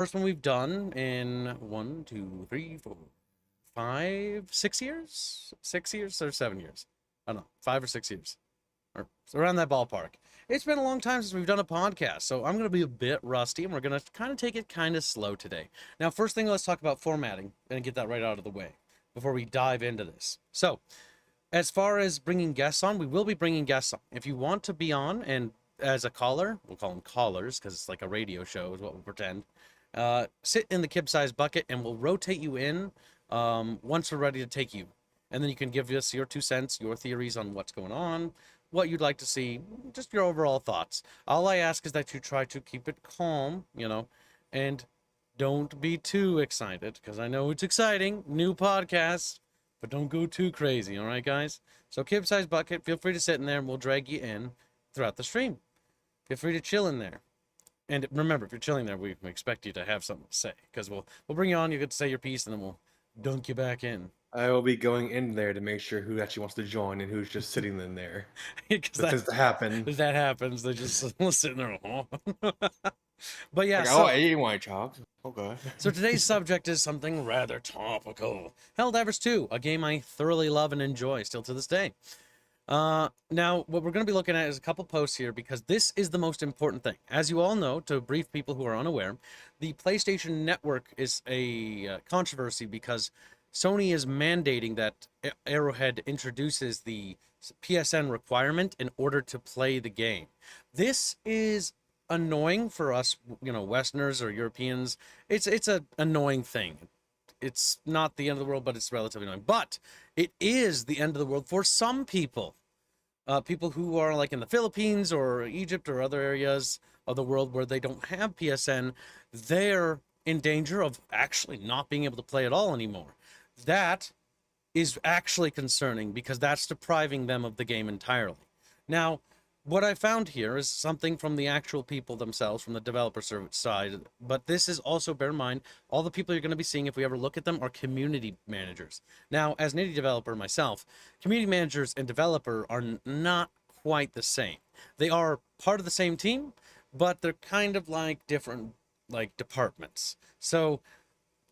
First one we've done in 6 years? 6 years or 7 years? I don't know, 5 or 6 years, or around that ballpark. It's been a long time since we've done a podcast, so I'm going to be a bit rusty, and we're going to kind of take it kind of slow today. Now, first thing, let's talk about formatting and get that right out of the way before we dive into this. So, as far as bringing guests on, we will be bringing guests on. If you want to be on and as a caller, we'll call them callers because it's like a radio show is what we'll pretend. Sit in the kib-sized bucket and we'll rotate you in once we're ready to take you. And then you can give us your 2 cents, your theories on what's going on, what you'd like to see, just your overall thoughts. All I ask is that you try to keep it calm, and don't be too excited, because I know it's exciting, new podcast, but don't go too crazy, all right, guys? So kib-sized bucket, feel free to sit in there, and we'll drag you in throughout the stream. Feel free to chill in there. And remember, if you're chilling there, we expect you to have something to say, because we'll bring you on, you get to say your piece, and then we'll dunk you back in. I will be going in there to make sure who actually wants to join and who's just sitting in there. Because That tends to happen. if that happens, they just sit there. But yeah, Like, so, oh, you want to talk? Okay. so today's subject is something rather topical. Helldivers 2, a game I thoroughly love and enjoy still to this day. Now, what we're going to be looking at is a couple posts here, because this is the most important thing. As you all know, to brief people who are unaware, the PlayStation Network is a controversy because Sony is mandating that Arrowhead introduces the PSN requirement in order to play the game. This is annoying for us, Westerners or Europeans. It's an annoying thing. It's not the end of the world, but it's relatively annoying. But it is the end of the world for some people. People who are like in the Philippines or Egypt or other areas of the world where they don't have PSN, they're in danger of actually not being able to play at all anymore. That is actually concerning because that's depriving them of the game entirely. Now, what I found here is something from the actual people themselves, from the developer service side, but this is also, bear in mind, all the people you're going to be seeing, if we ever look at them, are community managers. Now, as an indie developer myself, community managers and developer are not quite the same. They are part of the same team, but they're kind of like different, like, departments. So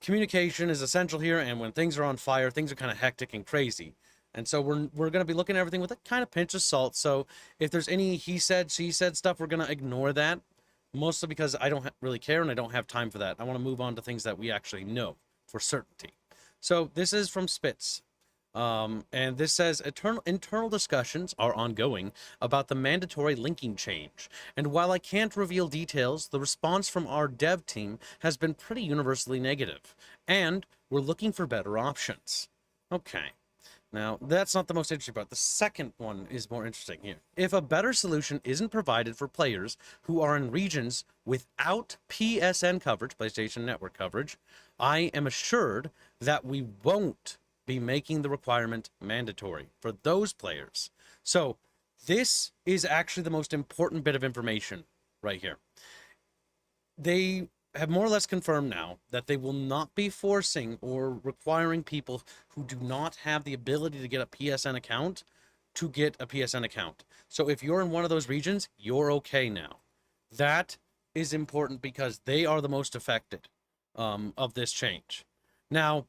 communication is essential here, and when things are on fire, things are kind of hectic and crazy. And so we're going to be looking at everything with a kind of pinch of salt. So if there's any he said, she said stuff, we're going to ignore that, mostly because I don't really care and I don't have time for that. I want to move on to things that we actually know for certainty. So this is from Spitz. And this says, internal discussions are ongoing about the mandatory linking change. And while I can't reveal details, the response from our dev team has been pretty universally negative. And we're looking for better options. Okay. Now, that's not the most interesting part. The second one is more interesting here. If a better solution isn't provided for players who are in regions without PSN coverage, PlayStation Network coverage, I am assured that we won't be making the requirement mandatory for those players. So, this is actually the most important bit of information right here. They have more or less confirmed now that they will not be forcing or requiring people who do not have the ability to get a PSN account to get a PSN account. So if you're in one of those regions, you're okay now. That is important because they are the most affected of this change. Now,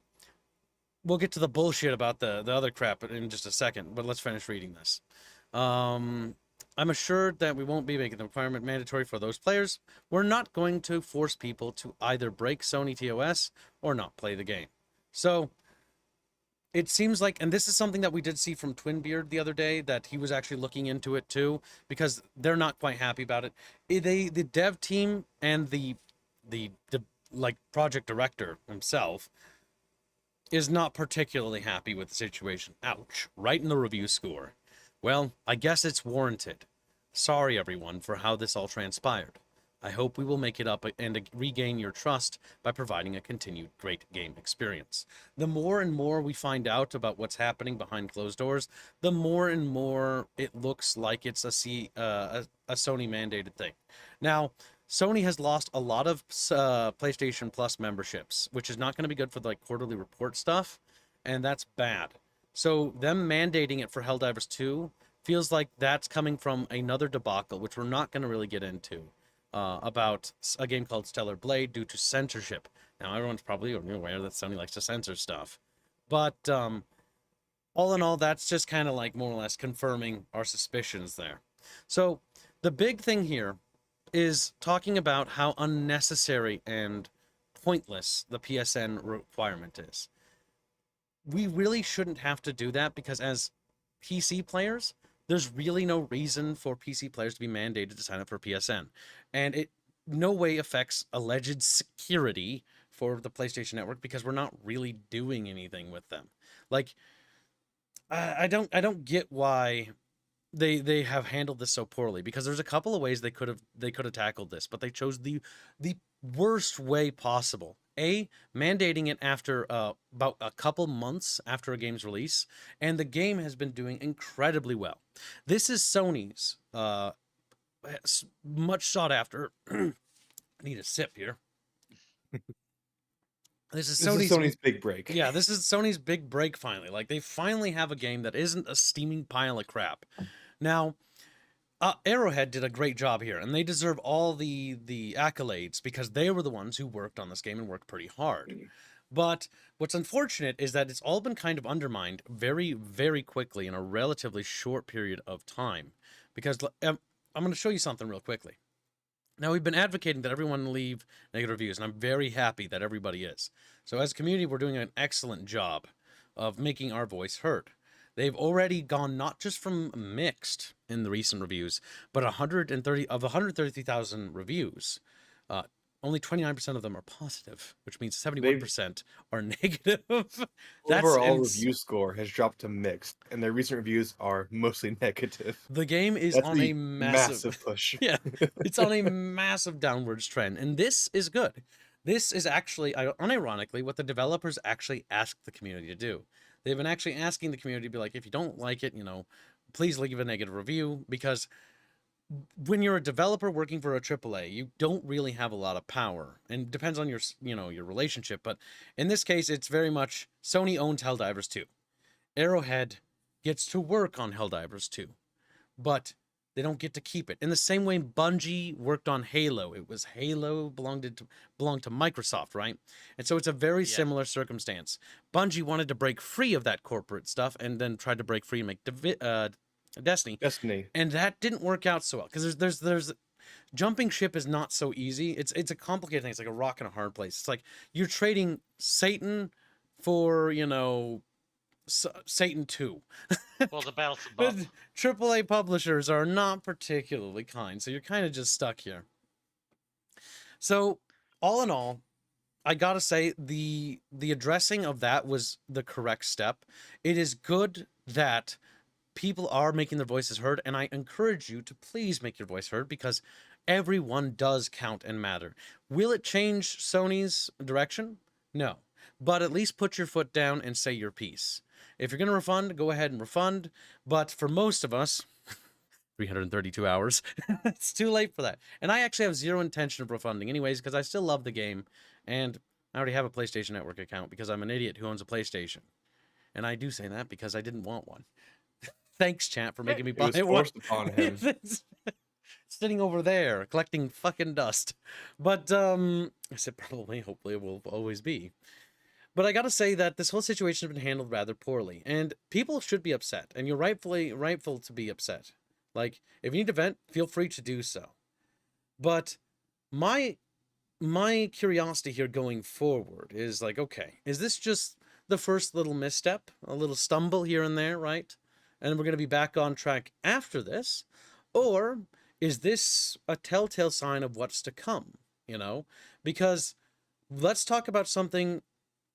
we'll get to the bullshit about the other crap in just a second, but let's finish reading this. I'm assured that we won't be making the requirement mandatory for those players. We're not going to force people to either break Sony TOS or not play the game. So it seems like, and this is something that we did see from Twinbeard the other day, that he was actually looking into it too, because they're not quite happy about it. The dev team and the like project director himself is not particularly happy with the situation. Ouch, right in the review score. Well, I guess it's warranted. Sorry, everyone, for how this all transpired. I hope we will make it up and regain your trust by providing a continued great game experience. The more and more we find out about what's happening behind closed doors, the more and more it looks like it's a Sony-mandated thing. Now, Sony has lost a lot of PlayStation Plus memberships, which is not going to be good for the quarterly report stuff, and that's bad. So them mandating it for Helldivers 2 feels like that's coming from another debacle, which we're not going to really get into. about a game called Stellar Blade due to censorship. Now, everyone's probably aware that Sony likes to censor stuff. But all in all, that's just kind of like more or less confirming our suspicions there. So the big thing here is talking about how unnecessary and pointless the PSN requirement is. We really shouldn't have to do that because as PC players, there's really no reason for PC players to be mandated to sign up for PSN. And it no way affects alleged security for the PlayStation Network because we're not really doing anything with them. Like, I don't get why they have handled this so poorly, because there's a couple of ways they could have tackled this, but they chose the worst way possible. Mandating it after about a couple months after a game's release, and the game has been doing incredibly well. This is Sony's much sought after. I need a sip here. This is Sony's big break. Yeah, this is Sony's big break finally. Like, they finally have a game that isn't a steaming pile of crap. Now, Arrowhead did a great job here, and they deserve all the accolades because they were the ones who worked on this game and worked pretty hard. But what's unfortunate is that it's all been kind of undermined very, very quickly in a relatively short period of time. Because I'm going to show you something real quickly. Now, we've been advocating that everyone leave negative reviews, and I'm very happy that everybody is. So as a community, we're doing an excellent job of making our voice heard. They've already gone not just from mixed in the recent reviews, but 133,000 reviews. Only 29% of them are positive, which means 71% are negative. Overall review score has dropped to mixed, and their recent reviews are mostly negative. The game is on a massive push. Yeah, it's on a massive downwards trend, and this is good. This is actually, unironically, what the developers actually asked the community to do. They've been actually asking the community to be like, if you don't like it, please leave a negative review, because when you're a developer working for a AAA, you don't really have a lot of power, and it depends on your, your relationship. But in this case, it's very much Sony owns Helldivers 2. Arrowhead gets to work on Helldivers 2, but they don't get to keep it. In the same way Bungie worked on Halo. It was Halo belonged to Microsoft, right? And so it's a very similar circumstance. Bungie wanted to break free of that corporate stuff and then tried to break free and make Destiny. And that didn't work out so well because there's jumping ship is not so easy. It's a complicated thing. It's like a rock and a hard place. It's like you're trading Satan for, Satan 2. Well, the balance of both. AAA publishers are not particularly kind, so you're kind of just stuck here. So, all in all, I gotta say the addressing of that was the correct step. It is good that people are making their voices heard, and I encourage you to please make your voice heard because everyone does count and matter. Will it change Sony's direction? No. But at least put your foot down and say your piece. If you're going to refund, go ahead and refund. But for most of us, 332 hours, it's too late for that. And I actually have zero intention of refunding anyways because I still love the game. And I already have a PlayStation Network account because I'm an idiot who owns a PlayStation. And I do say that because I didn't want one. Thanks, chat, for making me buy it. Was forced upon him. Sitting over there, collecting fucking dust. But, I said probably, hopefully it will always be. But I gotta say that this whole situation has been handled rather poorly, and people should be upset, and you're rightful to be upset. Like, if you need to vent, feel free to do so. But my curiosity here going forward is like, okay, is this just the first little misstep, a little stumble here and there, right? And we're gonna be back on track after this, or is this a telltale sign of what's to come? Because let's talk about something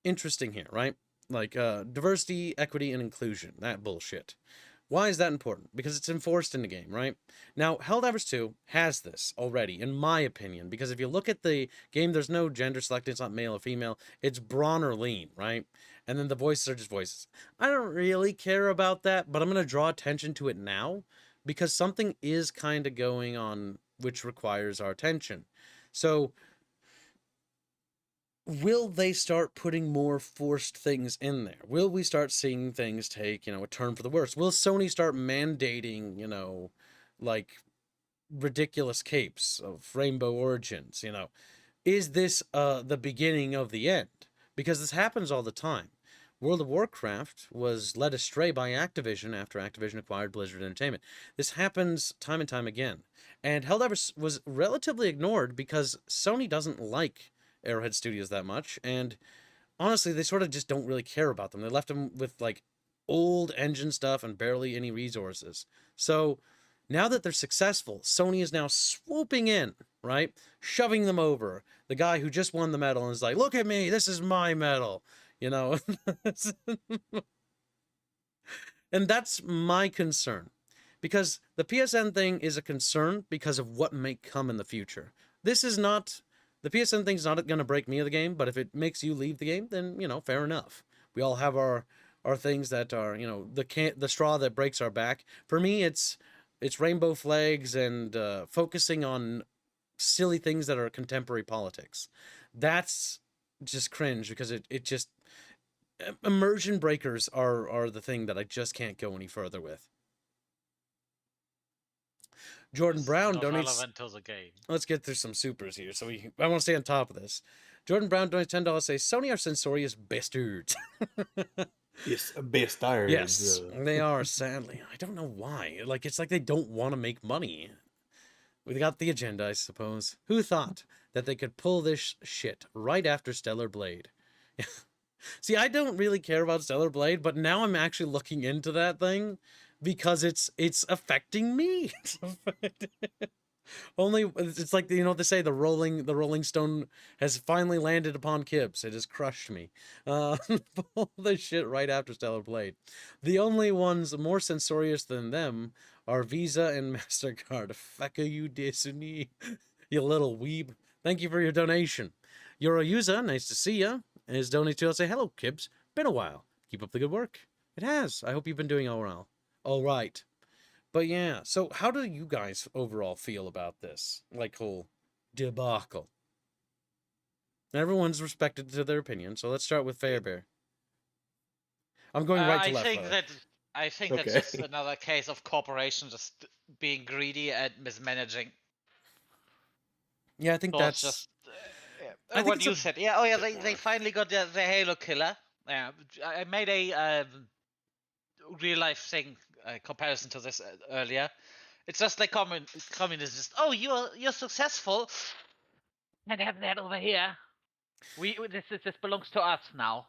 interesting here, right? Like diversity, equity, and inclusion. That bullshit. Why is that important? Because it's enforced in the game, right? Now, Helldivers 2 has this already, in my opinion, because if you look at the game, there's no gender selected. It's not male or female. It's brawn or lean, right? And then the voices are just voices. I don't really care about that, but I'm going to draw attention to it now because something is kind of going on which requires our attention. So, will they start putting more forced things in there? Will we start seeing things take, a turn for the worse? Will Sony start mandating, like ridiculous capes of rainbow origins, you know. Is this the beginning of the end? Because this happens all the time. World of Warcraft was led astray by Activision after Activision acquired Blizzard Entertainment. This happens time and time again. And Helldivers was relatively ignored because Sony doesn't like Arrowhead Studios that much, and honestly, they sort of just don't really care about them. They left them with like old engine stuff and barely any resources. So now that they're successful, Sony is now swooping in, right? Shoving them over. The guy who just won the medal and is like, look at me, this is my medal. You know? And that's my concern. Because the PSN thing is a concern because of what may come in the future. This is not... The PSN thing's not going to break me of the game, but if it makes you leave the game, then, you know, fair enough. We all have our things that are, you know, the straw that breaks our back. For me, it's rainbow flags and focusing on silly things that are contemporary politics. That's just cringe because it just... Immersion breakers are the thing that I just can't go any further with. Jordan Brown donates... relevant to the game. Let's get through some supers here. So I want to stay on top of this. Jordan Brown donates $10. Says Sony are censorious bastards. Yes, bastards. Yes, they are. Sadly, I don't know why. Like it's like they don't want to make money. We got the agenda, I suppose. Who thought that they could pull this shit right after Stellar Blade? See, I don't really care about Stellar Blade, but now I'm actually looking into that thing because it's affecting me. Only it's like, you know what they say, the rolling stone has finally landed upon Kibbs. It has crushed me. Pull this shit right after Stellar Blade. The only ones more censorious than them are Visa and MasterCard. Fuck you, Disney. You little weeb. Thank you for your donation. You're a user. Nice to see ya. And his donate to us say, hello, Kibbs. Been a while. Keep up the good work. It has. I hope you've been doing all well. All right. But yeah, so how do you guys overall feel about this, like, whole debacle? Everyone's respected to their opinion, so let's start with Fairbear. I'm going right to left. I think that's just another case of corporation just being greedy and mismanaging. Yeah, I think So that's just what you said. Yeah. Oh yeah, they finally got the Halo killer. Yeah, I made a real life thing comparison to this earlier. It's just like communists just, oh, you're successful, and have that over here. This belongs to us now,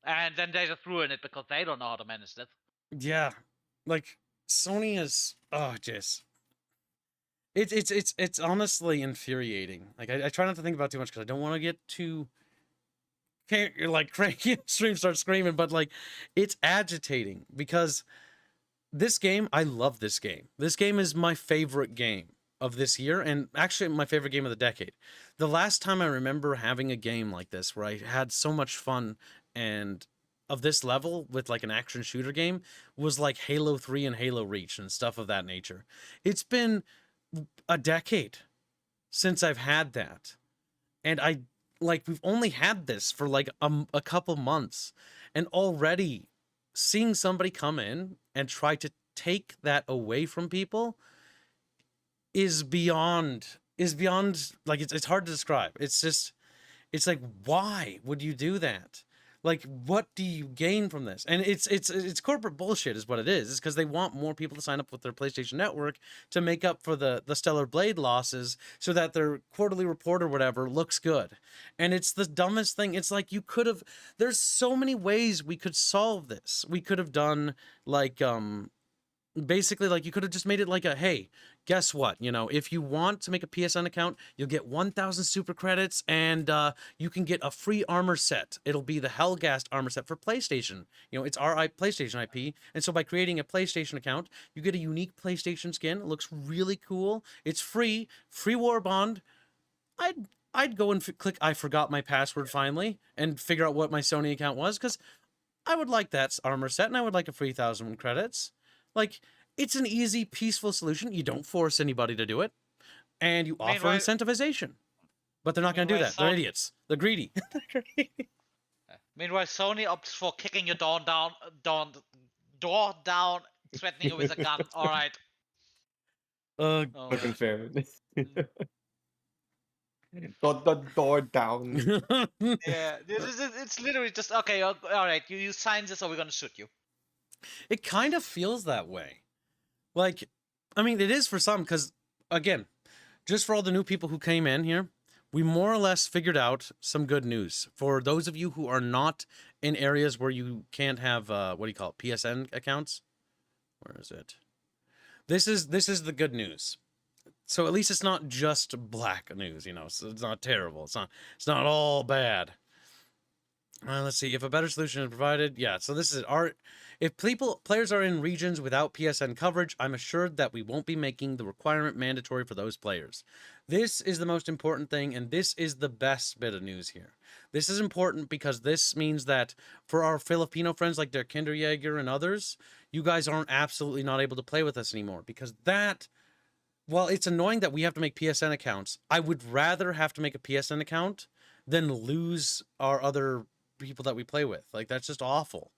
and then they just ruin it because they don't know how to manage that. Yeah, like Sony is just it's honestly infuriating. Like I try not to think about it too much because I don't want to get too like cranky stream start screaming, but like it's agitating because this game, I love this game. This game is my favorite game of this year, and actually my favorite game of the decade. The last time I remember having a game like this where I had so much fun and of this level with like an action shooter game was like Halo 3 and Halo Reach and stuff of that nature. It's been a decade since I've had that. And we've only had this for like a couple months, and already seeing somebody come in and try to take that away from people is beyond like it's hard to describe. It's just, it's like, why would you do that? Like, what do you gain from this? And it's corporate bullshit is what it is. It's because they want more people to sign up with their PlayStation Network to make up for the Stellar Blade losses so that their quarterly report or whatever looks good. And it's the dumbest thing. It's like you could have... There's so many ways we could solve this. We could have done, like, basically, like, you could have just made it like a, hey, guess what? You know, if you want to make a PSN account, you'll get 1,000 super credits, and you can get a free armor set. It'll be the Hellgast armor set for PlayStation. You know, it's our PlayStation IP, and so by creating a PlayStation account, you get a unique PlayStation skin. It looks really cool. It's free war bond. I'd go and click I forgot my password finally and figure out what my Sony account was, because I would like that armor set, and I would like a free 1,000 credits. Like, it's an easy, peaceful solution. You don't force anybody to do it, and you offer incentivization. But they're not going to do that. They're idiots. They're greedy. Meanwhile, Sony opts for kicking your door down, threatening you with a gun. All right. Oh, Looking yeah. fair. The door down. Yeah, it's literally just okay. All right, you sign this, or we're gonna shoot you. It kind of feels that way. Like, I mean, it is for some, because, again, just for all the new people who came in here, we more or less figured out some good news. For those of you who are not in areas where you can't have, what do you call it, PSN accounts? Where is it? This is the good news. So at least it's not just black news, you know, so it's not terrible. It's not all bad. Let's see if a better solution is provided. Yeah, so this is if players are in regions without PSN coverage, I'm assured that we won't be making the requirement mandatory for those players. This is the most important thing, and this is the best bit of news here. This is important because this means that for our Filipino friends like Der Kinderjäger and others, you guys aren't absolutely not able to play with us anymore, because that, while it's annoying that we have to make PSN accounts, I would rather have to make a PSN account than lose our other people that we play with. Like, that's just awful.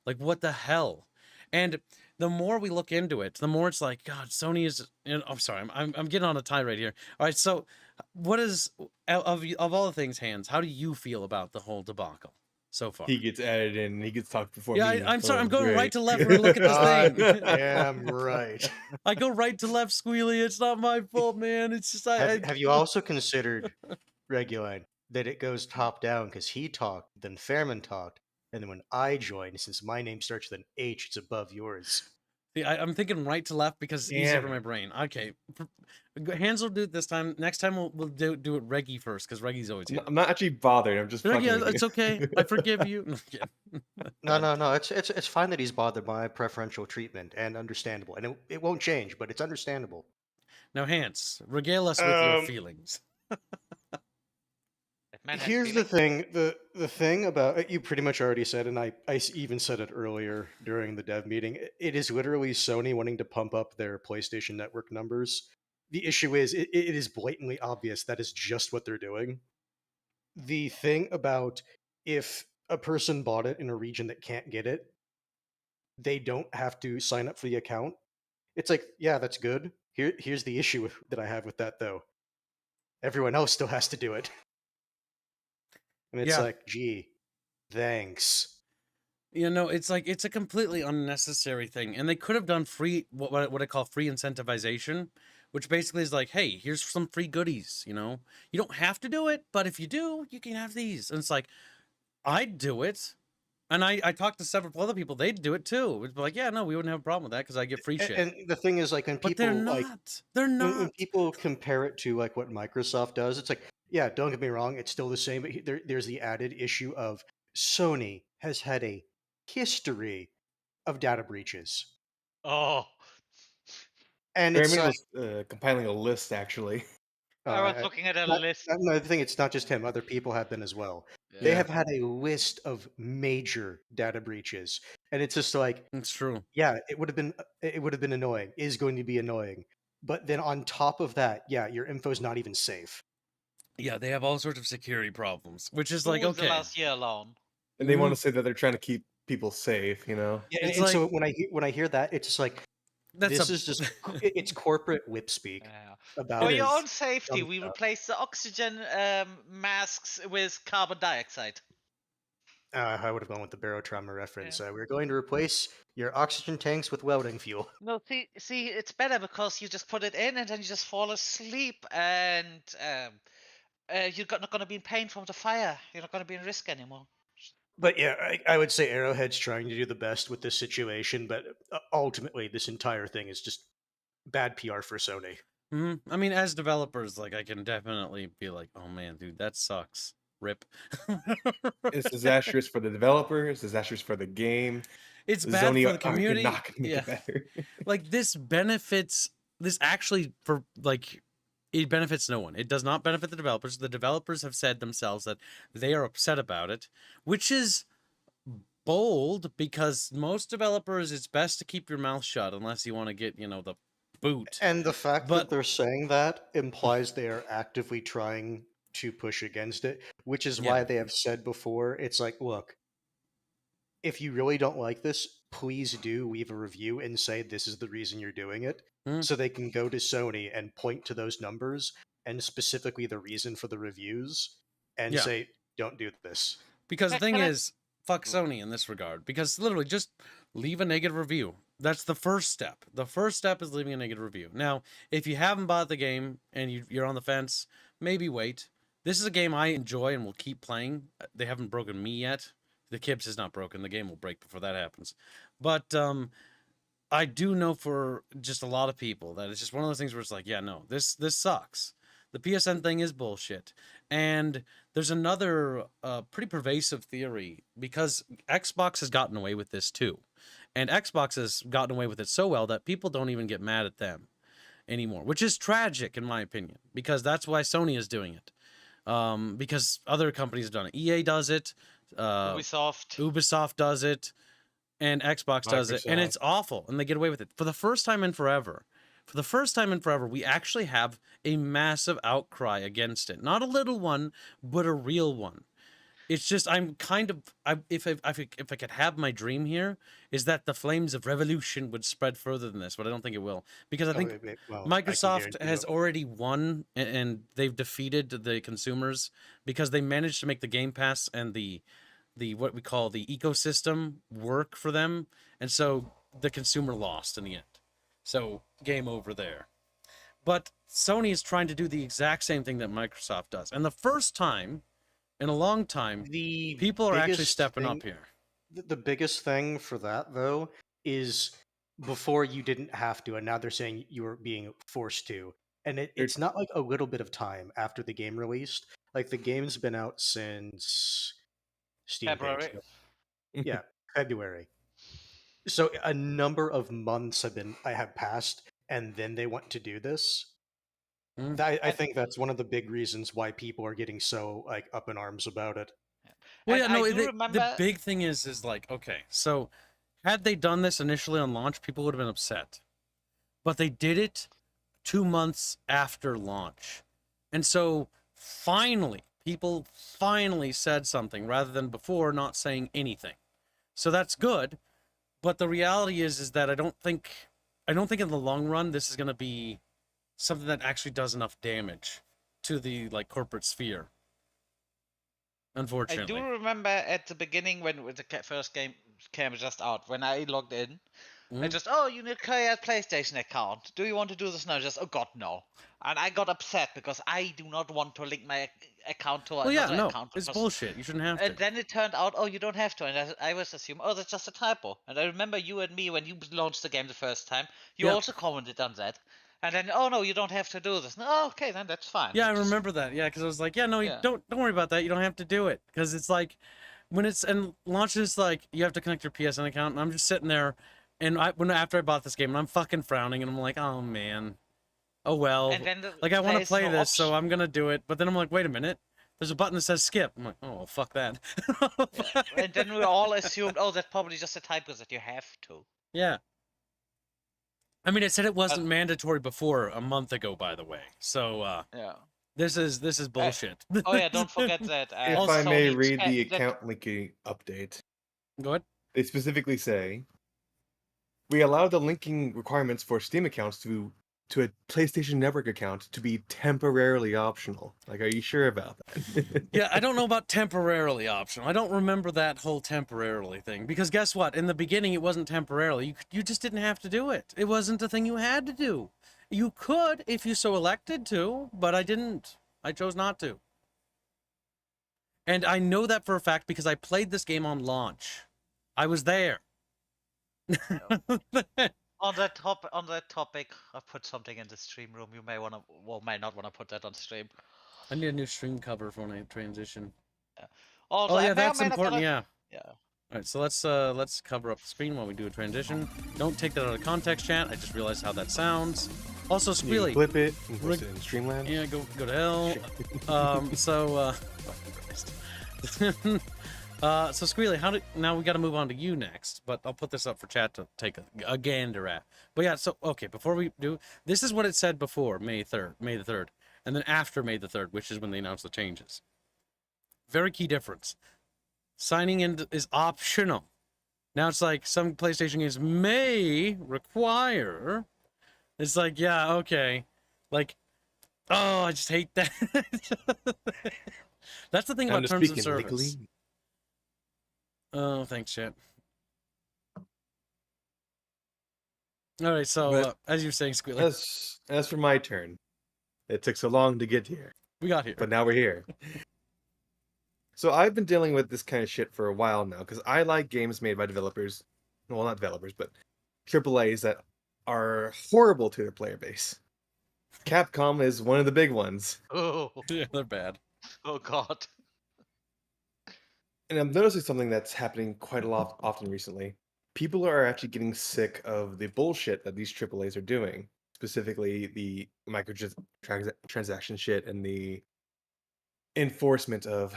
Like, what the hell? And the more we look into it, the more it's like, God, Sony is. I'm sorry, I'm getting on a tirade here. All right, so what is of all the things, Hands? How do you feel about the whole debacle so far? He gets added in. He gets talked before Yeah, me. I'm so sorry. I'm it's going right great. to left when I look at this thing. Damn right. I go right to left, Squealy. It's not my fault, man. It's just Have you also considered, Reguline, that it goes top down because he talked, then Fairman talked, and then when I joined, since my name starts with an H, it's above yours. See, I'm thinking right to left because it's easier for Damn. my brain. Okay, Hands will do it this time. Next time we'll do it Reggie first because Reggie's always here. I'm not actually bothered. I'm just Reggie, fucking with it's you. okay. I forgive you. No. It's fine that he's bothered by preferential treatment and understandable, and it won't change, but it's understandable. Now, Hans, regale us with your Um, feelings. Man has Here's the feelings. thing. The thing about you pretty much already said, and I even said it earlier during the dev meeting. It is literally Sony wanting to pump up their PlayStation Network numbers. The issue is it is blatantly obvious that is just what they're doing. The thing about if a person bought it in a region that can't get it, they don't have to sign up for the account. It's like, yeah, that's good. Here's the issue that I have with that though. Everyone else still has to do it. And it's Yeah. like, gee, thanks. You know, it's like it's a completely unnecessary thing, and they could have done free what I call free incentivization, which basically is like, hey, here's some free goodies. You know, you don't have to do it, but if you do, you can have these. And it's like, I'd do it. And I talked to several other people, they'd do it too. It's like, yeah, no, we wouldn't have a problem with that because I get free shit. And the thing is, like, when But people they're not. like They're when not. people compare it to like what Microsoft does, it's like, yeah, don't get me wrong, it's still the same. But there's the added issue of Sony has had a history of data breaches, Oh, and it's Jeremy like, was compiling a list actually. I was uh, looking at a not- list. no, the thing, it's not just him; other people have been as well. They Yeah. have had a list of major data breaches, and it's just like, It's true. yeah, it would have been annoying, is going to be annoying. But then on top of that, yeah, your info's not even safe. Yeah, they have all sorts of security problems, which is Who like, was the okay. last year alone? And they want Mhm. to say that they're trying to keep people safe, you know? Yeah, It's and so like- when I hear that, it's just like, That's this a- is just it's corporate whip speak Yeah. about For It your is. own safety, dumb we stuff. replace the oxygen masks with carbon dioxide. I would have gone with the barotrauma reference. We're going to replace your oxygen tanks with welding fuel. No, see, it's better because you just put it in and then you just fall asleep, and you're not going to be in pain from the fire. You're not going to be in risk anymore. But yeah, I would say Arrowhead's trying to do the best with this situation, but ultimately, this entire thing is just bad PR for Sony. I mean, as developers, like, I can definitely be like, oh man, dude, that sucks. Rip. It's disastrous for the developer. It's disastrous for the game. It's bad Sony for the are community. not going to make Yeah. it better. Like, this actually, for like, it benefits no one. It does not benefit the developers. The developers have said themselves that they are upset about it, which is bold because most developers, it's best to keep your mouth shut unless you want to get, you know, the boot. And the fact But- that they're saying that implies they are actively trying to push against it, which is why Yeah. they have said before, it's like, look, if you really don't like this, please do leave a review and say this is the reason you're doing it, Hmm. so they can go to Sony and point to those numbers and specifically the reason for the reviews and Yeah. say, don't do this. Because the thing Can I- is, fuck Sony in this regard. Because literally, just leave a negative review. That's the first step. The first step is leaving a negative review. Now, if you haven't bought the game and you're on the fence, maybe wait. This is a game I enjoy and will keep playing. They haven't broken me yet. The Kibs is not broken. The game will break before that happens. But I do know for just a lot of people that it's just one of those things where it's like, yeah, no, this sucks. The PSN thing is bullshit. And there's another pretty pervasive theory, because Xbox has gotten away with this too. And Xbox has gotten away with it so well that people don't even get mad at them anymore, which is tragic in my opinion, because that's why Sony is doing it. Because other companies have done it. EA does it. Ubisoft does it. And Xbox does it. And it's awful. And they get away with it. For the first time in forever, we actually have a massive outcry against it. Not a little one, but a real one. It's just, if I could have my dream here, is that the flames of revolution would spread further than this, but I don't think it will. Because I think Microsoft has already won, and they've defeated the consumers, because they managed to make the Game Pass and the what we call the ecosystem work for them. And so the consumer lost in the end. So game over there. But Sony is trying to do the exact same thing that Microsoft does. And the first time in a long time, people are actually stepping up here. The biggest thing for that, though, is before you didn't have to, and now they're saying you were being forced to. And it's not like a little bit of time after the game released. Like, the game's been out since February. Yeah, February. So a number of months have passed, and then they want to do this. I think that's one of the big reasons why people are getting so like up in arms about it. Well, yeah, no, the big thing is like, okay, so had they done this initially on launch, people would have been upset. But they did it 2 months after launch. And so people finally said something rather than before not saying anything. So that's good. But the reality is that I don't think in the long run this is going to be something that actually does enough damage to the corporate sphere. Unfortunately. I do remember at the beginning when the first game came just out, when I logged in, I just, you need to create a PlayStation account. Do you want to do this now? Just, oh god, no. And I got upset because I do not want to link my account to another account. It's bullshit. You shouldn't have to. And then it turned out, you don't have to. And I was assuming, that's just a typo. And I remember you and me, when you launched the game the first time, you also commented on that. And then, no, you don't have to do this. No, okay, then that's fine. Yeah, I remember that. Yeah, because I was like, don't worry about that. You don't have to do it. Because it's like, when it's, and launch is like, you have to connect your PSN account. And I'm just sitting there, and after I bought this game, and I'm fucking frowning, and I'm like, oh man. Oh well. And then I want to play this, so I'm going to do it. But then I'm like, wait a minute. There's a button that says skip. I'm like, oh, well, fuck that. And then we all assumed, that's probably just a typo that you have to. Yeah. I mean, it said it wasn't mandatory before a month ago, by the way. So, this is bullshit. Don't forget that. If I may read the account linking update. Go ahead. They specifically say, we allow the linking requirements for Steam accounts to a PlayStation Network account to be temporarily optional. Like, are you sure about that? Yeah, I don't know about temporarily optional. I don't remember that whole temporarily thing. Because guess what? In the beginning, it wasn't temporarily. You just didn't have to do it. It wasn't a thing you had to do. You could if you so elected to, but I didn't. I chose not to. And I know that for a fact because I played this game on launch. I was there. On that topic, I put something in the stream room. You may want to, may not want to put that on stream. I need a new stream cover for when I transition. Yeah. Also, that's important. Yeah. Yeah. All right, so let's cover up the screen while we do a transition. Don't take that out of context, chat. I just realized how that sounds. Also, Squealy. Flip it and put it in Streamland. Yeah, go to hell. So Squealy, now we got to move on to you next, but I'll put this up for chat to take a gander at. But yeah, so okay, before we do, this is what it said before May the 3rd, and then after May the 3rd, which is when they announced the changes. Very key difference. Signing in is optional. Now it's like some PlayStation games may require. It's like, yeah, okay. Like, oh, I just hate that. That's the thing Time about to terms speak of service. illegally. Oh, thanks, chat. All right, so But as you were saying, Squealer, as for my turn, it took so long to get here, we got here. but now we're here. So I've been dealing with this kind of shit for a while now because I like games made by developers, well, not developers, but AAAs that are horrible to their player base. Capcom is one of the big ones, Oh, Yeah, they're bad. oh God. and I'm noticing something that's happening quite a lot often recently. People are actually getting sick of the bullshit that these AAAs are doing, specifically the microtransaction shit and the enforcement of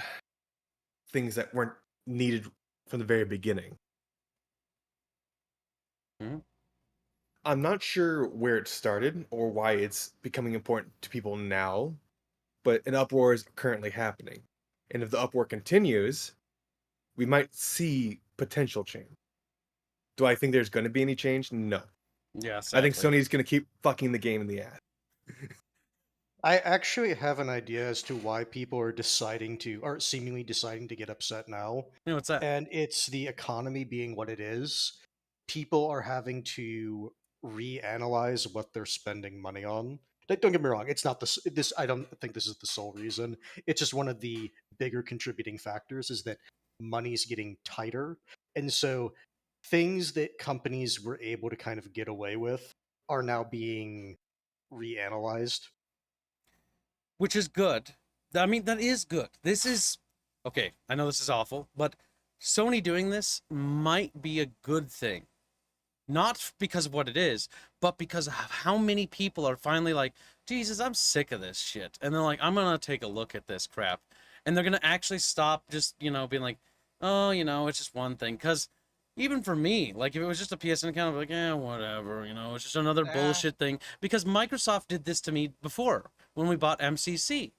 things that weren't needed from the very beginning. Mhm. I'm not sure where it started or why it's becoming important to people now, but an uproar is currently happening. And if the uproar continues, we might see potential change. Do I think there's going to be any change? No. Yeah, I think sadly. Sony's going to keep fucking the game in the ass. I actually have an idea as to why people are seemingly deciding to get upset now. You know what's that? And it's the economy being what it is. People are having to reanalyze what they're spending money on. Like, don't get me wrong, it's not this. I don't think this is the sole reason. It's just one of the bigger contributing factors is that money's getting tighter, and so things that companies were able to kind of get away with are now being reanalyzed. Which is good. I mean, that is good. This is okay. I know this is awful, but Sony doing this might be a good thing. Not because of what it is, but because of how many people are finally like, Jesus, I'm sick of this shit. And they're like, I'm going to take a look at this crap. And they're going to actually stop just, being like, oh, it's just one thing. Because even for me, like, if it was just a PSN account, I'd be like, yeah, whatever, it's just another bullshit thing. Because Microsoft did this to me before when we bought MCC.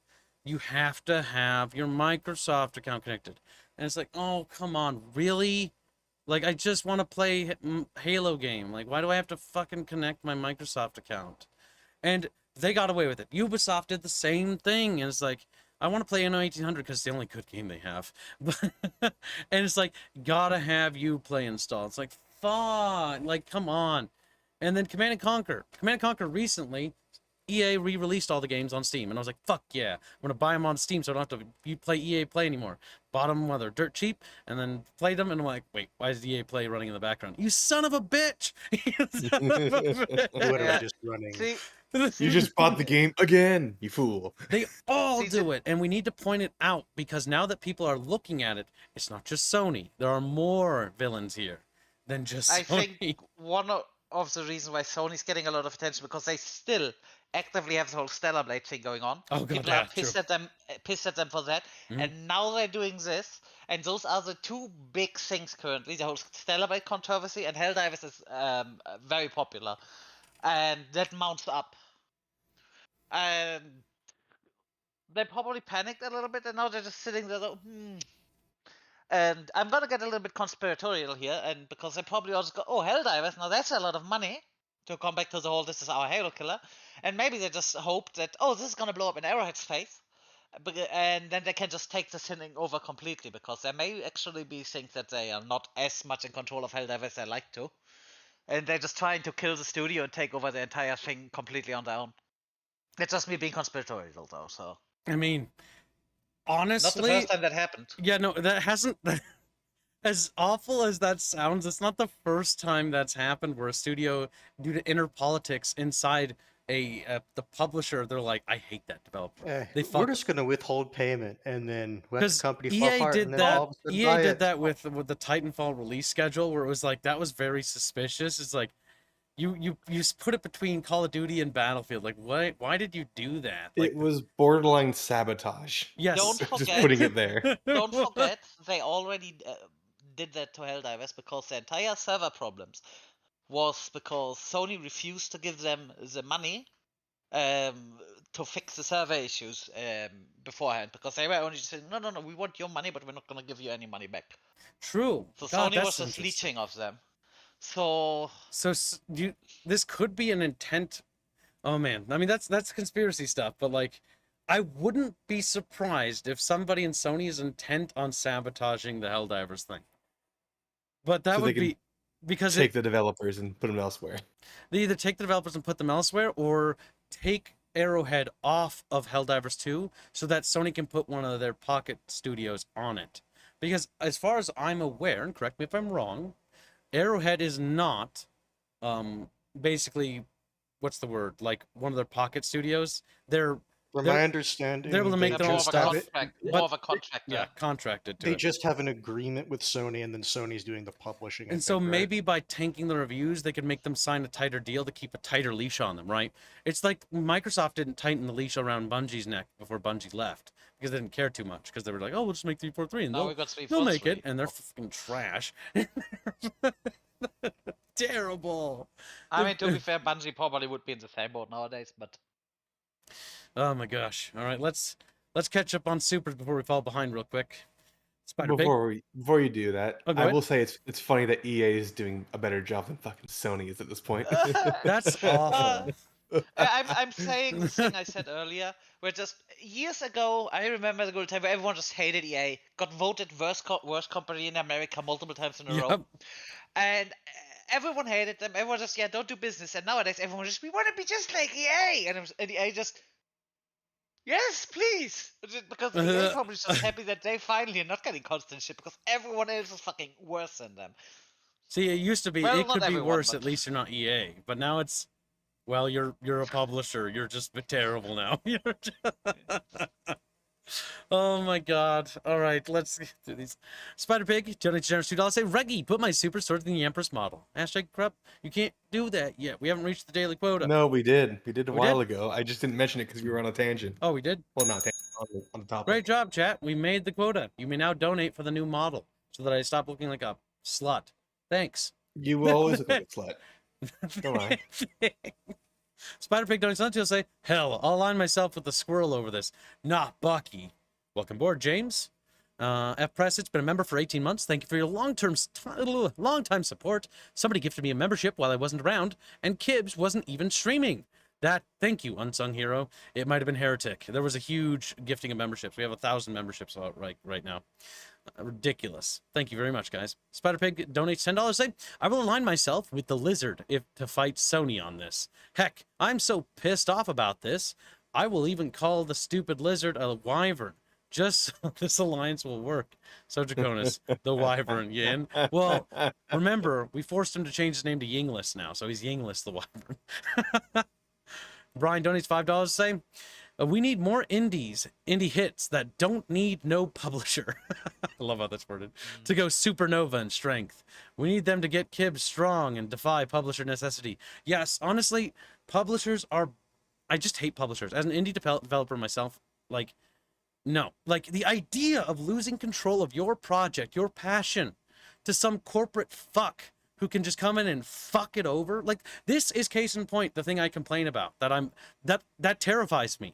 You have to have your Microsoft account connected. And it's like, oh, come on, really? Like, I just want to play Halo game. Like, why do I have to fucking connect my Microsoft account? And they got away with it. Ubisoft did the same thing. And it's like, I want to play NO 1800 because it's the only good game they have. And it's like, gotta have Uplay installed. It's like, fuck. Like, come on. And then Command & Conquer. Command & Conquer recently, EA re-released all the games on Steam, and I was like, fuck yeah, I'm gonna buy them on Steam so I don't have to play EA Play anymore. Bought them while they're dirt cheap, and then played them, and I'm like, wait, why is EA Play running in the background? You son of a bitch! You son of a Literally Yeah. just running. See, You just bought the game again, you fool. They all See, do it, and we need to point it out, because now that people are looking at it, it's not just Sony. There are more villains here than just I Sony. think one of the reasons why Sony's getting a lot of attention because they still actively have the whole Stellar Blade thing going on. Oh, God, People yeah, are pissed true. at them for that, Mhm. and now they're doing this. And those are the two big things currently: the whole Stellar Blade controversy and Helldivers is very popular, and that mounts up. And they probably panicked a little bit, and now they're just sitting there. Like, And I'm gonna get a little bit conspiratorial here, and because they probably also go, oh, Helldivers, now that's a lot of money to come back to the whole this is our Halo killer, and maybe they just hope that this is gonna blow up in Arrowhead's face, and then they can just take this thing over completely because there may actually be things that they are not as much in control of Helldivers as they like to, and they're just trying to kill the studio and take over the entire thing completely on their own. It's just me being conspiratorial though, so I mean, not the honestly, first time that happened. yeah, no, that hasn't. As awful as that sounds, it's not the first time that's happened where a studio, due to inner politics inside the publisher, they're like, I hate that developer. They We're fuck just going to withhold payment and then let the because company fall EA apart did and then that. all of a sudden EA buy did it. that with the Titanfall release schedule, where it was like that was very suspicious. It's like you put it between Call of Duty and Battlefield. Like, why did you do that? Like, It was borderline sabotage. yes, Don't Just forget- putting it there. Don't forget, they already did that to Helldivers because the entire server problems was because Sony refused to give them the money to fix the server issues beforehand, because they were only just saying, no, we want your money, but we're not going to give you any money back. True. So God, Sony that's was just interesting. leeching off them. So this could be an intent. Oh man, I mean that's conspiracy stuff, but like, I wouldn't be surprised if somebody in Sony is intent on sabotaging the Helldivers thing. But that So they would can be because take the developers and put them elsewhere. they either take the developers and put them elsewhere, or take Arrowhead off of Helldivers 2 so that Sony can put one of their pocket studios on it. Because as far as I'm aware, and correct me if I'm wrong, Arrowhead is not basically, what's the word, like one of their pocket studios. From They're- my understanding, they're able to make they their own just stuff. have it- more of a contractor. Yeah, contracted to They it. just have an agreement with Sony, and then Sony's doing the publishing. I And so think, right? maybe by tanking the reviews, they could make them sign a tighter deal to keep a tighter leash on them, right? It's like Microsoft didn't tighten the leash around Bungie's neck before Bungie left, because they didn't care too much, because they were like, oh, we'll just make 343 and Now we they'll, got they'll make it, 343. and they're fucking trash. Terrible. I mean, to be fair, Bungie probably would be in the same boat nowadays, but Oh my gosh. All right, let's catch up on supers before we fall behind real quick. Spider Pig. Before you do that, Oh, go I ahead. will say it's funny that EA is doing a better job than fucking Sony is at this point. That's awful. I'm saying the thing I said earlier, where just years ago, I remember the good time where everyone just hated EA, got voted worst company in America multiple times in a row, Yep. and everyone hated them. Everyone just don't do business. And nowadays, everyone just, we want to be just like EA, and EA just, yes, please, because EA probably just happy that they finally are not getting constant shit because everyone else is fucking worse than them. See, it used to be, Well, it not could be everyone, worse. but- At least you're not EA. But now it's, well, you're a publisher. You're just terrible now. You're Oh my god. All right, let's do these. Spider Pig, donate generous $2. Say, Reggie, put my super sword in the Empress model. Hashtag prep. You can't do that yet. We haven't reached the daily quota. No, we did. We did a We while did? ago. I just didn't mention it because we were on a tangent. Oh, we did? Well, not tangent, on the topic. Great job, chat. We made the quota. You may now donate for the new model so that I stop looking like a slut. Thanks. You will always look like a slut. Don't lie. Spider Pig donates $1 to say, hell, I'll align myself with the squirrel over this. Not Bucky. Welcome aboard, James. F Press, it's been a member for 18 months. Thank you for your long-time support. Somebody gifted me a membership while I wasn't around, and Kibbs wasn't even streaming. Thank you, Unsung Hero. It might have been Heretic. There was a huge gifting of memberships. We have 1,000 memberships out right now. Ridiculous. Thank you very much, guys. Spider Pig donates $10. Say, I will align myself with the lizard to fight Sony on this. Heck, I'm so pissed off about this. I will even call the stupid lizard a wyvern, just so this alliance will work. So Draconis, the wyvern, Yin. Well, remember, we forced him to change his name to Yinglis now, so he's Yinglis the wyvern. Brian donates $5 saying, we need more indie hits that don't need no publisher. I love how that's worded. To go supernova in strength. We need them to get Kibbs strong and defy publisher necessity. Yes, honestly, publishers are... I just hate publishers. As an indie developer myself, like, no. Like, the idea of losing control of your project, your passion, to some corporate fuck who can just come in and fuck it over. Like, this is case in point, the thing I complain about, that terrifies me.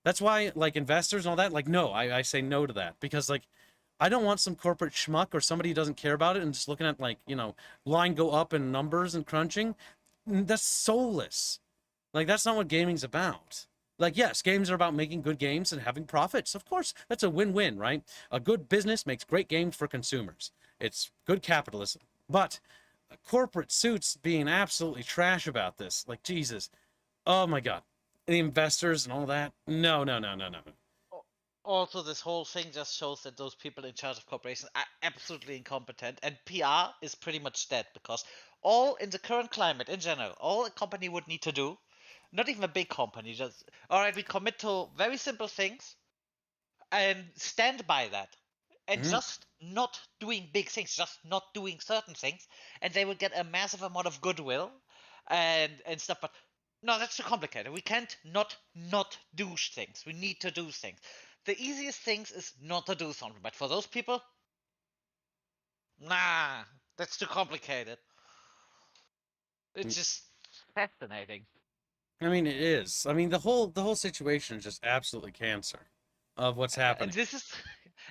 That's why, like, investors and all that, like, no, I say no to that, because, like, I don't want some corporate schmuck or somebody who doesn't care about it and just looking at, like, you know, line go up in numbers and crunching. That's soulless. Like, that's not what gaming's about. Like, yes, games are about making good games and having profits. Of course, that's a win-win, right? A good business makes great games for consumers. It's good capitalism. But corporate suits being absolutely trash about this, like, Jesus. Oh, my God. The investors and all that. No. Also, this whole thing just shows that those people in charge of corporations are absolutely incompetent, and PR is pretty much dead, because all in the current climate in general, all a company would need to do, not even a big company, just, all right, we commit to very simple things and stand by that, and just not doing big things, just not doing certain things, and they will get a massive amount of goodwill and stuff. But no, that's too complicated. We can't not do things. We need to do things. The easiest things is not to do something. But for those people, nah, that's too complicated. It's just fascinating. I mean, it is. I mean, the whole situation is just absolutely cancer of what's happening. And this is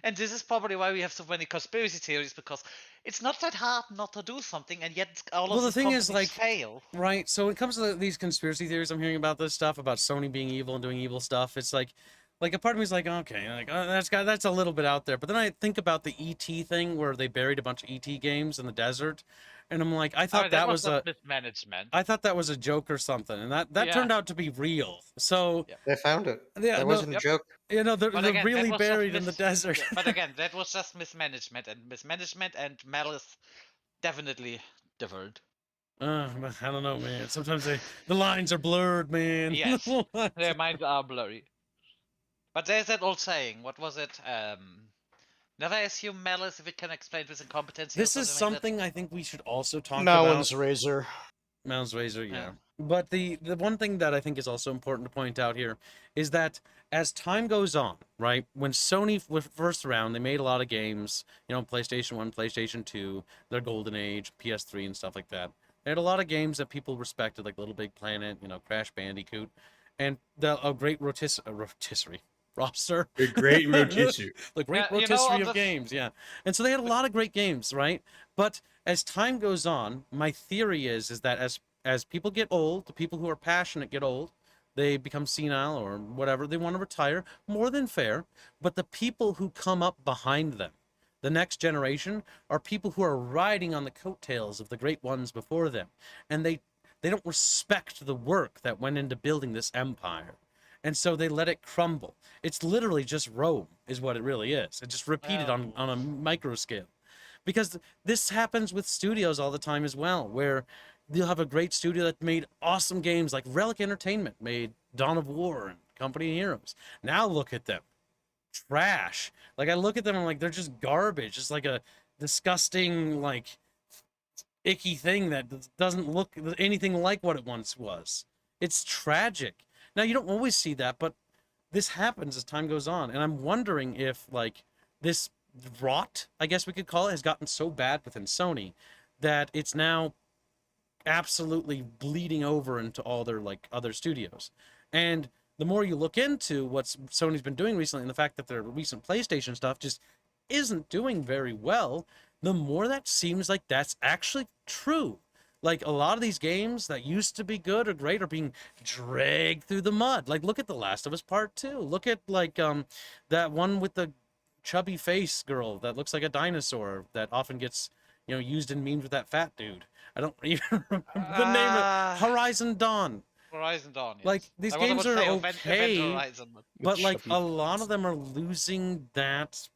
and this is probably why we have so many conspiracy theories, because it's not that hard not to do something, and yet all Well, of the these thing is, companies like, fail. right? So when it comes to these conspiracy theories, I'm hearing about this stuff about Sony being evil and doing evil stuff. It's like a part of me is like, okay, like that's a little bit out there. But then I think about the ET thing where they buried a bunch of ET games in the desert, and I'm like, I thought that was a not mismanagement. I thought that was a joke or something, and that Yeah. turned out to be real. So Yeah. They found it. yeah, That no, wasn't a joke. you know, they're, But they're again, that really was just buried in the desert. Yeah, but again, that was just mismanagement, and malice definitely different. I don't know, man. Sometimes the lines are blurred, man. Yes. Their minds are blurry. But there's that old saying. What was it? Never assume malice if it can explain with incompetency. This or is something like something I think we should also talk Malon's about. razor. Mouse Razor, yeah. Yeah. But the one thing that I think is also important to point out here is that as time goes on, right? When Sony was first around, they made a lot of games, you know, PlayStation 1, PlayStation 2, their golden age, PS3 and stuff like that. They had a lot of games that people respected, like Little Big Planet, you know, Crash Bandicoot, and a great rotisserie roster. A great rotisserie. The great Yeah, you know, rotisserie on of the- games, yeah. And so they had a lot of great games, right? But as time goes on, my theory is that as people get old, the people who are passionate get old, they become senile or whatever, they want to retire, more than fair. But the people who come up behind them, the next generation, are people who are riding on the coattails of the great ones before them. And they don't respect the work that went into building this empire. And so they let it crumble. It's literally just Rome, is what it really is. It's just repeated on a micro scale. Because this happens with studios all the time as well, where you'll have a great studio that made awesome games, like Relic Entertainment made Dawn of War and Company of Heroes. Now look at them. Trash. Like, I look at them and I'm like, they're just garbage. It's like a disgusting, like, icky thing that doesn't look anything like what it once was. It's tragic. Now, you don't always see that, but this happens as time goes on. And I'm wondering if, like, this rot, I guess we could call it, has gotten so bad within Sony that it's now absolutely bleeding over into all their, like, other studios. And the more you look into what Sony's been doing recently and the fact that their recent PlayStation stuff just isn't doing very well, the more that seems like that's actually true. Like, a lot of these games that used to be good or great are being dragged through the mud. Like, look at The Last of Us Part 2. Look at, like, that one with the chubby face girl that looks like a dinosaur that often gets, you know, used in memes with that fat dude. I don't even remember the name of Horizon Dawn. Horizon Dawn. Yes. Like, these I was games about to are say okay, Event Horizon, but like Chubby a lot of them are losing that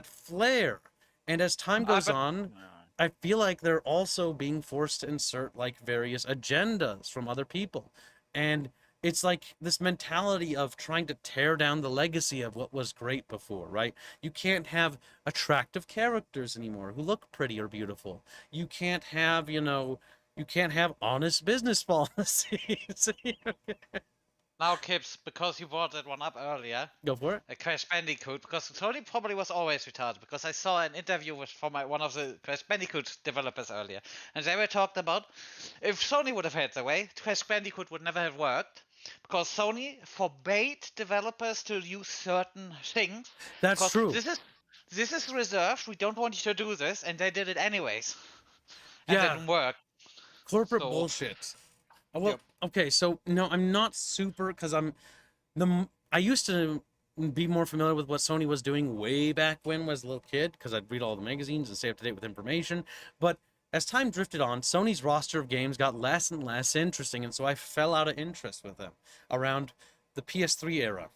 flair. And as time goes on, I feel like they're also being forced to insert like various agendas from other people. And it's like this mentality of trying to tear down the legacy of what was great before, right? You can't have attractive characters anymore who look pretty or beautiful. You can't have, you know, you can't have honest business policies. Now, Kips, because you brought that one up earlier, Go for it. a Crash Bandicoot, because Sony probably was always retarded, because I saw an interview from one of the Crash Bandicoot developers earlier, and they were talked about if Sony would have had their way, Crash Bandicoot would never have worked, because Sony forbade developers to use certain things. That's because true. This is reserved. We don't want you to do this, and they did it anyways. And Yeah. it didn't work. Corporate So- bullshit. Well, Yep. okay, so no, I'm not super, because I used to be more familiar with what Sony was doing way back when I was a little kid, because I'd read all the magazines and stay up to date with information. But as time drifted on, Sony's roster of games got less and less interesting, and so I fell out of interest with them around the PS3 era.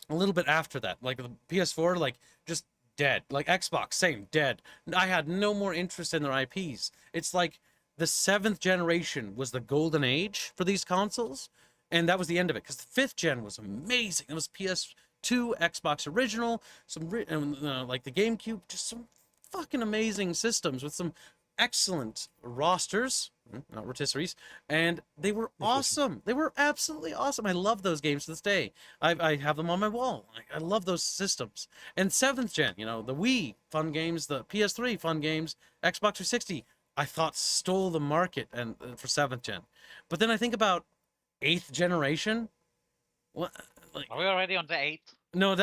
A little bit after that, like the PS4, like just dead. Like Xbox, same, dead. I had no more interest in their IPs. It's like the 7th generation was the golden age for these consoles, and that was the end of it, because the 5th gen was amazing. It was PS2, Xbox original, like the GameCube, just some fucking amazing systems with some excellent rosters, not rotisseries, and they were awesome. They were absolutely awesome. I love those games to this day. I have them on my wall. I love those systems. And 7th gen, you know, the Wii, fun games, the PS3, fun games, Xbox 360, I thought stole the market and for 7th gen. But then I think about 8th generation. What? Like, Are we already on the 8th? no,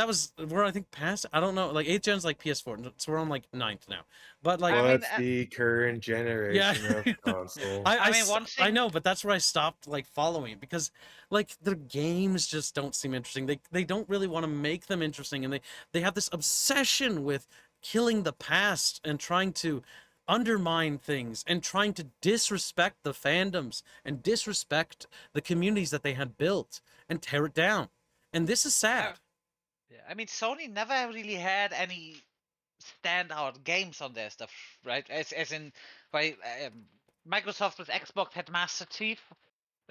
we're I think past. I don't know. Like 8th gen's like PS4, so we're on like 9th now. But like, I mean, What's the current generation of console? I mean, one I thing- know, but that's where I stopped like following it because like their games just don't seem interesting. They don't really want to make them interesting, and they have this obsession with killing the past and trying to undermine things and trying to disrespect the fandoms and disrespect the communities that they had built and tear it down. And this is sad. Yeah, I mean, Sony never really had any standout games on their stuff, right? As in, right, Microsoft with Xbox had Master Chief.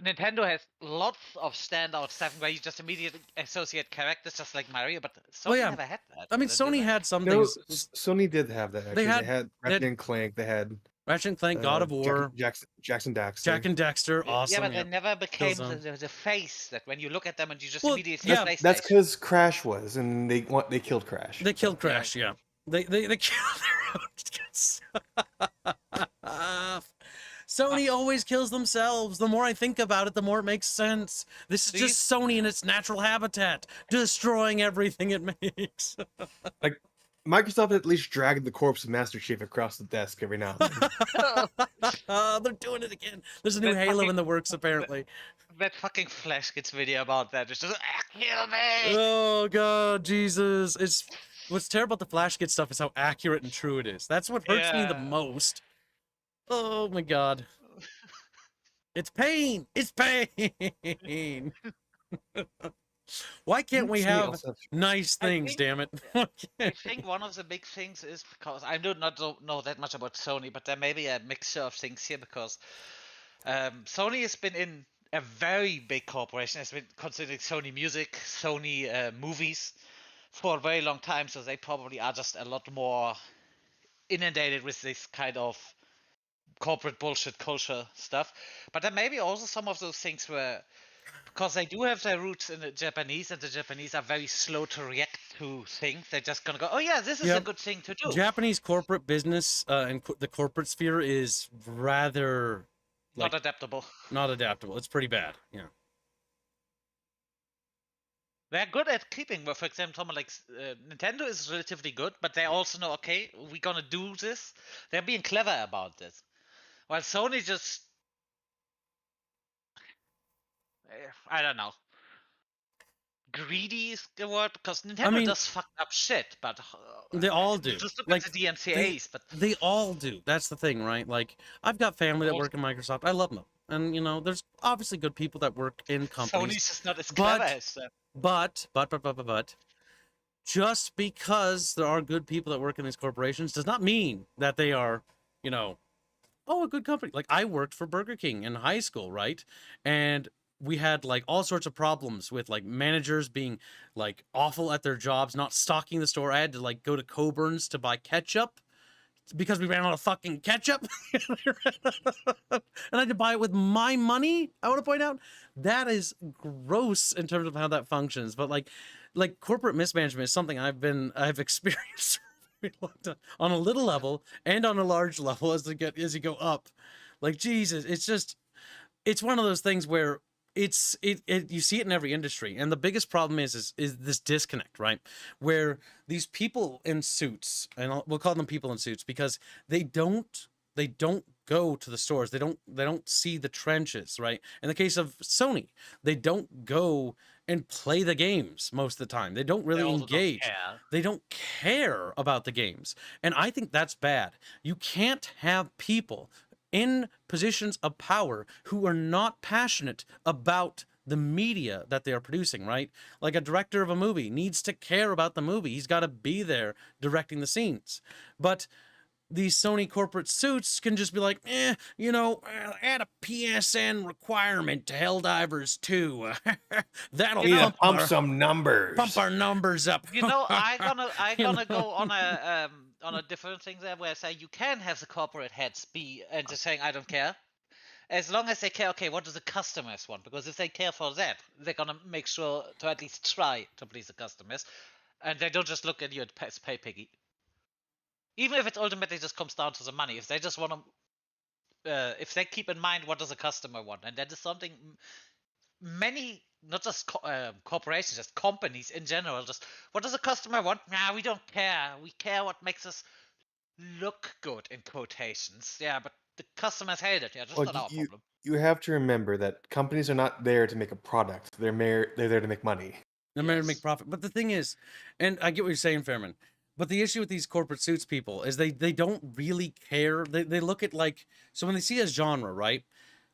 Nintendo has lots of standout stuff where you just immediately associate characters, just like Mario. But Sony yeah. never had that. I mean, did Sony they? had some No, things. Sony did have that. Actually, they had- had they had- Ratchet and Clank. They had Ratchet and Clank, God of War, Jackson Daxter. Jack and Dexter, awesome. Yeah, but they never became Killzone. the face that when you look at them and you just Well, immediately yeah, say That's PlayStation. because Crash was, and they killed Crash. They killed Yeah. Crash, yeah. They killed their own. Sony always kills themselves. The more I think about it, the more it makes sense. This is Do just Sony in its natural habitat, destroying everything it makes. Microsoft at least dragged the corpse of Master Chief across the desk every now and then. They're doing it again. There's a new That Halo fucking- in the works, apparently. That fucking Flash Kids video about that. It's just, kill me! Oh god, Jesus! It's what's terrible about the Flash Kid stuff is how accurate and true it is. That's what hurts me the Yeah. most. Oh my god. It's pain. It's pain. Why can't we Sony have also nice I things? think- Damn it. I think one of the big things is because I do not know that much about Sony, but there may be a mixture of things here because Sony has been in a very big corporation, has been considering Sony Music, Sony movies for a very long time, so they probably are just a lot more inundated with this kind of corporate bullshit culture stuff. But there may be also some of those things where, because they do have their roots in the Japanese, and the Japanese are very slow to react to things. They're just gonna go, "Oh yeah, this is a Yep. good thing to do." Japanese corporate business and the corporate sphere is rather Not adaptable. not adaptable. It's pretty bad. Yeah. They're good at keeping, but for example, someone like Nintendo is relatively good, but they also know, okay, we're gonna do this. They're being clever about this. While Sony just, I don't know. Greedy is the word, because Nintendo mean, does fucked up shit, but They all do. just look Like, at the DMCA's, but They all do. That's the thing, right? Like, I've got family that Also- work in Microsoft. I love them. And, you know, there's obviously good people that work in companies. Sony's just not as But- clever as them. But, just because there are good people that work in these corporations does not mean that they are, you know, a good company. Like, I worked for Burger King in high school, right? And we had like all sorts of problems with like managers being like awful at their jobs, not stocking the store. I had to like go to Coburn's to buy ketchup because we ran out of fucking ketchup. And I had to buy it with my money. I want to point out that is gross in terms of how that functions. But like corporate mismanagement is something I've experienced for a very long time, on a little level and on a large level as you go up. Like, Jesus, it's one of those things where you see it in every industry, and the biggest problem is this disconnect, right? Where these people in suits, and we'll call them people in suits because they don't go to the stores. They don't see the trenches, right? In the case of Sony, they don't go and play the games most of the time. They don't really They also don't engage. care. They don't care about the games. And I think that's bad. You can't have people in positions of power who are not passionate about the media that they are producing, right? Like a director of a movie needs to care about the movie. He's got to be there directing the scenes. But these Sony corporate suits can just be like, add a PSN requirement to Helldivers 2. That'll Need to pump our, some numbers. pump our numbers up. You know, I You gonna know? go on a different thing there where I say you can have the corporate heads be and just saying I don't care. As long as they care, okay, what do the customers want? Because if they care for that, they're gonna make sure to at least try to please the customers. And they don't just look at you as pay piggy. Even if it ultimately just comes down to the money. If they just want to if they keep in mind what does a customer want, and that is something many, not just corporations, just companies in general, just what does a customer want? Nah, we don't care. We care what makes us look good in quotations. Yeah, but the customers hate it. Yeah, just not our problem. You have to remember that companies are not there to make a product. They're there to make money. They're there to make profit. But the thing is, and I get what you're saying, Fairman, but the issue with these corporate suits people is they don't really care. They look at like, so when they see a genre, right?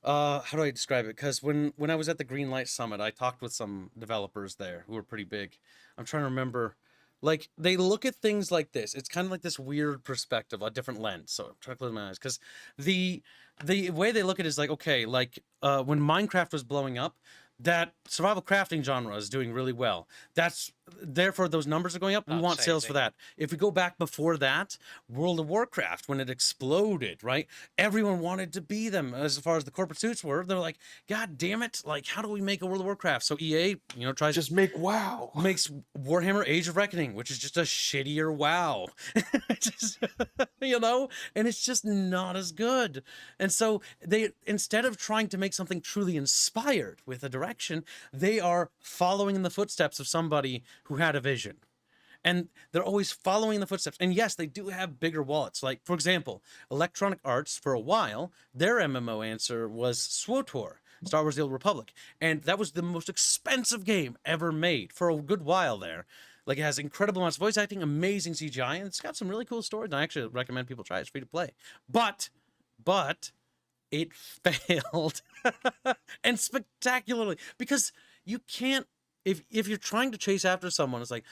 How do I describe it? Because when I was at the Greenlight Summit, I talked with some developers there who were pretty big. I'm trying to remember. Like, they look at things like this. It's kind of like this weird perspective, a different lens. So I'm trying to close my eyes. Because the way they look at it is like, okay, like when Minecraft was blowing up, that survival crafting genre is doing really well. That's therefore those numbers are going up. We want sales for that. If we go back before that, World of Warcraft, when it exploded, right? Everyone wanted to be them as far as the corporate suits were. They're like, God damn it, like how do we make a World of Warcraft? So EA, tries just make WoW. Makes Warhammer Age of Reckoning, which is just a shittier WoW. Just, and it's just not as good. And so they, instead of trying to make something truly inspired with a direction, they are following in the footsteps of somebody who had a vision. And they're always following the footsteps. And yes, they do have bigger wallets. Like, for example, Electronic Arts, for a while, their MMO answer was SWTOR, Star Wars The Old Republic. And that was the most expensive game ever made for a good while there. Like, it has incredible amounts of voice acting, amazing CGI, and it's got some really cool stories. And I actually recommend people try it. It's free to play. But it failed. And spectacularly. Because you can't, if you're trying to chase after someone, it's like,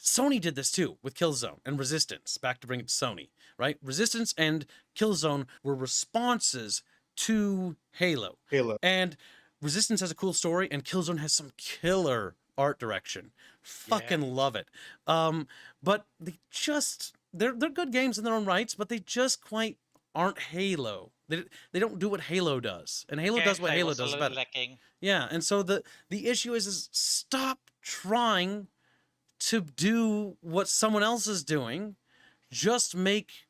Sony did this too with Killzone and Resistance, back to bring it to Sony, right? Resistance and Killzone were responses to Halo. And Resistance has a cool story, and Killzone has some killer art direction. Fucking love it. But they're good games in their own rights, but they just quite aren't Halo. They don't do what Halo does, and Halo does what Halo does better. Yeah, and so the issue is stop trying to do what someone else is doing. Just make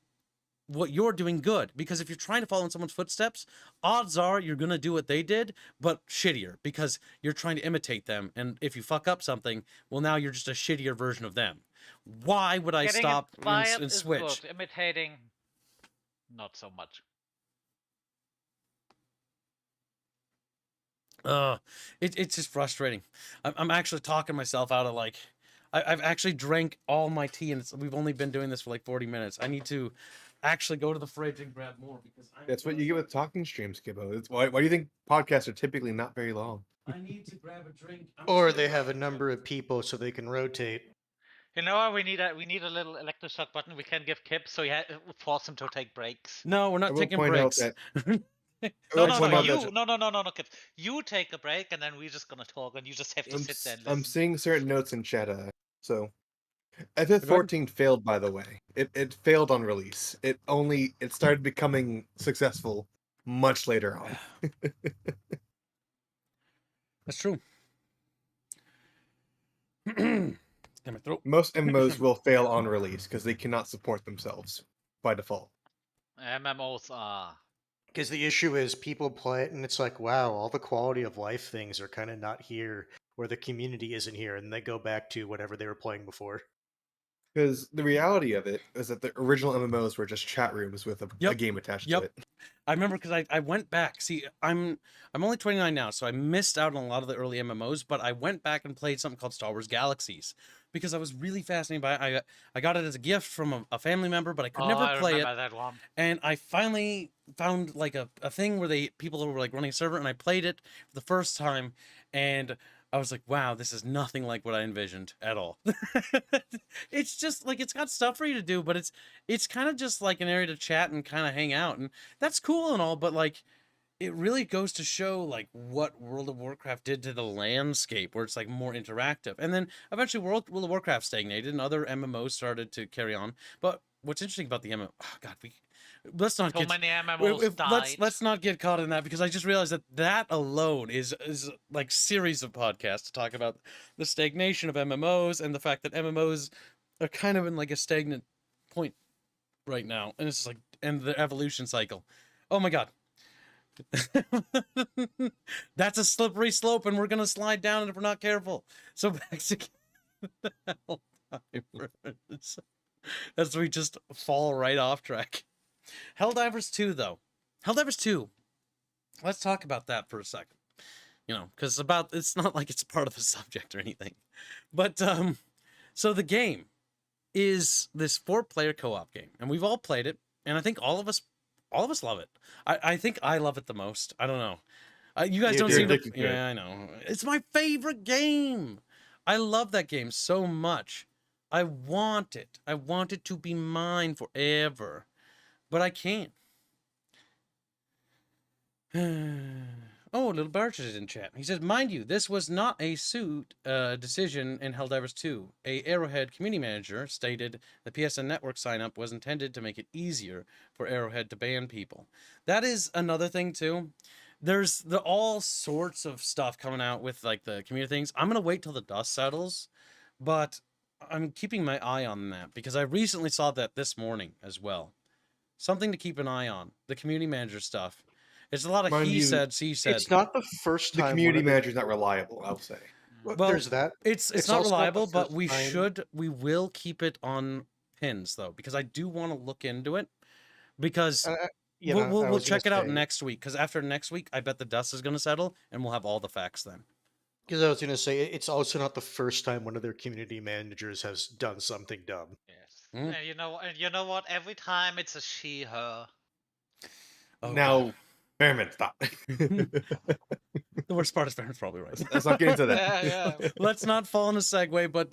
what you're doing good, because if you're trying to follow in someone's footsteps, odds are you're gonna do what they did, but shittier, because you're trying to imitate them. And if you fuck up something, well, now you're just a shittier version of them. Why would I stop and switch? Good. Imitating, not so much. It's just frustrating. I'm actually talking myself out of like, I've actually drank all my tea, and we've only been doing this for like 40 minutes. I need to actually go to the fridge and grab more, because that's what you get with talking streams, Kibbo. Why do you think podcasts are typically not very long? I need to grab a drink. Or they have a number of people so they can rotate. You know what? We need a little electroshock button we can give Kip, so force him to take breaks. No, we're not taking breaks. No, Kip. You take a break, and then we're just gonna talk, and you just have to sit there and listen. I'm seeing certain notes in chat. So FF14 failed, by the way. It failed on release. It started becoming successful much later on. That's true. Most MMOs will fail on release because they cannot support themselves by default. MMOs are. Because the issue is people play it and it's like, wow, all the quality of life things are kind of not here, or the community isn't here, and they go back to whatever they were playing before. Because the reality of it is that the original MMOs were just chat rooms with a game attached to it. I remember because I went back. See, I'm only 29 now, so I missed out on a lot of the early MMOs, but I went back and played something called Star Wars Galaxies, because I was really fascinated by it. I got it as a gift from a family member, but I could never play it. That one. And I finally found like a thing where people were like running a server, and I played it for the first time, and I was like, wow, this is nothing like what I envisioned at all. It's just like, it's got stuff for you to do, but it's kind of just like an area to chat and kind of hang out, and that's cool and all, but like, it really goes to show like what World of Warcraft did to the landscape, where it's like more interactive. And then eventually World of Warcraft stagnated and other MMOs started to carry on. But what's interesting about the MMO, oh God, let's not so many MMOs died. Let's not get caught in that, because I just realized that alone is like series of podcasts to talk about the stagnation of MMOs and the fact that MMOs are kind of in like a stagnant point right now, and it's just like, and the evolution cycle. Oh my God. That's a slippery slope, and we're gonna slide down if we're not careful. So back to Helldivers. As we just fall right off track. Helldivers 2, though. Helldivers 2. Let's talk about that for a second. You know, because it's not like it's part of the subject or anything. But, so the game is this 4-player co-op game, and we've all played it, and I think all of us love it. I think I love it the most. I don't know. You guys don't seem to... Yeah, I know. It's my favorite game. I love that game so much. I want it. I want it to be mine forever. But I can't. Oh, Little Barge is in chat. He says, mind you, this was not a suit decision in Helldivers 2. A Arrowhead community manager stated the PSN network sign-up was intended to make it easier for Arrowhead to ban people. That is another thing, too. There's all sorts of stuff coming out with, like, the community things. I'm going to wait till the dust settles, but I'm keeping my eye on that because I recently saw that this morning as well. Something to keep an eye on. The community manager stuff. It's a lot of he said, she said. It's not the first time. The community manager's not reliable, I would say. Well, there's that. It's not reliable, but we will keep it on pins, though, because I do want to look into it. Because we'll check it out next week. Because after next week, I bet the dust is going to settle, and we'll have all the facts then. Because I was going to say, it's also not the first time one of their community managers has done something dumb. Yes. And you know what? Every time it's a she, her. Oh, now, Merriman, stop. The worst part is Merriman's probably right. Let's not get into that. Yeah. Let's not fall in a segue, but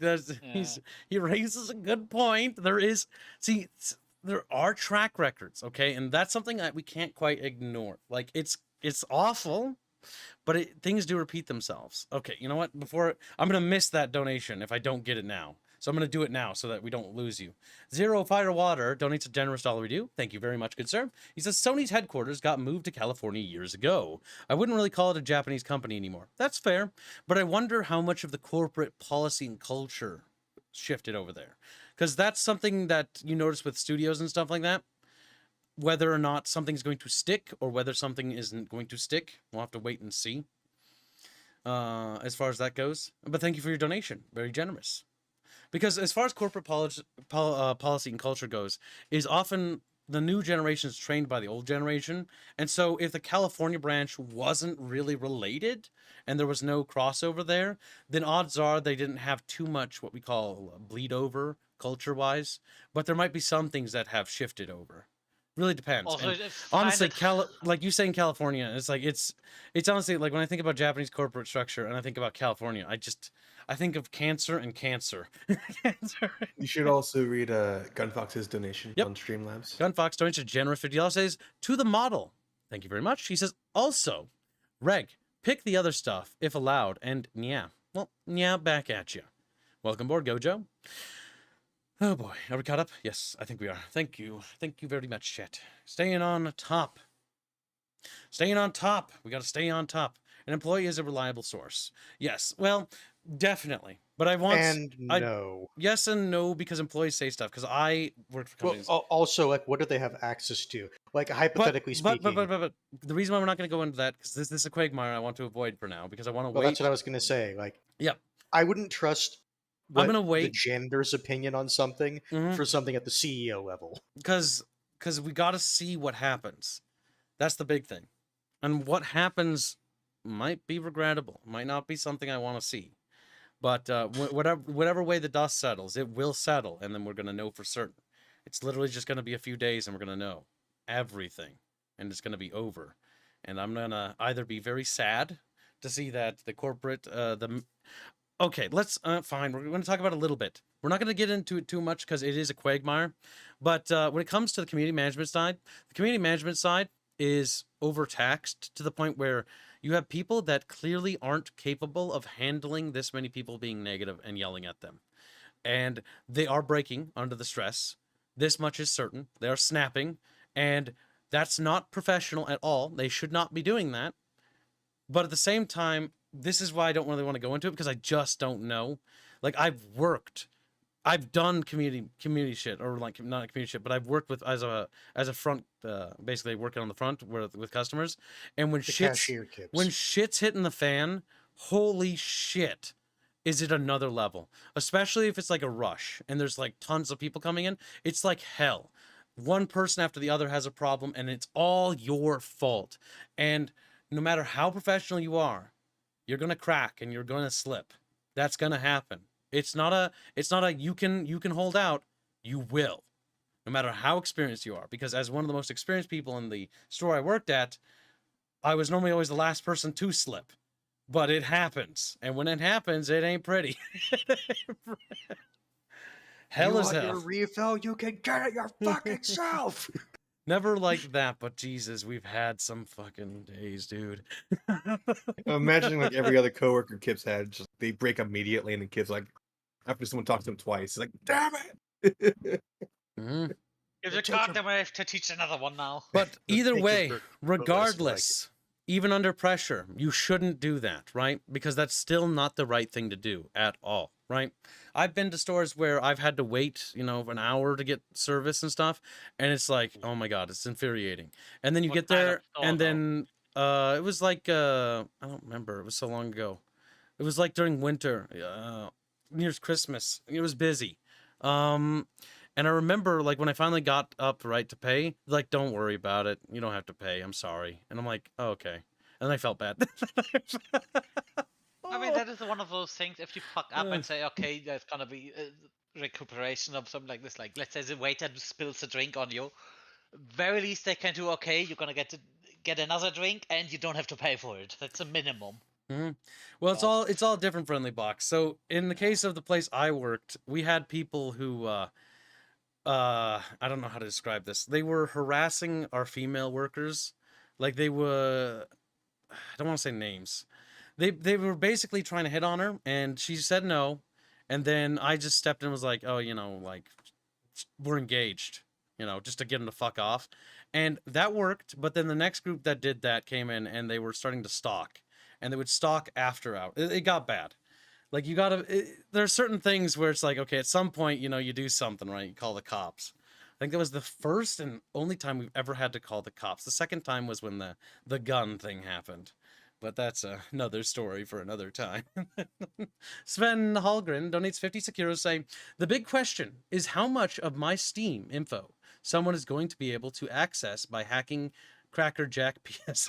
he raises a good point. There are track records, okay? And that's something that we can't quite ignore. Like, it's awful, but things do repeat themselves. Okay, you know what? I'm going to miss that donation if I don't get it now. So I'm going to do it now so that we don't lose you. Zero Fire Water donates a generous $1 we do. Thank you very much, good sir. He says, Sony's headquarters got moved to California years ago. I wouldn't really call it a Japanese company anymore. That's fair, but I wonder how much of the corporate policy and culture shifted over there. Because that's something that you notice with studios and stuff like that. Whether or not something's going to stick or whether something isn't going to stick, we'll have to wait and see as far as that goes. But thank you for your donation. Very generous. Because as far as corporate policy and culture goes, is often the new generation is trained by the old generation. And so if the California branch wasn't really related and there was no crossover there, then odds are they didn't have too much what we call bleed over culture-wise. But there might be some things that have shifted over. Really depends. Also, honestly, like you say in California, it's like it's honestly like when I think about Japanese corporate structure and I think about California, I think of cancer and cancer. You should also read Gunfox's donation on Streamlabs. Gunfox donates a generous $50. Says to the model. Thank you very much. He says also, Reg, pick the other stuff if allowed, and back at you. Welcome aboard, Gojo. Oh boy, are we caught up? Yes, I think we are. Thank you very much, chat. Staying on top. We got to stay on top. An employee is a reliable source. Yes, well, definitely. But I want yes and no, because employees say stuff. Because I work for companies. Well, also, like, what do they have access to? Like, hypothetically speaking. But the reason why we're not going to go into that because this is a quagmire I want to avoid for now because I want to wait. That's what I was going to say. Like, I wouldn't trust. I'm gonna wait the janitor's opinion on something for something at the CEO level. Because we got to see what happens. That's the big thing. And what happens might be regrettable. Might not be something I want to see. But whatever way the dust settles, it will settle, and then we're gonna know for certain. It's literally just gonna be a few days, and we're gonna know everything, and it's gonna be over. And I'm gonna either be very sad to see that the corporate Okay, let's fine. We're going to talk about it a little bit. We're not going to get into it too much because it is a quagmire. But when it comes to the community management side is overtaxed to the point where you have people that clearly aren't capable of handling this many people being negative and yelling at them. And they are breaking under the stress. This much is certain. They are snapping. And that's not professional at all. They should not be doing that. But at the same time, this is why I don't really want to go into it because I just don't know. Like, I've worked I've done community shit, or like not community shit, but I've worked with as a front, basically working on the front with customers, and when The shit's cashier kips. when shit's hitting the fan, holy shit, is it another level? Especially if it's like a rush and there's like tons of people coming in, it's like hell. One person after the other has a problem, and it's all your fault. And no matter how professional you are, you're gonna crack and you're gonna slip. That's gonna happen. It's not a you can hold out. You will, no matter how experienced you are. Because as one of the most experienced people in the store I worked at, I was normally always the last person to slip. But it happens, and when it happens, it ain't pretty. Hell is hell. Your refill, you can get it your fucking self. Never like that, but Jesus, we've had some fucking days, dude. Imagining like every other coworker Kip's had, just they break up immediately, and the Kip's like, after someone talks to him twice, he's like, damn it. Mhm. If you can't, then I have to teach another one now. But either Take way, your regardless, even under pressure, you shouldn't do that, right? Because that's still not the right thing to do at all, right? I've been to stores where I've had to wait, an hour to get service and stuff, and it's like, oh my God, it's infuriating. And then you What get kind of there, store, and though? then it was like I don't remember. It was so long ago. It was like during winter, near Christmas. It was busy. And I remember, like, when I finally got up, right, to pay, like, don't worry about it. You don't have to pay. I'm sorry. And I'm like, oh, okay. And I felt bad. I mean, that is one of those things. If you fuck up and say, okay, there's gonna be recuperation of something like this, like let's say the waiter spills a drink on you, very least they can do, okay, you're gonna get another drink and you don't have to pay for it. That's a minimum. Mhm. Well, it's all different friendly box. So in the case of the place I worked, we had people who I don't know how to describe this. They were harassing our female workers. Like they were, I don't want to say names. They were basically trying to hit on her, and she said no. And then I just stepped in and was like, oh, like we're engaged, just to get them to fuck off. And that worked. But then the next group that did that came in, and they were starting to stalk, and they would stalk after hours. It got bad. Like there are certain things where it's like, okay, at some point, you do something, right? You call the cops. I think that was the first and only time we've ever had to call the cops. The second time was when the gun thing happened. But that's another story for another time. Sven Hallgren donates 50 euros saying, the big question is how much of my Steam info someone is going to be able to access by hacking Crackerjack PS.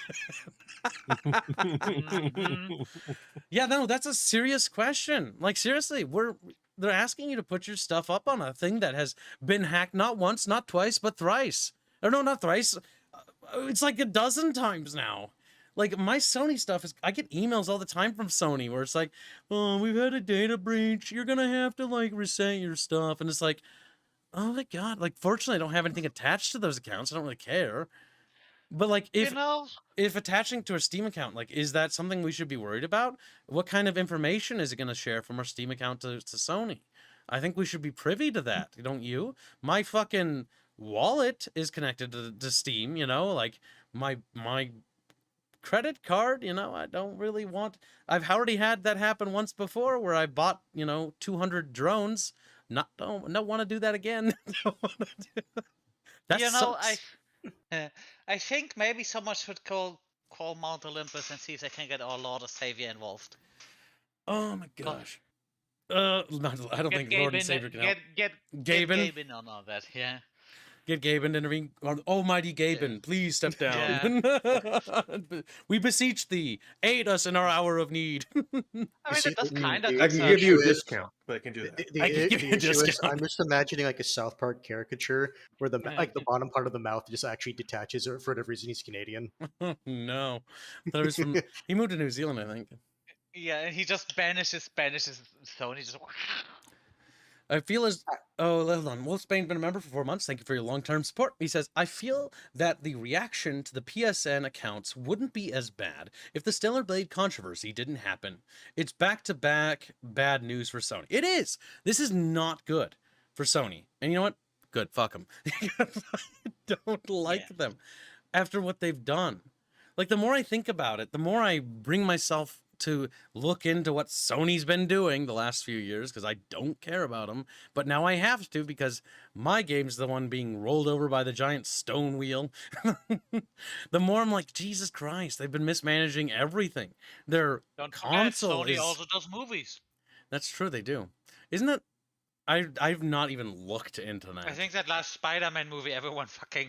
Yeah, no, that's a serious question. Like, seriously, they're asking you to put your stuff up on a thing that has been hacked not once, not twice, but thrice. Or no, not thrice. It's like a dozen times now. Like, my Sony stuff I get emails all the time from Sony where it's like, oh, we've had a data breach. You're going to have to, like, reset your stuff. And it's like, oh my God. Like, fortunately, I don't have anything attached to those accounts. I don't really care. But, like, if attaching to a Steam account, like, is that something we should be worried about? What kind of information is it going to share from our Steam account to Sony? I think we should be privy to that, don't you? My fucking wallet is connected to Steam, like, my credit card, I don't really want... I've already had that happen once before where I bought, 200 drones. Don't want to do that again. That sucks. I think maybe someone should call Mount Olympus and see if they can get our Lord and Savior involved. Oh my gosh. I don't think Lord and Savior can help. Get Gaben on all that, yeah. Get Gaben to intervene. Almighty Gaben, please step down. We beseech thee, aid us in our hour of need. I mean, it does kind of... I can give you a discount, but I can do that. The I can give you a issue is, discount. I'm just imagining like a South Park caricature where the bottom part of the mouth just actually detaches, or for whatever reason he's Canadian. No, that was from. He moved to New Zealand, I think. Yeah, and he just banishes Sony. Just... I feel as... Oh, hold on. Wolfsbane been a member for 4 months. Thank you for your long-term support. He says, I feel that the reaction to the PSN accounts wouldn't be as bad if the Stellar Blade controversy didn't happen. It's back-to-back bad news for Sony. It is. This is not good for Sony. And you know what? Good. Fuck them. I don't like them after what they've done. Like, the more I think about it, the more I bring myself to look into what Sony's been doing the last few years because I don't care about them. But now I have to because my game's the one being rolled over by the giant stone wheel. The more I'm like, Jesus Christ, they've been mismanaging everything. Their Don't forget, console Sony is... also does movies. That's true, they do. Isn't it? I've not even looked into that. I think that last Spider-Man movie everyone fucking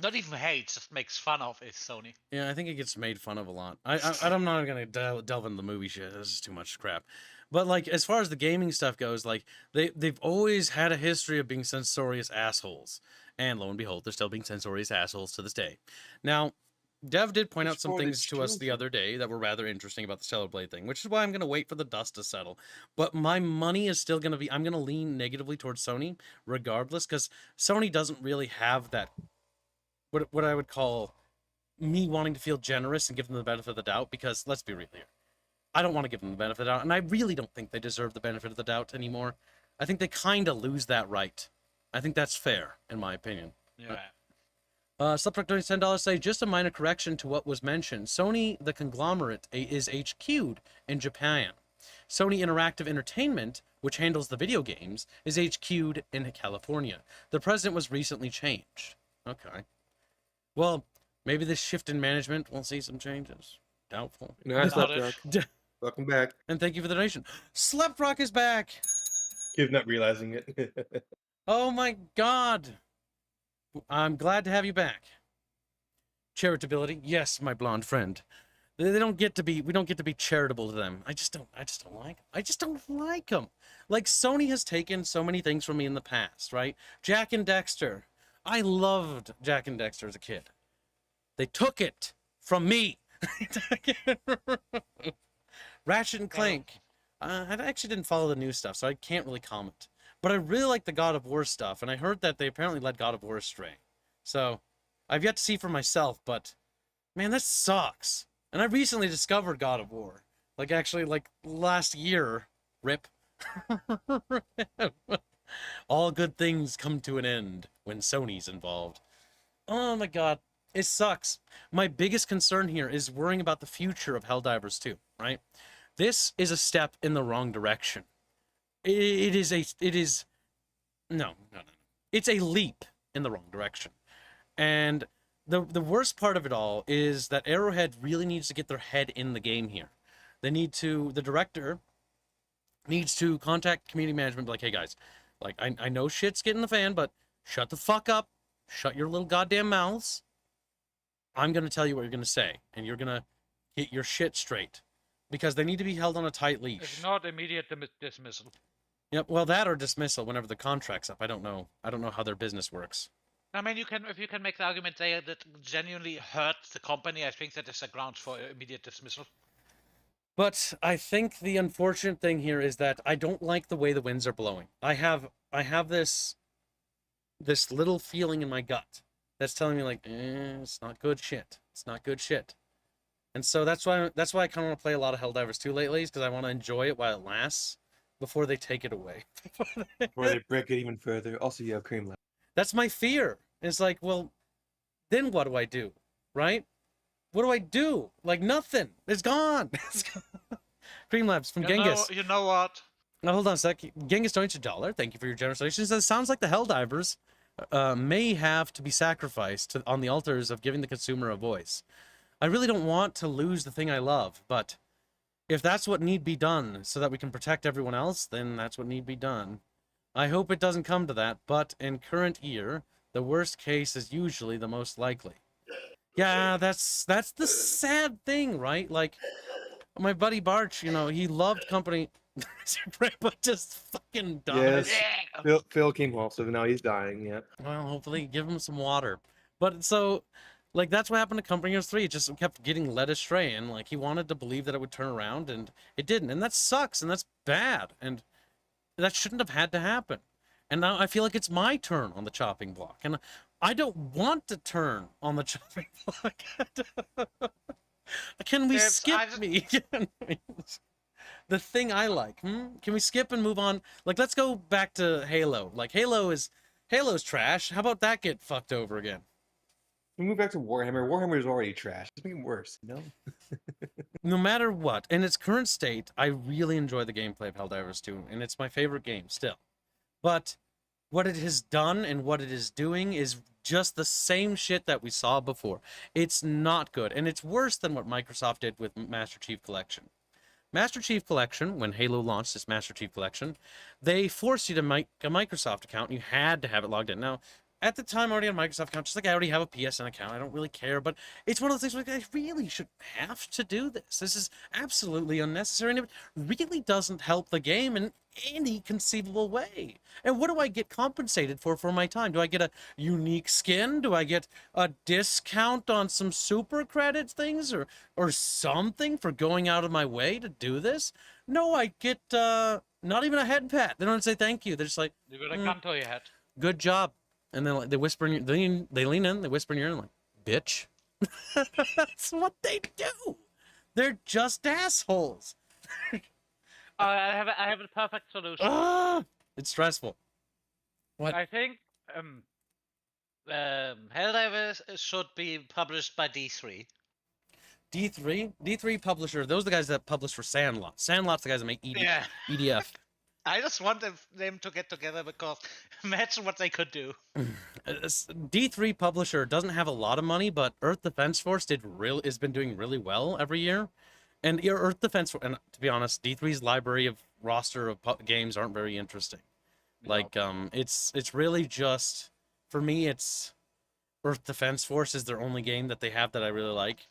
not even hates, just makes fun of is Sony. Yeah, I think it gets made fun of a lot. I'm not gonna delve into the movie shit. This is too much crap. But like, as far as the gaming stuff goes, like they've always had a history of being censorious assholes, and lo and behold, they're still being censorious assholes to this day. Now, Dev did point out some things to us the other day that were rather interesting about the Stellar Blade thing, which is why I'm gonna wait for the dust to settle. But my money is still gonna be, I'm gonna lean negatively towards Sony, regardless, because Sony doesn't really have that. What I would call me wanting to feel generous and give them the benefit of the doubt, because let's be real here. I don't want to give them the benefit of the doubt, and I really don't think they deserve the benefit of the doubt anymore. I think they kind of lose that right. I think that's fair, in my opinion. Yeah. Subtract $10 say, just a minor correction to what was mentioned. Sony, the conglomerate, is HQ'd in Japan. Sony Interactive Entertainment, which handles the video games, is HQ'd in California. The president was recently changed. Okay. Well, maybe this shift in management will see some changes. Doubtful. No, Doubt it. welcome back. And thank you for the donation. Sleptrock is back! You're not realizing it. Oh my god! I'm glad to have you back. Charitability, yes, my blonde friend. They don't get to be, we don't get to be charitable to them. I just don't like them. Like, Sony has taken so many things from me in the past, right? Jack and Dexter. I loved Jack and Dexter as a kid. They took it from me. Ratchet and Clank. I actually didn't follow the new stuff, so I can't really comment. But I really like the God of War stuff, and I heard that they apparently let God of War astray. So, I've yet to see for myself, but man, that sucks. And I recently discovered God of War. Like, actually, like, last year. Rip. All good things come to an end when Sony's involved. Oh my god. It sucks. My biggest concern here is worrying about the future of Helldivers 2, right? This is a step in the wrong direction. It's a leap in the wrong direction. And the worst part of it all is that Arrowhead really needs to get their head in the game here. The director needs to contact community management, like, hey guys, like, I know shit's getting the fan, but shut the fuck up. Shut your little goddamn mouths. I'm going to tell you what you're going to say, and you're going to get your shit straight. Because they need to be held on a tight leash. If not, immediate dismissal. Yep, well, that or dismissal whenever the contract's up. I don't know how their business works. I mean, if you can make the argument there that genuinely hurt the company, I think that is a ground for immediate dismissal. But I think the unfortunate thing here is that I don't like the way the winds are blowing. I have this little feeling in my gut that's telling me, like, it's not good shit. It's not good shit. And so that's why I kind of want to play a lot of Helldivers 2 lately, is because I want to enjoy it while it lasts before they take it away. Or they break it even further. Also, you have cream left. That's my fear. It's like, well, then what do I do? Right? What do I do? Like, nothing. It's gone. Cream Labs from Genghis. You know what? Now, hold on a sec. Genghis donates $1. Thank you for your generous donations. It sounds like the Helldivers may have to be sacrificed on the altars of giving the consumer a voice. I really don't want to lose the thing I love, but if that's what need be done so that we can protect everyone else, then that's what need be done. I hope it doesn't come to that, but in current year, the worst case is usually the most likely. Yeah, that's the sad thing, right? Like, my buddy Barch, you know, he loved company, but just fucking died. Yes. Phil came off, so now he's dying, yeah. Well, hopefully give him some water. But so, like, that's what happened to Company Heroes 3. It just kept getting led astray, and, like, he wanted to believe that it would turn around, and it didn't. And that sucks, and that's bad, and that shouldn't have had to happen. And now I feel like it's my turn on the chopping block, and I don't want to turn on the chopping block. Can we skip me? The thing I like, Can we skip and move on? Like, let's go back to Halo. Like, Halo's trash. How about that get fucked over again? We move back to Warhammer. Warhammer is already trash. It's making it worse. No. No matter what, in its current state, I really enjoy the gameplay of Helldivers 2, and it's my favorite game still. But what it has done and what it is doing is just the same shit that we saw before. It's not good, and it's worse than what Microsoft did with Master Chief Collection. Master Chief Collection, when Halo launched its Master Chief Collection, they forced you to make a Microsoft account, and you had to have it logged in. Now, at the time, I already had a Microsoft account, just like I already have a PSN account. I don't really care, but it's one of those things where I really should have to do this. This is absolutely unnecessary, and it really doesn't help the game in any conceivable way. And what do I get compensated for my time? Do I get a unique skin? Do I get a discount on some super credit things or something for going out of my way to do this? No, I get not even a head pat. They don't say thank you. They're just like, You got a gun to your head. good job. And then like, they whisper in your, they lean in, they whisper in your ear, like, bitch. That's what they do. They're just assholes. I have a perfect solution. It's stressful. What? I think Helldivers should be published by D3. D3 publisher. Those are the guys that publish for Sandlot. Sandlot's the guys that make EDF. I just want them to get together because imagine what they could do. D3 publisher doesn't have a lot of money, but Earth Defense Force has been doing really well every year. And Earth Defense Force, and to be honest, D3's library of roster of games aren't very interesting. Like it's really just, for me, it's Earth Defense Force is their only game that they have that I really like.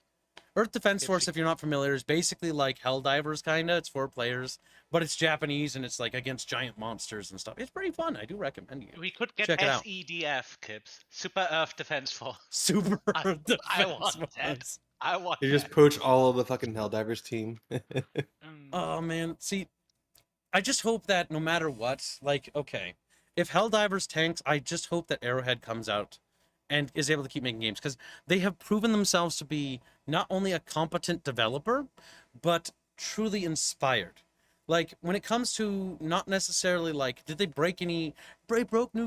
Earth Defense Force, if you're not familiar, is basically like Helldivers, kinda. It's 4 players, but it's Japanese and it's like against giant monsters and stuff. It's pretty fun. I do recommend it. We could get Check it out. SEDF, Kips. Super Earth Defense Force. Super Earth Defense I want Force. that. I want They that. just poach all of the fucking Helldivers team. Oh man, see, I just hope that no matter what, like, okay, if Helldivers tanks, I just hope that Arrowhead comes out and is able to keep making games, because they have proven themselves to be not only a competent developer, but truly inspired. Like, when it comes to not necessarily, like, did they broke new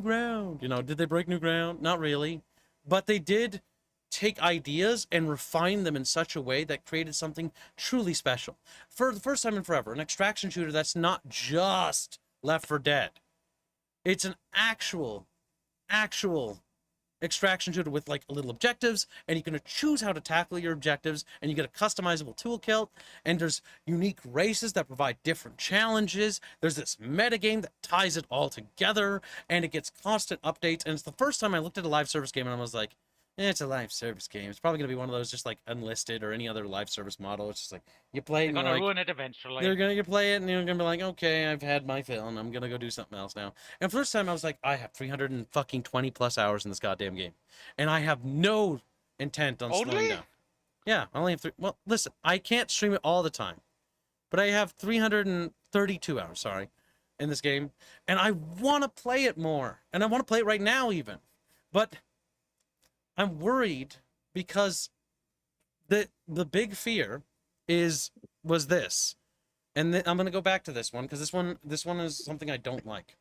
ground? You know, did they break new ground? Not really. But they did take ideas and refine them in such a way that created something truly special. For the first time in forever, an extraction shooter that's not just Left 4 Dead. It's an actual extraction shooter with like little objectives, and you can choose how to tackle your objectives, and you get a customizable toolkit, and there's unique races that provide different challenges. There's this metagame that ties it all together, and it gets constant updates. And it's the first time I looked at a live service game and I was like, it's a live service game. It's probably gonna be one of those just like Unlisted or any other live service model. It's just like you play it, They're and gonna you're like, ruin it eventually. you play it and you're gonna be like, okay, I've had my fill and I'm gonna go do something else now. And first time I was like, I have 320 plus hours in this goddamn game, and I have no intent on slowing Only? down. Yeah, I only have well, listen, I can't stream it all the time, but I have 332 hours, sorry, in this game, and I want to play it more, and I want to play it right now even, but I'm worried because the big fear was this, and I'm gonna go back to this one because this one is something I don't like.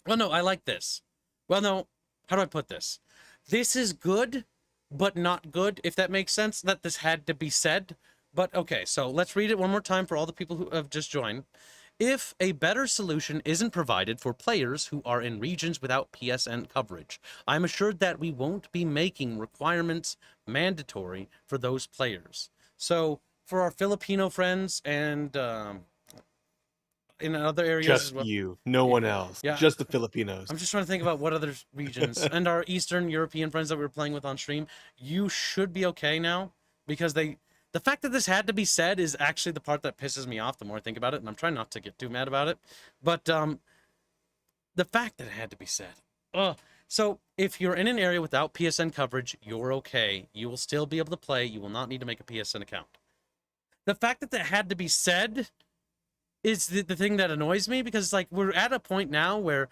Well, no, I like this. Well, no, how do I put this? This is good, but not good, if that makes sense. That this had to be said. But okay, so let's read it one more time for all the people who have just joined. If a better solution isn't provided for players who are in regions without PSN coverage, I'm assured that we won't be making requirements mandatory for those players. So for our Filipino friends and in other areas Just as well. you, no one else. Yeah. Just the Filipinos. I'm just trying to think about what other regions and our Eastern European friends that we were playing with on stream. You should be okay now, because the fact that this had to be said is actually the part that pisses me off the more I think about it, and I'm trying not to get too mad about it. But the fact that it had to be said. So if you're in an area without PSN coverage, you're okay. You will still be able to play. You will not need to make a PSN account. The fact that had to be said is the thing that annoys me, because it's like we're at a point now where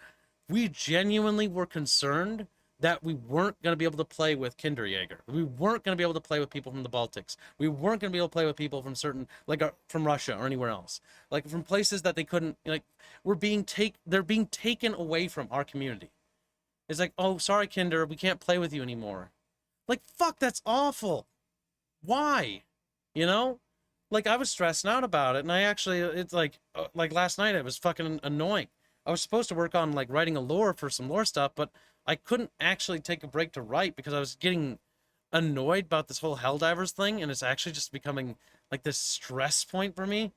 we genuinely were concerned that we weren't going to be able to play with Kinderjäger. We weren't going to be able to play with people from the Baltics. We weren't going to be able to play with people from certain, like from Russia or anywhere else. Like from places that they couldn't, like, they're being taken away from our community. It's like, oh, sorry, Kinder, we can't play with you anymore. Like, fuck, that's awful. Why? You know? Like, I was stressing out about it, and I actually, it's like last night, it was fucking annoying. I was supposed to work on, like, writing a lore for some lore stuff, but I couldn't actually take a break to write because I was getting annoyed about this whole Helldivers thing, and it's actually just becoming, like, this stress point for me,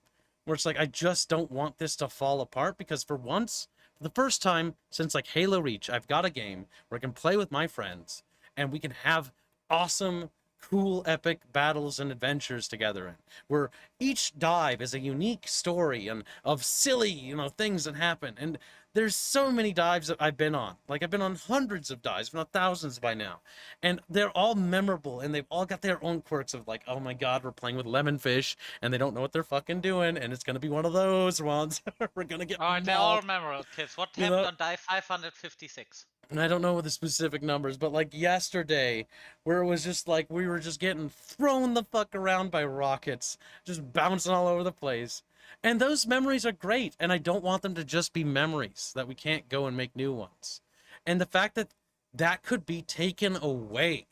where it's like, I just don't want this to fall apart, because for once, for the first time since, like, Halo Reach, I've got a game where I can play with my friends, and we can have awesome, cool, epic battles and adventures together in, where each dive is a unique story and of silly, you know, things that happen. And there's so many dives that I've been on. Like, I've been on hundreds of dives, if not thousands by now. And they're all memorable, and they've all got their own quirks of, like, oh my god, we're playing with lemonfish, and they don't know what they're fucking doing, and it's gonna be one of those ones. We're gonna get Oh, they're all mauled. memorable, kids. What You happened know- on dive 556? And I don't know the specific numbers, but like yesterday, where it was just like we were just getting thrown the fuck around by rockets, just bouncing all over the place. And those memories are great, and I don't want them to just be memories that we can't go and make new ones. And the fact that that could be taken away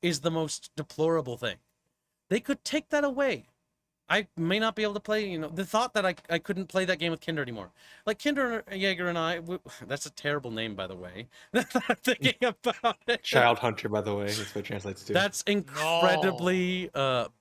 is the most deplorable thing. They could take that away. I may not be able to play, you know, the thought that I couldn't play that game with Kinder anymore. Like, Kinder Jaeger and I, that's a terrible name, by the way. I'm thinking about it. Child Hunter, by the way, that's what it translates to. That's incredibly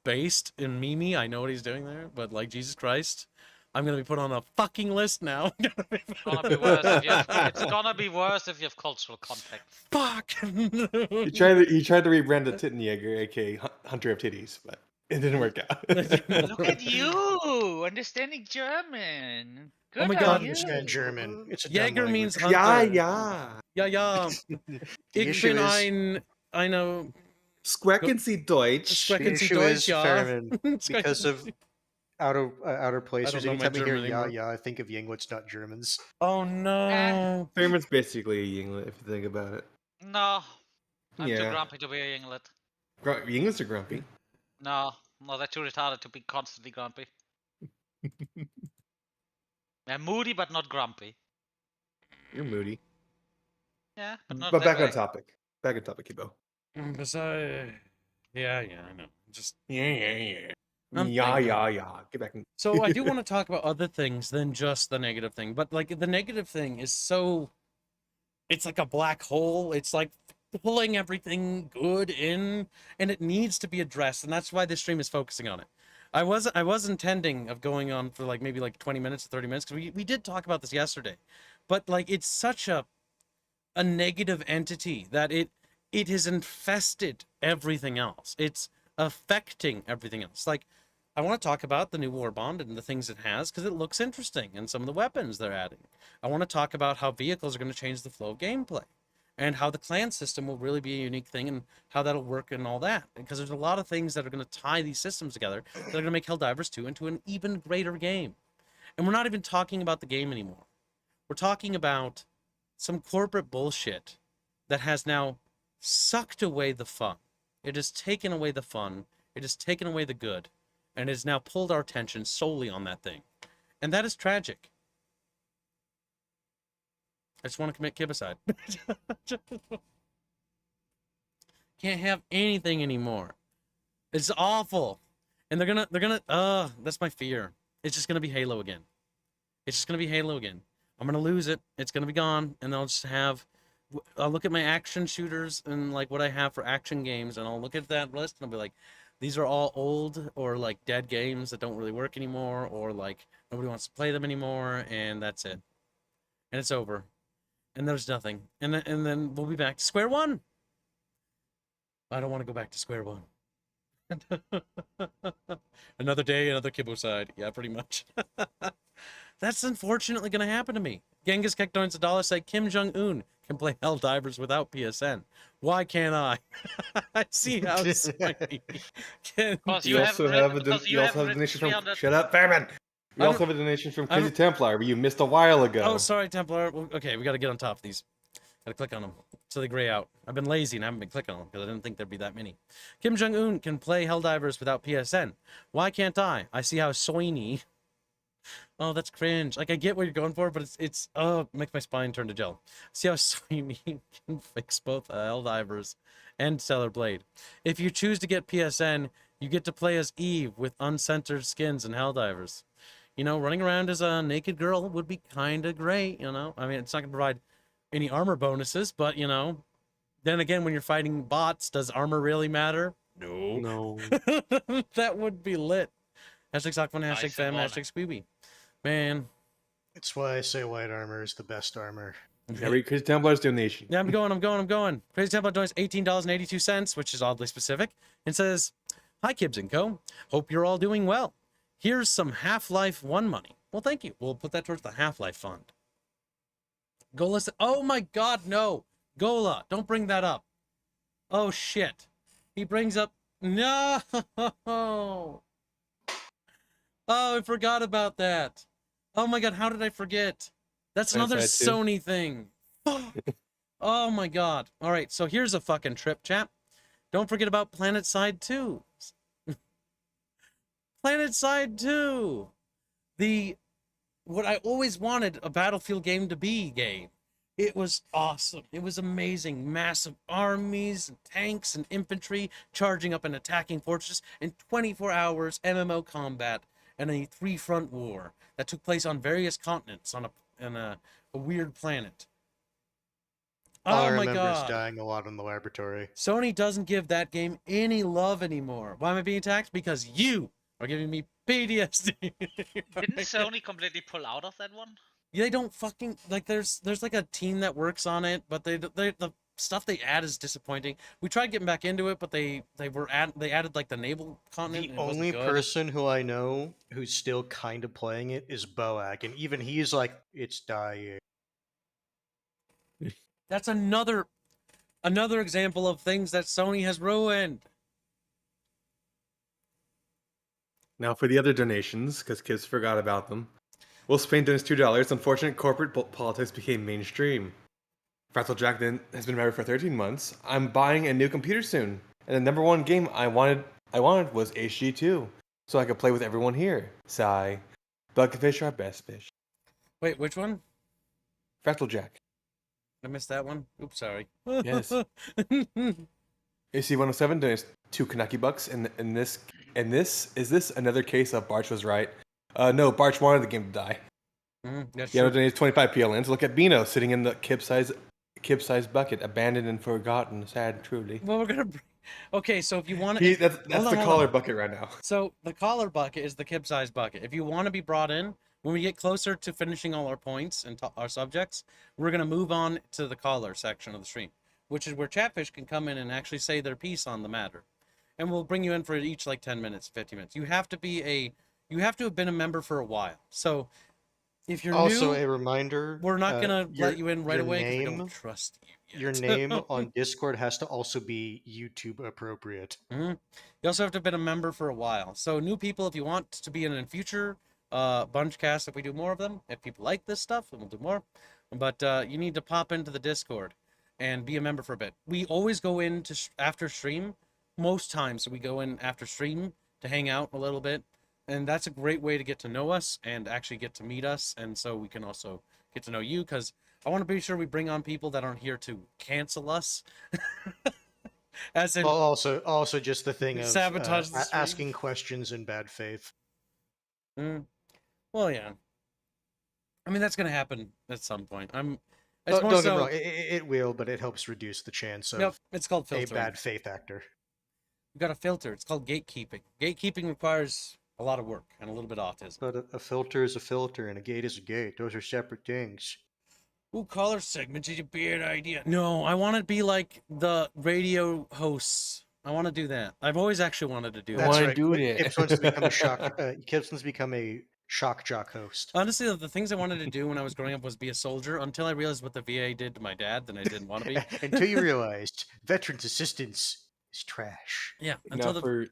based in Mimi. I know what he's doing there, but like, Jesus Christ, I'm going to be put on a fucking list now. It's gonna be worse if you have, it's gonna be worse if you have cultural context. Fuck. He tried to rebrand it Tittenjäger, aka Hunter of Titties, but it didn't work out. Look at you understanding German. Good my on God, you. Understand German. It's a dumb Jaeger means language. hunter. yeah. Ja. The Ich issue bin is- ein, eine, Sprechen Sie Deutsch? Sprechen The Sie issue Deutsch, is, ja. Fairman, because of outer I places, don't know my anytime you hear German yeah, anymore. yeah, I think of Yinglets, not Germans. Oh no. Fairman's basically a Yinglet, if you think about it. No, I'm too Yeah. grumpy to be a Yinglet. Yinglets are grumpy. No, they're too retarded to be constantly grumpy. They're moody but not grumpy. You're moody. Yeah, but not But that back way. on topic. Back on topic, Kibo. Besides, yeah, I know. Just Yeah. I'm Yeah, thinking. yeah. Get back in. so I do want to talk about other things than just the negative thing, but like the negative thing is so, it's like a black hole. It's like pulling everything good in, and it needs to be addressed, and that's why this stream is focusing on it. I was intending of going on for like maybe like 20 minutes to 30 minutes because we did talk about this yesterday, but like it's such a negative entity that it has infested everything else. It's affecting everything else. Like, I want to talk about the new war bond and the things it has because it looks interesting, and some of the weapons they're adding. I want to talk about how vehicles are going to change the flow of gameplay, and how the clan system will really be a unique thing, and how that'll work and all that. Because there's a lot of things that are going to tie these systems together that are going to make Helldivers 2 into an even greater game. And we're not even talking about the game anymore. We're talking about some corporate bullshit that has now sucked away the fun. It has taken away the fun. It has taken away the good. And it has now pulled our attention solely on that thing. And that is tragic. I just want to commit kibicide. Can't have anything anymore. It's awful. And they're gonna, that's my fear. It's just gonna be Halo again. It's just gonna be Halo again. I'm gonna lose it. It's gonna be gone, and I'll just have. I'll look at my action shooters and like what I have for action games, and I'll look at that list and I'll be like, these are all old or like dead games that don't really work anymore, or like nobody wants to play them anymore, and that's it. And it's over, and there's nothing, and then we'll be back to square one. I don't want to go back to square one. Another day, another kiboside. Yeah, pretty much. That's unfortunately going to happen to me. Genghis Kektoins a dollar say Kim Jong-un can play Helldivers without PSN. Why can't I? I see how Sony can. Because You also have a donation from. Shut up, Fairman. You I also don't- have a donation from I don't- Crazy Templar, but you missed a while ago. Oh, sorry, Templar. Well, okay, we got to get on top of these. Got to click on them so they gray out. I've been lazy and I haven't been clicking on them because I didn't think there'd be that many. Kim Jong-un can play Helldivers without PSN. Why can't I? I see how Sony Oh, that's cringe. Like, I get what you're going for, but it's makes my spine turn to gel. See how Sony can fix both Helldivers and Stellar Blade. If you choose to get PSN, you get to play as Eve with uncensored skins and Helldivers. You know, running around as a naked girl would be kind of great, you know? I mean, it's not going to provide any armor bonuses, but, you know, then again, when you're fighting bots, does armor really matter? No. No. That would be lit. Hashtag Sockfun, hashtag Nice fam, one. hashtag Squeeby. Man. It's why I say white armor is the best armor. Every Crazy Templar's donation. Yeah, I'm going. Crazy Templar donates $18.82, which is oddly specific, and says, "Hi, Kibbs and Co. Hope you're all doing well. Here's some Half-Life 1 money." Well, thank you. We'll put that towards the Half-Life fund. Gola said, oh my god, no. Gola, don't bring that up. Oh, shit. He brings up, no. Oh, I forgot about that. Oh my god, how did I forget? That's another Sony thing. Oh my god. All right, so here's a fucking trip, chat. Don't forget about PlanetSide 2. PlanetSide 2. What I always wanted a Battlefield game to be game. It was awesome. It was amazing. Massive armies and tanks and infantry charging up and attacking fortresses in 24 hours MMO combat and a 3-front war that took place on various continents on a weird planet. All I Oh my remember god. is dying a lot in the laboratory. Sony doesn't give that game any love anymore. Why am I being attacked? Because you are giving me PTSD. Didn't Sony completely pull out of that one? They don't fucking like. There's like a team that works on it, but the stuff they add is disappointing. We tried getting back into it, but they added like the naval continent. The only person who I know who's still kind of playing it is Boak, and even he's like, it's dying. That's another example of things that Sony has ruined. Now for the other donations, because kids forgot about them. Will Spain donates $2. Unfortunate corporate politics became mainstream. Fractal Jack then has been married for 13 months. I'm buying a new computer soon, and the number one game I wanted was HG2, so I could play with everyone here. Sigh. Bugfish are best fish. Wait, which one? Fractal Jack. I missed that one. Oops, sorry. Yes. AC107 donates 2 Kanaki bucks, and is this another case of Barch was right? No, Barch wanted the game to die. That's Yano true. donates 25 PLNs. Look at Bino sitting in the kib-size bucket, abandoned and forgotten. Sad, truly. Well, we're gonna. Okay, so if you want to, That's the collar bucket right now. So the collar bucket is the kib size bucket. If you want to be brought in, when we get closer to finishing all our points and our subjects, we're gonna move on to the collar section of the stream, which is where Chatfish can come in and actually say their piece on the matter, and we'll bring you in for each like 10 minutes, 15 minutes. You have to have been a member for a while. So if you're also new, a reminder, we're not gonna let you in right away because we name- don't trust you yet. Your name on Discord has to also be YouTube appropriate. You also have to have been a member for a while. So new people, if you want to be in a future bunch cast, if we do more of them, if people like this stuff, then we'll do more. But you need to pop into the Discord and be a member for a bit. We always go in after stream. Most times we go in after stream to hang out a little bit. And that's a great way to get to know us and actually get to meet us. And so we can also get to know you, because I want to be sure we bring on people that aren't here to cancel us. As in, also just the thing of sabotage the stream. asking questions in bad faith. Well, yeah. I mean, that's going to happen at some point. Don't get me wrong, it will, but it helps reduce the chance of it's called a filtering. bad faith actor. You got to filter. It's called gatekeeping. Gatekeeping requires a lot of work and a little bit of autism. But a filter is a filter and a gate is a gate. Those are separate things. Ooh, collar segment is a weird idea. No, I want to be like the radio hosts. I want to do that. I've always actually wanted to do that. That's wanna right. do it. Kips wants to become a shock. Kips wants to become a shock jock host. Honestly, the things I wanted to do when I was growing up was be a soldier, until I realized what the VA did to my dad, then I didn't want to be. Until you realized veterans assistance is trash. Yeah, Now until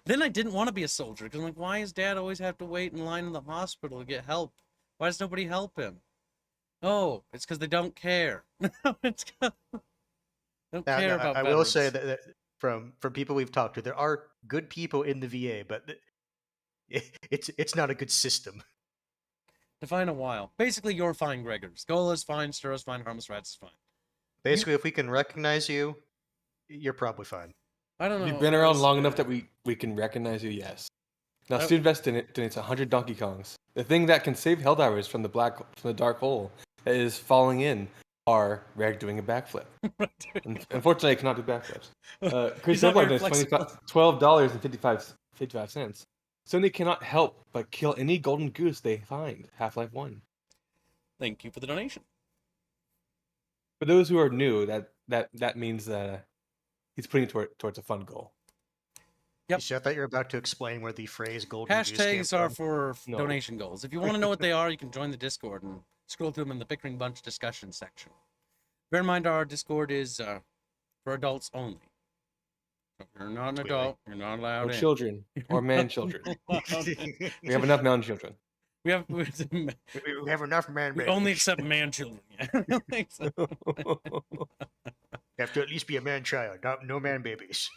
Then I didn't want to be a soldier, because I'm like, why does dad always have to wait in line in the hospital to get help? Why does nobody help him? Oh, it's because they don't care. It's 'cause they don't care about I will say veterans. that from people we've talked to, there are good people in the VA, but It's not a good system. Define a while. Basically, you're fine, Gregors. Gola's fine, Stirrow's fine, Harmless Rats is fine. Basically, if we can recognize you, you're probably fine. I don't know. You've been around long enough that we can recognize you, yes. Now, Student Vest donates 100 Donkey Kongs. The thing that can save Helldivers from the dark hole that is falling in are Reg doing a backflip. Unfortunately, I cannot do backflips. Chris Dublin donates $12.55. Sony cannot help but kill any golden goose they find. Half-Life 1. Thank you for the donation. For those who are new, that means he's putting it towards a fun goal. Yep. So I thought you were about to explain where the phrase "golden goose" came Hashtags are from. for No. donation goals. If you want to know what they are, you can join the Discord and scroll through them in the Bickering Bunch discussion section. Bear in mind, our Discord is for adults only. If you're not an adult, you're not allowed Or in. children. Or man-children. We have enough man-children. We have We have enough man we babies. only accept man children. You have to at least be a man child, no man babies.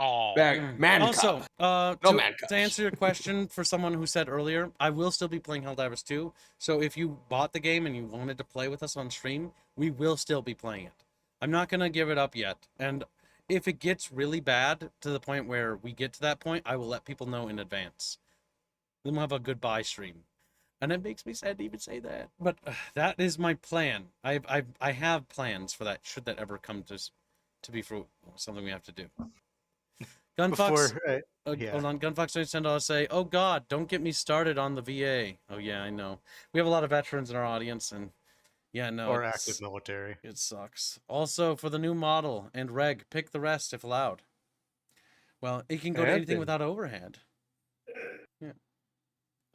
Oh, Man Also, cop. to, man to cups. answer your question, for someone who said earlier, I will still be playing Helldivers 2. So if you bought the game and you wanted to play with us on stream, we will still be playing it. I'm not going to give it up yet. And if it gets really bad to the point where we get to that point, I will let people know in advance. Then we'll have a goodbye stream. And it makes me sad to even say that. But that is my plan. I have plans for that, should that ever come to be something we have to do. Gunfox, yeah. hold on. Gunfox $10 say, "Oh God, don't get me started on the VA." Oh yeah, I know. We have a lot of veterans in our audience, and yeah, no, Or active military. it sucks. Also, for the new model and reg, pick the rest if allowed. Well, it can go to Have anything been. without overhead.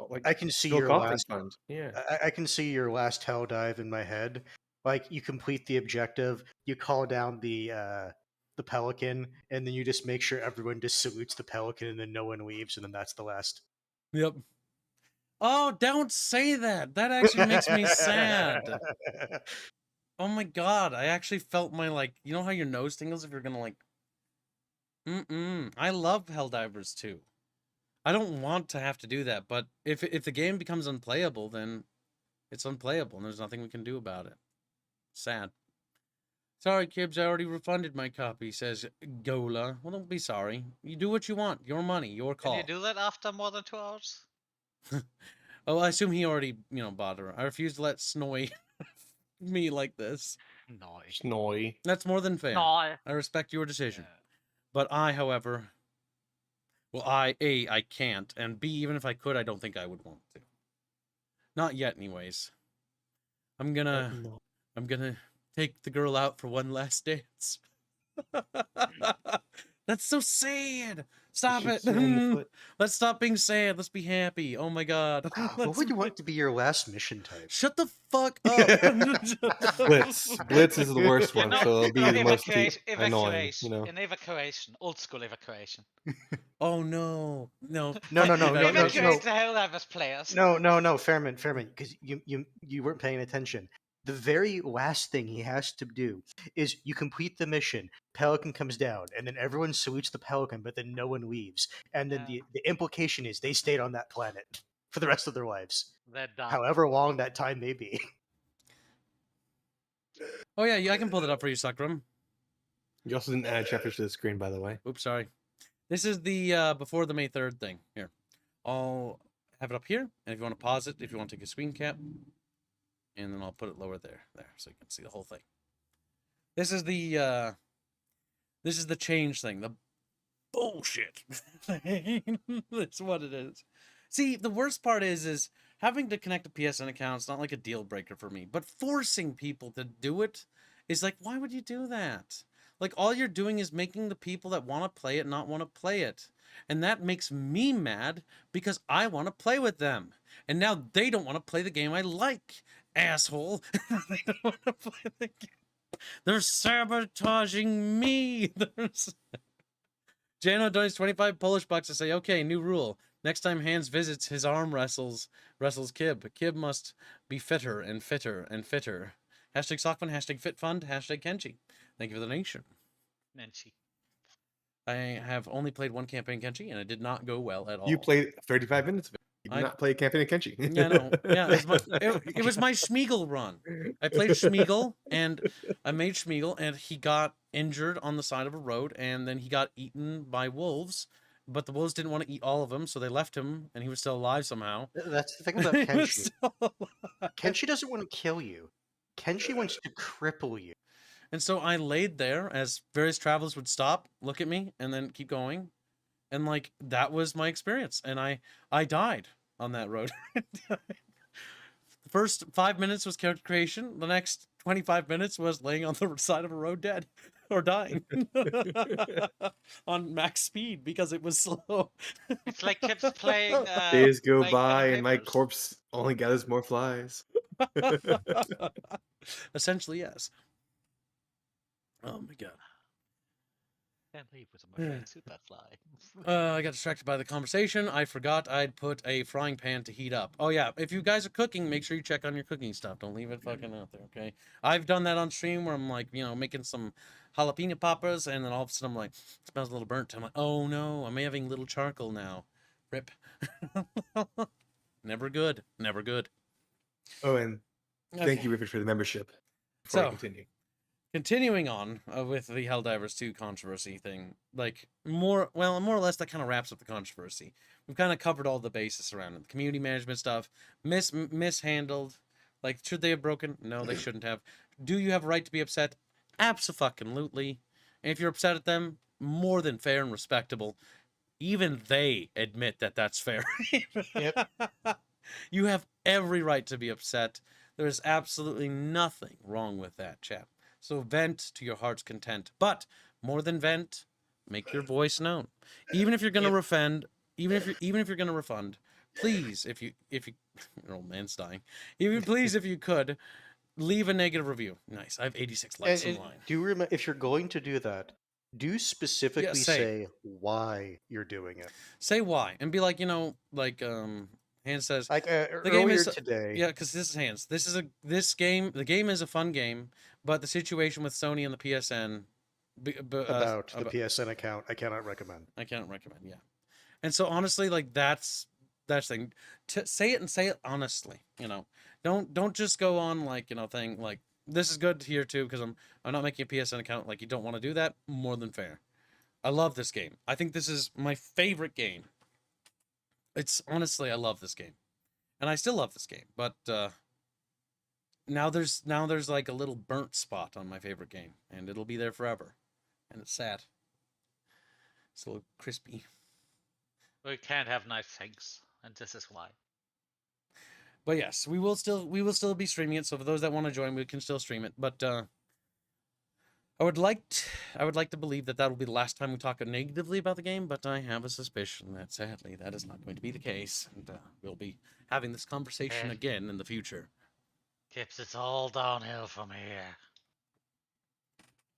Like, I can see Bill your Conference last. Fund. Yeah. I can see your last hell dive in my head. Like you complete the objective, you call down the pelican, and then you just make sure everyone just salutes the pelican, and then no one leaves, and then that's the last. Yep. Oh, don't say that. That actually makes me sad. Oh my God, I actually felt my you know how your nose tingles if you're gonna I love Helldivers 2. I don't want to have to do that, but if the game becomes unplayable, then it's unplayable, and there's nothing we can do about it. Sad. Sorry, Kibbs, I already refunded my copy, says Gola. Well, don't be sorry. You do what you want. Your money, your call. can you do that after more than 2 hours? Oh, I assume he already, bought her. I refuse to let Snowy me like this. No. Snowy. That's more than fair. No. I respect your decision. But I, however... Well, I can't, and B, even if I could, I don't think I would want to. Not yet, anyways. I'm gonna take the girl out for one last dance. That's so sad. Stop it. Let's stop being sad. Let's be happy. Oh my God. What would you want to be your last mission type? Shut the fuck up. Blitz. Blitz is the worst one, so it'll be the most annoying. An evacuation, old school evacuation. Oh no. No. No. Evacuate the Helldivers players. No, Fairman, because you weren't paying attention. The very last thing he has to do is you complete the mission, Pelican comes down, and then everyone salutes the Pelican, but then no one leaves. And then the implication is they stayed on that planet for the rest of their lives. They're done. However long that time may be. Oh yeah, I can pull that up for you, Suckrum. You also didn't add Chatfish to the screen, by the way. Oops, sorry. This is the before the May 3rd thing. Here. I'll have it up here, and if you want to pause it, if you want to take a screen cap, and then I'll put it lower there, so you can see the whole thing. This is the change thing, the bullshit thing. That's what it is. See, the worst part is having to connect a PSN account. It's not like a deal breaker for me, but forcing people to do it is like, why would you do that? Like, all you're doing is making the people that want to play it not want to play it. And that makes me mad because I want to play with them. And now they don't want to play the game I like, asshole. They don't want to play the game. They're sabotaging me. Jano donates 25 Polish bucks to say, okay, new rule. Next time Hans visits, his arm wrestles Kib. Kib must be fitter and fitter and fitter. Hashtag Sockfun, hashtag FitFund, hashtag Kenchi. Thank you for the donation. Nenchi. I have only played one campaign Kenshi, and it did not go well at all. You played 35 minutes of it. You did I- not play Campaign of Kenshi. Yeah, no. Yeah, it was my Schmeagol run. I played Schmeagol, and I made Schmeagol, and he got injured on the side of a road, and then he got eaten by wolves. But the wolves didn't want to eat all of him, so they left him, and he was still alive somehow. That's the thing about He was Kenshi. still alive. Kenshi doesn't want to kill you. Kenshi wants to cripple you. And so I laid there as various travelers would stop, look at me, and then keep going. And like that was my experience. And I died on that road. The first 5 minutes was character creation. The next 25 minutes was laying on the side of a road dead or dying on max speed because it was slow. It's like Kip's playing. Days go playing by and my Helldivers. corpse only gathers more flies. Essentially, yes. Oh my god. Can't leave with my friend Superfly. I got distracted by the conversation. I forgot I'd put a frying pan to heat up. Oh yeah, if you guys are cooking, make sure you check on your cooking stuff. Don't leave it fucking out there, okay? I've done that on stream where I'm like, you know, making some jalapeno poppers, and then all of a sudden I'm like, it smells a little burnt. I'm like, oh no, I'm having little charcoal now. Rip. Never good. Never good. Oh, and thank Okay. you, Rivers, for the membership. Before I So- continue. Continuing on with the Helldivers 2 controversy thing, like more or less that kind of wraps up the controversy. We've kind of covered all the bases around it. The community management stuff, mishandled. Like, should they have broken? No, they shouldn't have. Do you have a right to be upset? Abso-fucking-lutely. And if you're upset at them, more than fair and respectable. Even they admit that that's fair. Yep. You have every right to be upset. There's absolutely nothing wrong with that, chap. So vent to your heart's content. But more than vent, make your voice known. Even if you're gonna refund, even if you're gonna refund, please, if you your old man's dying. If you could, leave a negative review. Nice. I have 86 likes And online. do remember, if you're going to do that, do specifically say. say why you're doing it. Say why and be like, you know, like Hans says, Like game earlier is- today. yeah, because this is Hans. This game. The game is a fun game, but the situation with Sony and the PSN About the PSN account, I cannot recommend. I cannot recommend. Yeah, and so honestly, like that's the thing. Say it and say it honestly. You know, don't just go on like, you know, thing like this is good here too because I'm not making a PSN account. Like, you don't want to do that. More than fair. I love this game. I think this is my favorite game. It's honestly, I love this game, and I still love this game. But now there's like a little burnt spot on my favorite game, and it'll be there forever, and it's sad. It's a little crispy. We can't have nice things, and this is why. But yes, we will still be streaming it. So for those that want to join, we can still stream it. But I would like to believe that will be the last time we talk negatively about the game. But I have a suspicion that sadly that is not going to be the case, and we'll be having this conversation again in the future. Kips, it's all downhill from here.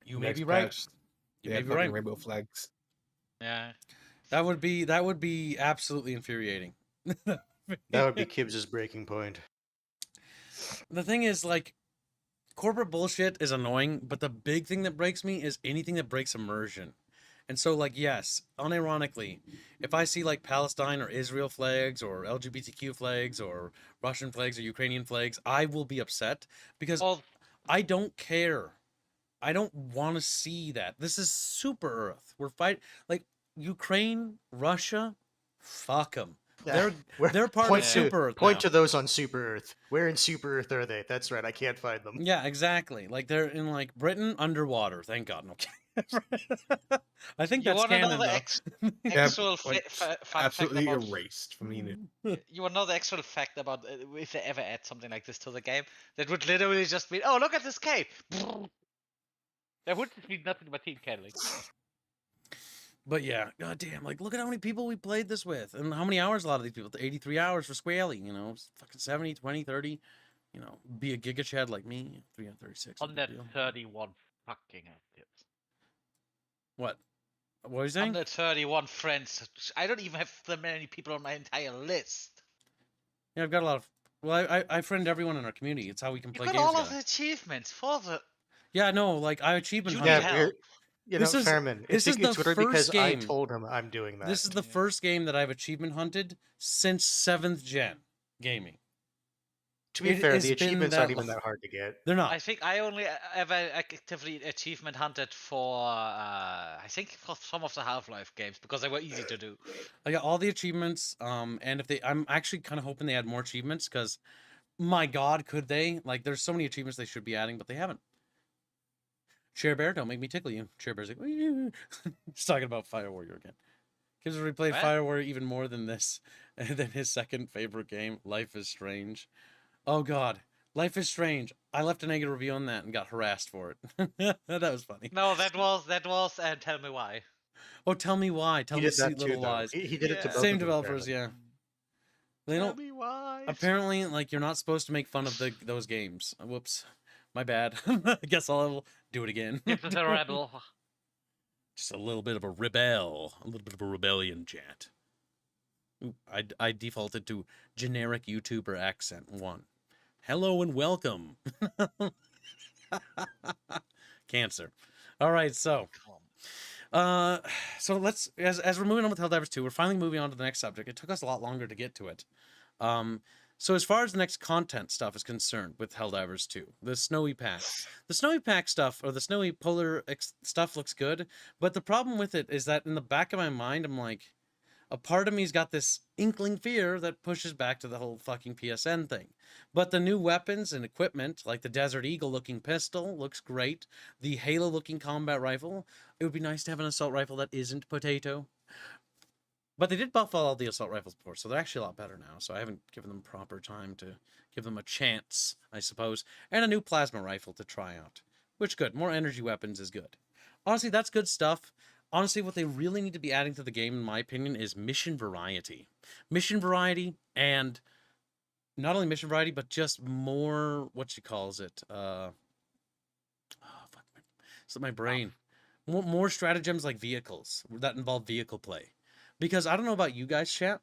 You may Next be right. patch, You they may had be fucking right. rainbow flags. Yeah. That would be absolutely infuriating. That would be Kibbs's breaking point. The thing is, like, corporate bullshit is annoying, but the big thing that breaks me is anything that breaks immersion. And so, like, yes, unironically, if I see like Palestine or Israel flags or LGBTQ flags or Russian flags or Ukrainian flags, I will be upset because Well, I don't care. I don't want to see that. This is Super Earth. We're fighting like Ukraine, Russia. Fuck them. They're part point of to, Super Earth. Point now. to those on Super Earth. Where in Super Earth are they? That's right. I can't find them. Yeah, exactly. Like they're in like Britain underwater. Thank God. No. I think you that's want to know canon. the Though. actual like, fun Absolutely fact about... erased from the unit. You want to know the actual fact about if they ever add something like this to the game? That would literally just be, oh, look at this cave! There would be nothing but team canceling. But yeah, goddamn, like look at how many people we played this with and how many hours a lot of these people. 83 hours for Squally, you know, fucking 70, 20, 30, you know, be a giga chad like me, 336. On that 31 fucking actives. What? What are you saying? 131 friends. I don't even have that many people on my entire list. Yeah, I've got a lot of. Well, I friend everyone in our community. It's how we can You play got games all of together. the achievements for the... Yeah, no, like I achievement You hunted. need help. You This know, is- Fairman, this it's is the Twitter first because I game- told him I'm doing that. This is the first game that I've achievement hunted since 7th gen gaming. To be it fair, has the been achievements that aren't even long. that hard to get. They're I not. think I only ever actively achievement hunted for I think for some of the Half-Life games because they were easy to do. I got all the achievements. And if I'm actually kind of hoping they add more achievements because, my God, could they? Like, there's so many achievements they should be adding, but they haven't. Share Bear, don't make me tickle you. Share Bear's like, he's talking about Fire Warrior again. Kids replayed What? Fire Warrior even more than this, than his second favorite game, Life is Strange. Oh God, Life is Strange. I left a negative review on that and got harassed for it. That was funny. No, that was and tell me why. Oh, tell me why. Tell He me did that sweet too, little though. lies. He did it to Yeah. both Same of them, developers, Fairman. yeah. They Tell don't. me why. Apparently, like, you're not supposed to make fun of those games. Whoops, my bad. I guess I'll do it again. It was a rebel. Just a little bit of a rebel, a little bit of a rebellion, chat. Ooh, I defaulted to generic YouTuber accent 1. Hello and welcome. Cancer. All right, so let's as we're moving on with Helldivers 2, we're finally moving on to the next subject. It took us a lot longer to get to it. So as far as the next content stuff is concerned with Helldivers 2, the Snowy Pack. The Snowy Pack stuff, or the Snowy Polar stuff looks good, but the problem with it is that in the back of my mind, I'm like, a part of me's got this inkling fear that pushes back to the whole fucking PSN thing. But the new weapons and equipment, like the Desert Eagle looking pistol, looks great. The Halo looking combat rifle, it would be nice to have an assault rifle that isn't potato. But they did buff all the assault rifles before, so they're actually a lot better now. So I haven't given them proper time to give them a chance, I suppose. And a new plasma rifle to try out, which good. More energy weapons is good. Honestly, that's good stuff. Honestly, what they really need to be adding to the game, in my opinion, is mission variety. Mission variety, and not only mission variety, but just more, what you calls it? Oh, fuck. It's my brain. More stratagems like vehicles that involve vehicle play. Because I don't know about you guys, chat,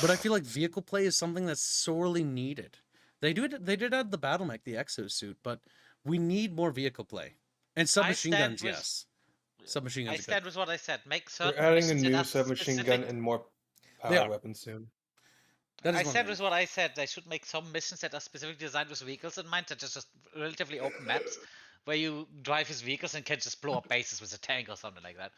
but I feel like vehicle play is something that's sorely needed. They did add the battle mech, the exosuit, but we need more vehicle play. And submachine stand guns, with- yes. Submachine guns I are good. stand with what I said. Make They're certain adding a missions that new are submachine gun specific- and more They power are. weapons soon. That is I one stand thing. with what I said. They should make some missions that are specifically designed with vehicles in mind, that is just relatively open maps where you drive his vehicles and can just blow up bases with a tank or something like that.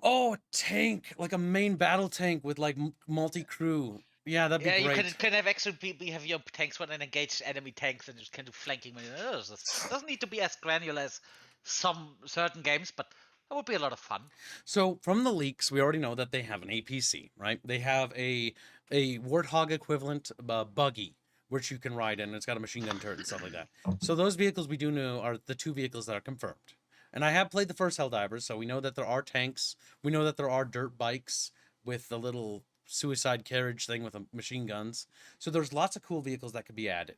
Oh, a tank, like a main battle tank with like multi-crew. Yeah, that'd be Yeah, great. you can have extra people, you have your tanks when and engage enemy tanks and you can do flanking. It doesn't need to be as granular as some certain games, but that would be a lot of fun. So from the leaks, we already know that they have an APC, right? They have a Warthog equivalent buggy, which you can ride in. And it's got a machine gun turret and stuff like that. So those vehicles we do know are the 2 vehicles that are confirmed. And I have played the first Helldivers, so we know that there are tanks. We know that there are dirt bikes with the little suicide carriage thing with machine guns. So there's lots of cool vehicles that could be added.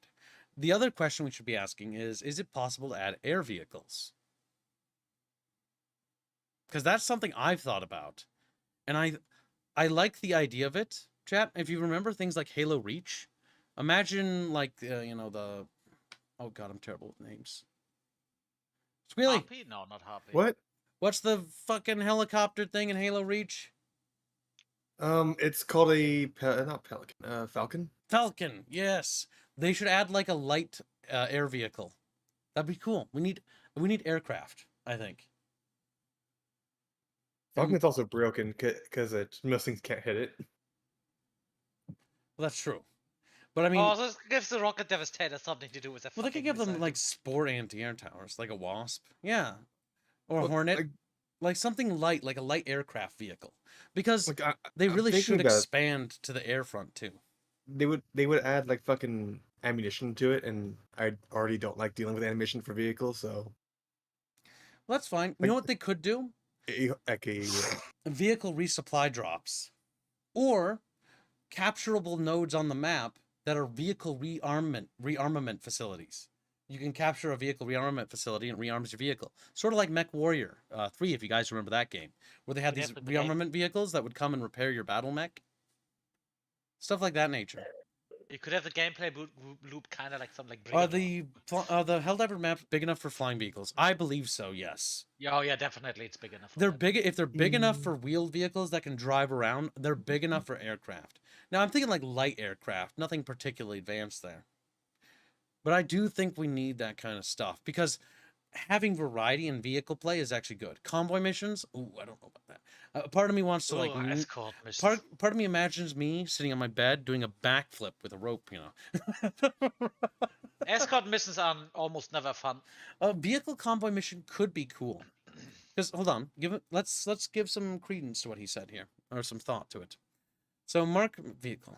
The other question we should be asking is it possible to add air vehicles? Because that's something I've thought about. And I like the idea of it, chat. If you remember things like Halo Reach, imagine like, the... Oh god, I'm terrible with names. Squealy, Harpy? No, not Harpy. What? what's the fucking helicopter thing in Halo Reach? It's called a not Pelican, Falcon. Falcon, yes. They should add like a light air vehicle. That'd be cool. We need aircraft, I think. Falcon's also broken because most things can't hit it. Well, that's true. But I mean, Oh, this gives the Rocket Devastator something to do with the well, they could fucking give them missile. like spore anti-air towers, like a Wasp. Yeah. Or a Well, Hornet. Like something light, like a light aircraft vehicle. Because Like they I'm really thinking should about it. expand to the air front too. They would add like fucking ammunition to it, and I already don't like dealing with ammunition for vehicles, so Well, that's fine. You know what they could do? like a Vehicle resupply drops. Or capturable nodes on the map that are vehicle rearmament facilities. You can capture a vehicle rearmament facility and rearms your vehicle. Sort of like Mech Warrior 3, if you guys remember that game, where they had Yeah, these but the game- rearmament vehicles that would come and repair your battle mech. Stuff like that nature. You could have the gameplay loop kind of like something like. Are the Helldiver maps big enough for flying vehicles? I believe so. Yes. Yeah, oh yeah, definitely, it's big enough. They're big if they're big enough for wheeled vehicles that can drive around. They're big enough for aircraft. Now I'm thinking like light aircraft, nothing particularly advanced there. But I do think we need that kind of stuff because having variety in vehicle play is actually good. Convoy missions, ooh, I don't know about that. Part of me wants to like. Escort missions. Part of me imagines me sitting on my bed doing a backflip with a rope. You know. Escort missions are almost never fun. A vehicle convoy mission could be cool. Because hold on, let's give some credence to what he said here, or some thought to it. So mark vehicle,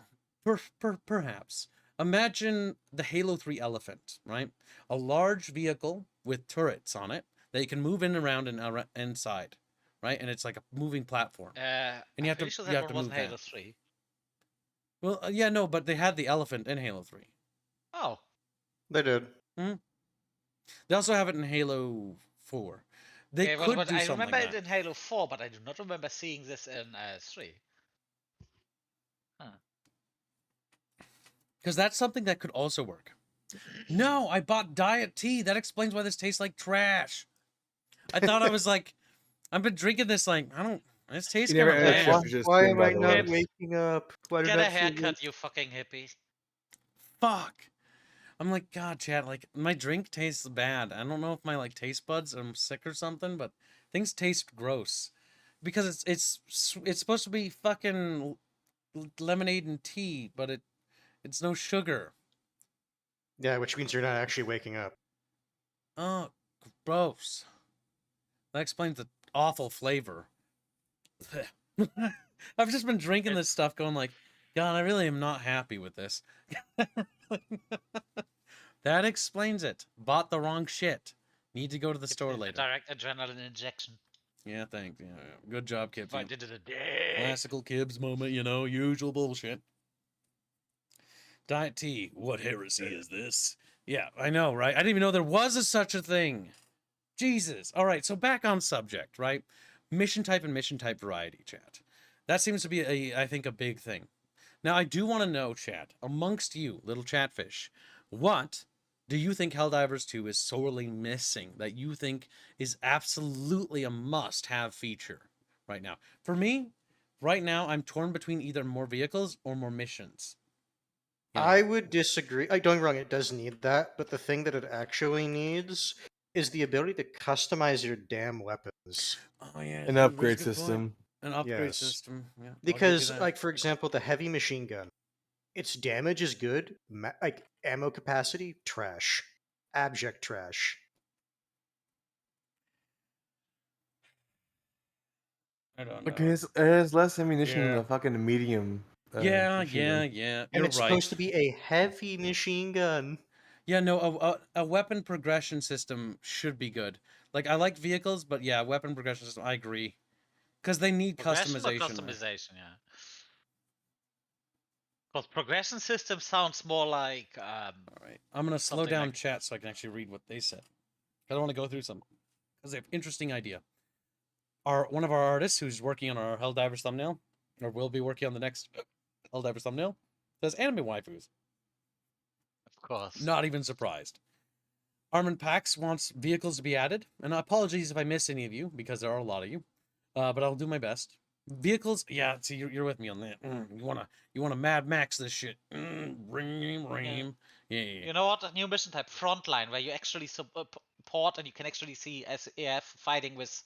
perhaps. Imagine the Halo 3 Elephant, right? A large vehicle with turrets on it that you can move in, around, and inside, right? And it's like a moving platform. And you have to sure you have to move wasn't Halo that. 3. Well, yeah, no, but they had the elephant in Halo 3. Oh. They did. They also have it in Halo 4. They could do I something remember like it that. in Halo 4, but I do not remember seeing this in 3. Because that's something that could also work. No, I bought diet tea. That explains why this tastes like trash. I thought I was like, I've been drinking this like, this tastes kind of bad. Why am I not waking up? Why Get a haircut, you fucking hippie. Fuck. I'm like, God, chat, like, my drink tastes bad. I don't know if my, like, taste buds, I'm sick or something, but things taste gross. Because it's supposed to be fucking lemonade and tea, but it's no sugar. Yeah, which means you're not actually waking up. Oh, gross. That explains the awful flavor. I've just been drinking this stuff going like, God, I really am not happy with this. That explains it. Bought the wrong shit. Need to go to the store later. Direct adrenaline injection. Yeah, thanks. Yeah, good job, Kibs. I did it a day. Classical Kibs moment, you know, usual bullshit. Diet tea. What heresy is this? Yeah, I know, right? I didn't even know there was such a thing. Jesus. All right, so back on subject, right? Mission type and mission type variety, chat. That seems to be, I think, a big thing. Now, I do want to know, chat, amongst you, little chatfish, what do you think Helldivers 2 is sorely missing that you think is absolutely a must-have feature right now? For me, right now, I'm torn between either more vehicles or more missions. You know? I would disagree. Don't get me wrong, it does need that, but the thing that it actually needs is the ability to customize your damn weapons. Oh, yeah. An upgrade system. An upgrade Yes. system, yeah. Because, like, for example, the heavy machine gun, its damage is good, like, ammo capacity, trash. Abject trash. I don't know. But it has less ammunition than the fucking medium. Yeah. And You're it's supposed to be a heavy machine gun. Yeah, no, a weapon progression system should be good. Like, I like vehicles, but yeah, weapon progression system, I agree. Because they need customization. Customization, yeah. Because progression system sounds more like... All right, I'm going to slow down chat so I can actually read what they said. I don't want to go through some, because they have interesting idea. One of our artists who's working on our Helldivers thumbnail, or will be working on the next Helldivers thumbnail, says anime waifus. Of course. Not even surprised. Armin Pax wants vehicles to be added, and apologies if I miss any of you, because there are a lot of you, but I'll do my best. Vehicles, yeah, see, you're with me on that. You wanna Mad Max this shit. Ream. Yeah. You know what? A new mission type, Frontline, where you actually support and you can actually see SAF fighting with...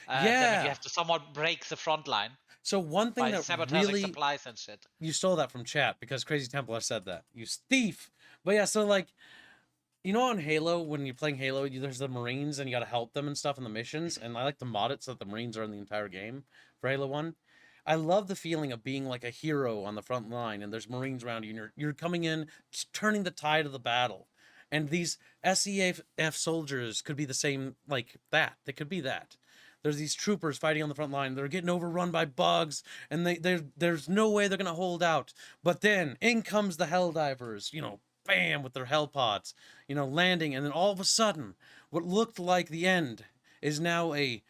yeah. You have to somewhat break the front line. So one thing that sabotaging really... supplies and shit. You stole that from chat, because Crazy Templar said that. You thief! But yeah, so like... You know on Halo, when you're playing Halo, there's the Marines and you gotta help them and stuff in the missions, and I like to mod it so that the Marines are in the entire game for Halo 1. I love the feeling of being like a hero on the front line, and there's Marines around you, and you're coming in, turning the tide of the battle. And these SEAF soldiers could be the same, like that. They could be that. There's these troopers fighting on the front line. They're getting overrun by bugs, and there's no way they're gonna hold out. But then, in comes the Helldivers, you know, bam, with their hell pods, you know, landing, and then all of a sudden, what looked like the end is now a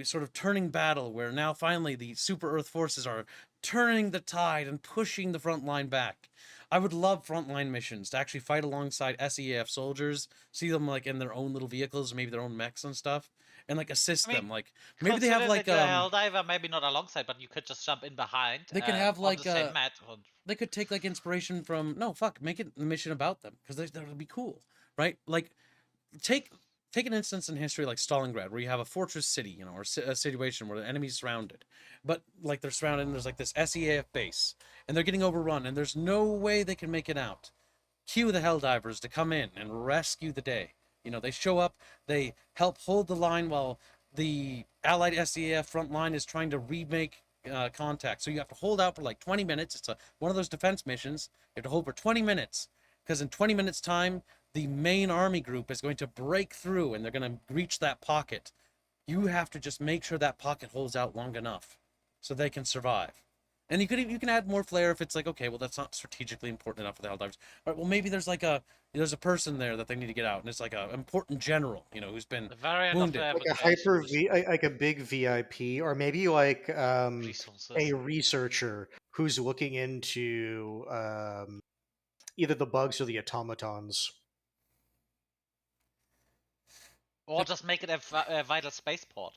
sort of turning battle where now finally the Super Earth forces are turning the tide and pushing the front line back. I would love frontline missions to actually fight alongside SEAF soldiers, see them like in their own little vehicles, maybe their own mechs and stuff, and like assist them. Like maybe they have consider like that you're a Helldiver, maybe not alongside, but you could just jump in behind. they could have on like the same mat. they could take like inspiration from make it a mission about them, because that would be cool, right? Like take an instance in history like Stalingrad, where you have a fortress city, you know, or a situation where the enemy's surrounded, but like they're surrounded and there's like this SEAF base and they're getting overrun and there's no way they can make it out. Cue the Helldivers to come in and rescue the day. You know, they show up, they help hold the line while the allied SEAF front line is trying to remake contact. So you have to hold out for like 20 minutes. It's one of those defense missions. You have to hold for 20 minutes, because in 20 minutes time, the main army group is going to break through and they're going to reach that pocket. You have to just make sure that pocket holds out long enough so they can survive. And you can add more flair if it's like, okay, well, that's not strategically important enough for the Helldivers. All right, well, maybe there's a person there that they need to get out, and it's like an important general, you know, who's been wounded. Like like a big VIP, or maybe like a researcher who's looking into either the bugs or the automatons. Or just make it a vital spaceport.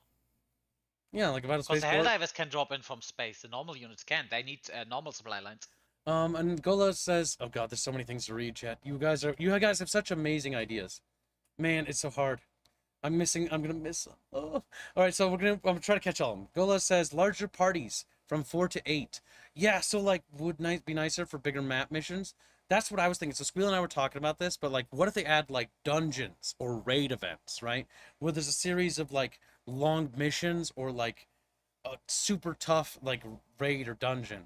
Yeah, like a vital spaceport. Because the Helldivers can drop in from space. The normal units can't. They need normal supply lines. And Gola says, "Oh God, there's so many things to read, chat. You guys have such amazing ideas. Man, it's so hard. I'm gonna miss. Oh. All right, so I'm gonna try to catch all of them." Gola says, "Larger parties from 4 to 8. Yeah, so like would be nicer for bigger map missions." That's what I was thinking. So Squeal and I were talking about this, but like, what if they add like dungeons or raid events, right? Where there's a series of like long missions or like a super tough like raid or dungeon,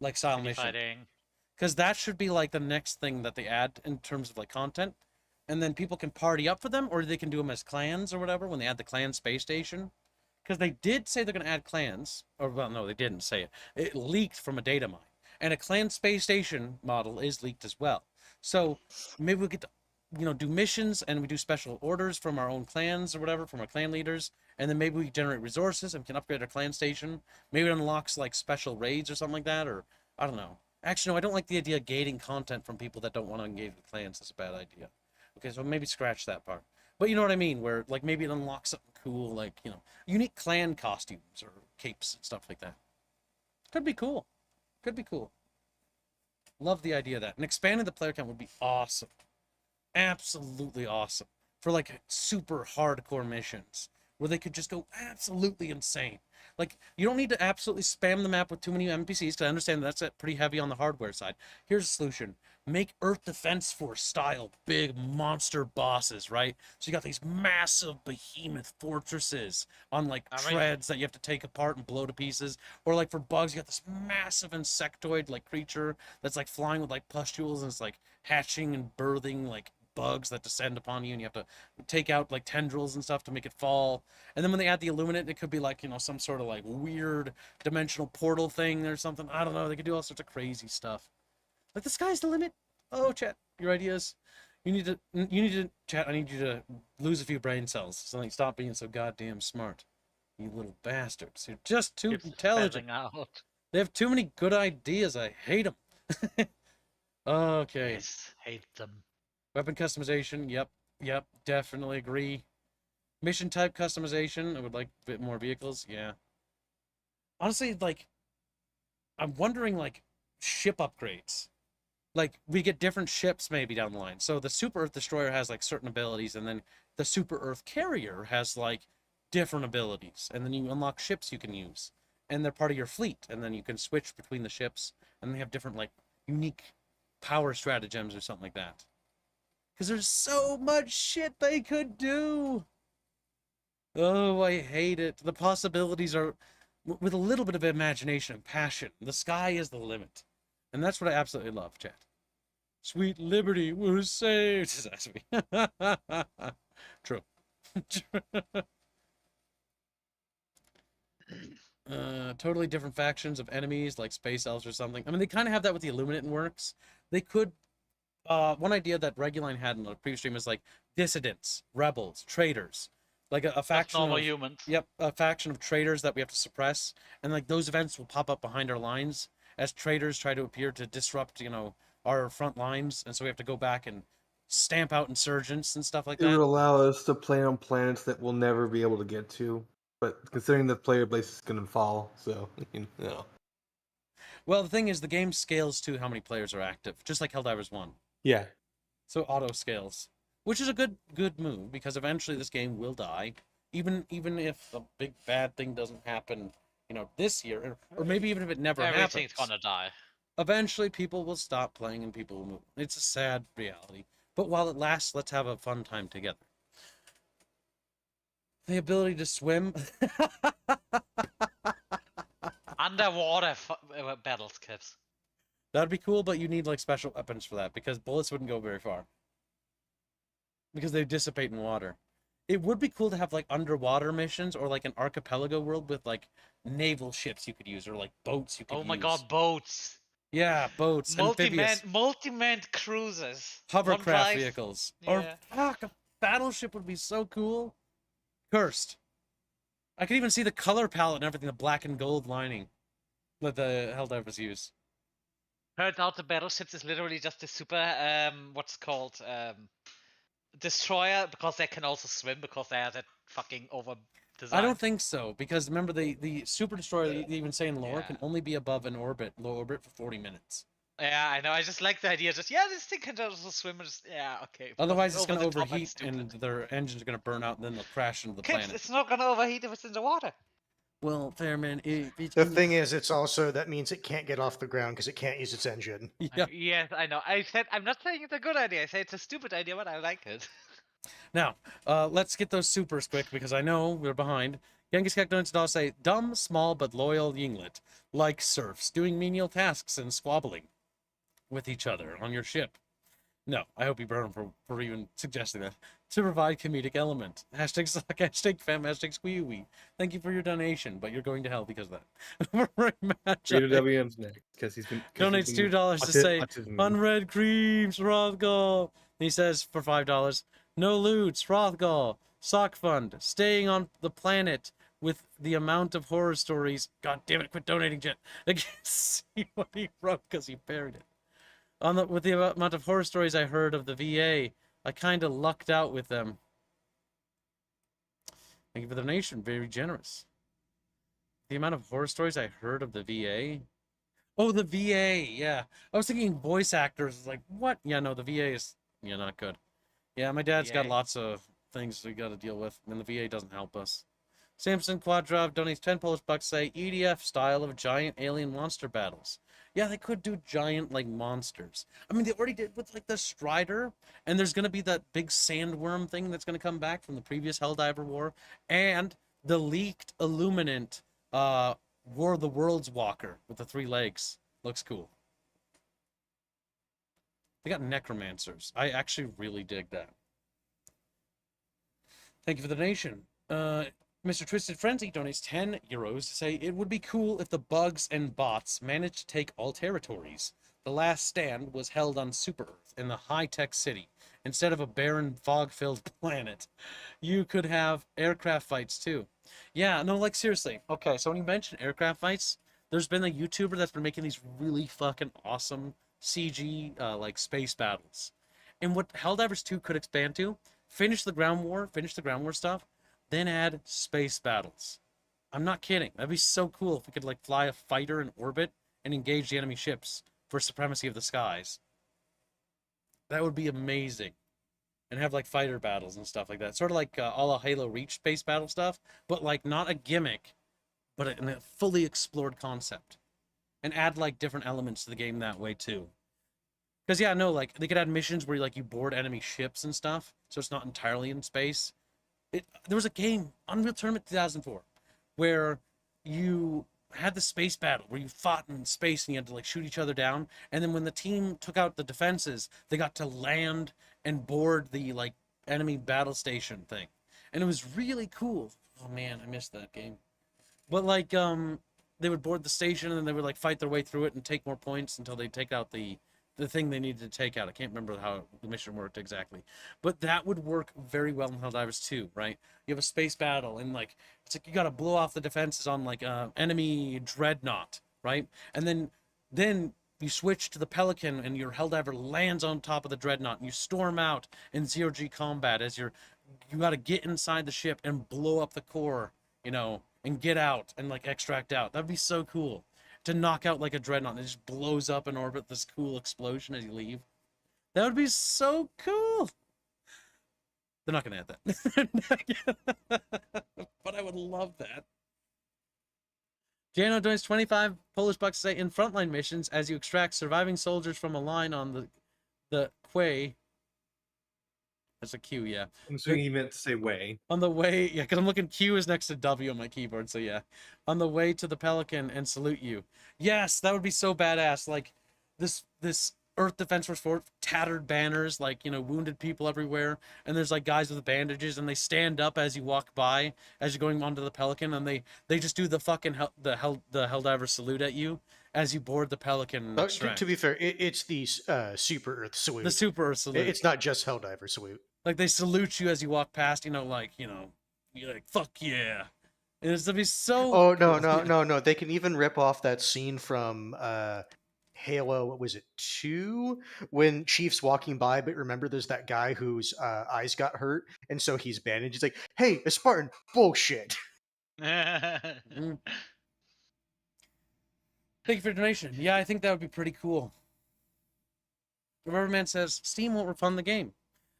like style mission. Because that should be like the next thing that they add in terms of like content, and then people can party up for them, or they can do them as clans or whatever when they add the clan space station. Because they did say they're going to add clans, or well, no, they didn't say it. It leaked from a data mine. And a clan space station model is leaked as well. So maybe we get to, you know, do missions and we do special orders from our own clans or whatever, from our clan leaders. And then maybe we generate resources and we can upgrade our clan station. Maybe it unlocks like special raids or something like that. Or I don't know. Actually, no, I don't like the idea of gating content from people that don't want to engage with clans. That's a bad idea. Okay, so maybe scratch that part. But you know what I mean? Where like maybe it unlocks something cool, like, you know, unique clan costumes or capes and stuff like that. Could be cool. Could be cool. Love the idea of that. And expanding the player count would be awesome. Absolutely awesome. For like super hardcore missions where they could just go absolutely insane. Like, you don't need to absolutely spam the map with too many NPCs, because I understand that's pretty heavy on the hardware side. Here's a solution. Make Earth Defense Force style big monster bosses, right? So you got these massive behemoth fortresses on like treads that you have to take apart and blow to pieces. Or like for bugs, you got this massive insectoid like creature that's like flying with like pustules and it's like hatching and birthing like bugs that descend upon you, and you have to take out like tendrils and stuff to make it fall. And then when they add the Illuminate, it could be like, you know, some sort of like weird dimensional portal thing or something. I don't know. They could do all sorts of crazy stuff. Like, the sky's the limit. Oh, chat, your ideas. You need to chat. I need you to lose a few brain cells so like stop being so goddamn smart. You little bastards. You're just too intelligent. Out. They have too many good ideas. I hate them. Okay. Yes, hate them. Weapon customization, yep, definitely agree. Mission type customization, I would like a bit more vehicles, yeah. Honestly, like, I'm wondering, like, ship upgrades. Like, we get different ships maybe down the line. So the Super Earth Destroyer has, like, certain abilities, and then the Super Earth Carrier has, like, different abilities. And then you unlock ships you can use. And they're part of your fleet, and then you can switch between the ships, and they have different, like, unique power stratagems or something like that. Because there's so much shit they could do. Oh, I hate it. The possibilities are, with a little bit of imagination and passion, the sky is the limit. And that's what I absolutely love, chat. Sweet liberty was saved. True. Totally different factions of enemies, like space elves or something. I mean, they kind of have that with the Illuminate and works. They could... one idea that Reguline had in the previous stream is like dissidents, rebels, traitors. like a Just faction normal of humans. yep, a faction of traitors that we have to suppress, and like those events will pop up behind our lines as traitors try to appear to disrupt, our front lines, and so we have to go back and stamp out insurgents and stuff like It would that. allow us to play on planets that we'll never be able to get to. But considering the player base is going to fall, so, Well, the thing is, the game scales to how many players are active, just like Helldivers 1. Yeah. So auto scales, which is a good move because eventually this game will die, even if a big bad thing doesn't happen, this year, or maybe even if it never Everything's happens. gonna die. Eventually, people will stop playing and people will move. It's a sad reality, but while it lasts, let's have a fun time together. The ability to swim. Underwater battle skips. That'd be cool, but you need like special weapons for that because bullets wouldn't go very far. Because they dissipate in water. It would be cool to have like underwater missions or like an archipelago world with like naval ships you could use or like boats you could use. Oh my god, boats. Yeah, boats, amphibious, Multi-manned cruisers. hovercraft One price. vehicles. Yeah. Or fuck, a battleship would be so cool. Cursed. I could even see the color palette and everything, the black and gold lining that the Helldivers use. Turns out the battleships is literally just a super what's called destroyer because they can also swim because they are that fucking over design. I don't think so, because remember the Super Destroyer, they even say in lore, Yeah. can only be above an orbit, low orbit, for 40 minutes. Yeah, I know. I just like the idea. Just this thing can also swim. And just okay. Otherwise, it's over going to the top and overheat stupid. and their engines are going to burn out, and then they'll crash into the Kids, planet. it's not gonna overheat if it's in the water. Well, Fairman, The thing is, it's also that means it can't get off the ground because it can't use its engine. yeah. Yes, I know. I said I'm not saying it's a good idea. I say it's a stupid idea, but I like it. Now, let's get those supers quick because I know we're behind. Genghis Khan does say, dumb, small, but loyal Yinglet, like serfs, doing menial tasks and squabbling with each other on your ship. No, I hope you burn him for even suggesting that. To provide comedic element. Hashtag suck, hashtag fem, hashtag squeewee. Thank you for your donation, but you're going to hell because of that. Rita WM's next because he's been Donates $2 to say, on red creams, Rothgall. He says for $5, no loots, Rothgall. Sock fund, staying on the planet with the amount of horror stories. God damn it, quit donating, Jet. I can't see what he wrote because he buried it. With the amount of horror stories I heard of the VA, I kind of lucked out with them. Thank you for the donation, very generous. The amount of horror stories I heard of the VA. Oh, the VA, yeah. I was thinking voice actors. Like, what? Yeah, no, the VA is, not good. Yeah, my dad's got VA. lots of things we got to deal with, and the VA doesn't help us. Samson Quadrav donates 10 Polish bucks, say, EDF style of giant alien monster battles. Yeah, they could do giant, like, monsters. I mean, they already did with, like, the Strider, and there's going to be that big sandworm thing that's going to come back from the previous Helldiver War, and the leaked Illuminant War of the Worlds Walker with the 3 legs. Looks cool. They got necromancers. I actually really dig that. Thank you for the donation. Mr. Twisted Frenzy donates 10 euros to say, it would be cool if the bugs and bots managed to take all territories. The last stand was held on Super Earth in the high-tech city, instead of a barren, fog-filled planet. You could have aircraft fights, too. Yeah, no, like, seriously. Okay, so when you mention aircraft fights, there's been a YouTuber that's been making these really fucking awesome CG, like, space battles. And what Helldivers 2 could expand to, finish the ground war stuff, then add space battles. I'm not kidding. That'd be so cool if we could, like, fly a fighter in orbit and engage the enemy ships for supremacy of the skies. That would be amazing. And have, like, fighter battles and stuff like that. Sort of like a la Halo Reach space battle stuff, but, like, not a gimmick, but a fully explored concept. And add, like, different elements to the game that way, too. Because, yeah, no, like, they could add missions where, like, you board enemy ships and stuff, so it's not entirely in space. There was a game, Unreal Tournament 2004, where you had the space battle, where you fought in space and you had to, like, shoot each other down, and then when the team took out the defenses, they got to land and board the, like, enemy battle station thing. And it was really cool. Oh, man, I missed that game. But, like, they would board the station, and then they would, like, fight their way through it and take more points until they take out the the thing they needed to take out. I can't remember how the mission worked exactly, but that would work very well in Helldivers 2, right? You have a space battle, and like it's like you gotta blow off the defenses on like enemy dreadnought, right? And then you switch to the Pelican, and your Helldiver lands on top of the dreadnought, and you storm out in 0G combat as you gotta get inside the ship and blow up the core, you know, and get out and like extract out. That'd be so cool to knock out like a dreadnought and it just blows up in orbit, this cool explosion as you leave. That would be so cool. They're not gonna add that. But I would love that. Jano donates 25 Polish bucks to say in frontline missions as you extract surviving soldiers from a line on the quay. That's a Q, yeah. I'm assuming he meant to say way. On the way, yeah, because I'm looking, Q is next to W on my keyboard, so yeah. On the way to the Pelican and salute you. Yes, that would be so badass. Like, this Earth Defense Force tattered banners, like, you know, wounded people everywhere, and there's like guys with bandages, and they stand up as you walk by, as you're going onto the Pelican, and they just do the fucking the Helldiver salute at you as you board the Pelican and extract. To be fair, it's the Super Earth salute. The Super Earth salute. It's not just Helldiver salute. Like, they salute you as you walk past, you know, like, you know, you're like, fuck yeah. And it's gonna be so Oh, cool. no. They can even rip off that scene from Halo, what was it, 2? When Chief's walking by, but remember there's that guy whose eyes got hurt, and so he's bandaged. He's like, hey, a Spartan, bullshit. Mm. Thank you for your donation. Yeah, I think that would be pretty cool. The Rubberman says, Steam won't refund the game.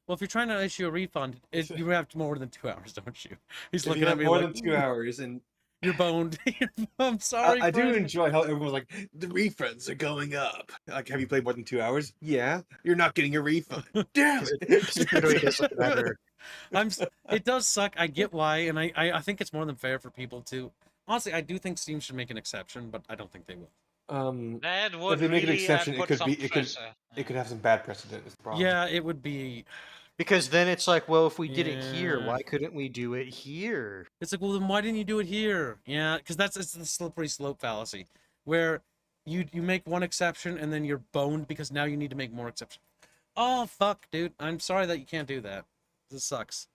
Well, if you're trying to issue a refund, you have more than 2 hours, don't you? He's looking at me more like, than 2 hours, and you're boned. I'm sorry. I do enjoy how everyone's like, the refunds are going up. Like, have you played more than 2 hours? Yeah. You're not getting a refund. Damn it. Literally doesn't matter. It does suck. I get why, and I think it's more than fair for people to. Honestly, I do think Steam should make an exception, but I don't think they will. That would if they make an really, exception, put it some could pressure. it could have some bad precedent. Is the problem. Yeah, it would be. Because then it's like, well, if we did it here, Yeah. why couldn't we do it here? It's like, well, then why didn't you do it here? Yeah, because it's the slippery slope fallacy, where you make one exception and then you're boned because now you need to make more exceptions. Oh fuck, dude! I'm sorry that you can't do that. This sucks.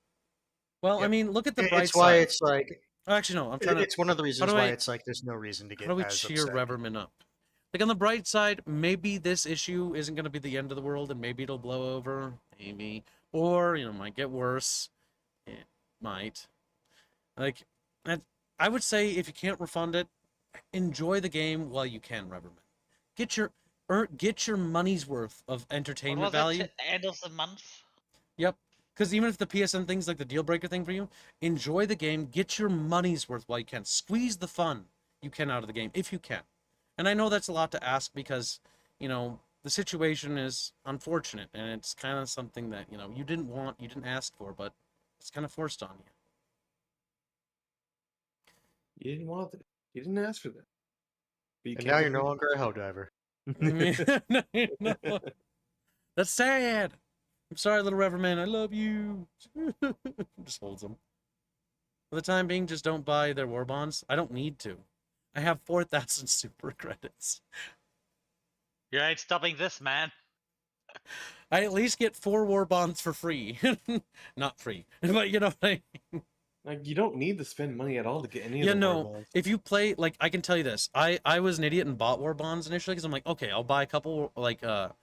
Well, Yep. I mean, look at the bright It's why side. it's like, Oh, actually, no. I'm trying to. it's one of the reasons do why I- it's like there's no reason to get How do we as cheer upset. Reverman up? Like, on the bright side, maybe this issue isn't going to be the end of the world, and maybe it'll blow over, maybe, or, you know, might get worse. It might. Like, I would say if you can't refund it, enjoy the game while you can, Reverman. Get your money's worth of What entertainment was value. it? End of the month? Yep. Because even if the PSN thing's like the deal breaker thing for you, enjoy the game. Get your money's worth while you can. Squeeze the fun you can out of the game if you can. And I know that's a lot to ask because, you know, the situation is unfortunate and it's kind of something that, you know, you didn't want, you didn't ask for, but it's kind of forced on you. You didn't want it. You didn't ask for that. But you And can't now you're get no longer a Helldiver. No. That's sad. I'm sorry, little Reverman. I love you. Just holds them. For the time being, just don't buy their war bonds. I don't need to. I have 4,000 super credits. You ain't stopping this, man. I at least get 4 war bonds for free. Not free, but you know what I mean. Like, you don't need to spend money at all to get any of Yeah, the no. war bonds. If you play, like, I can tell you this. I was an idiot and bought war bonds initially because I'm like, okay, I'll buy a couple, like, or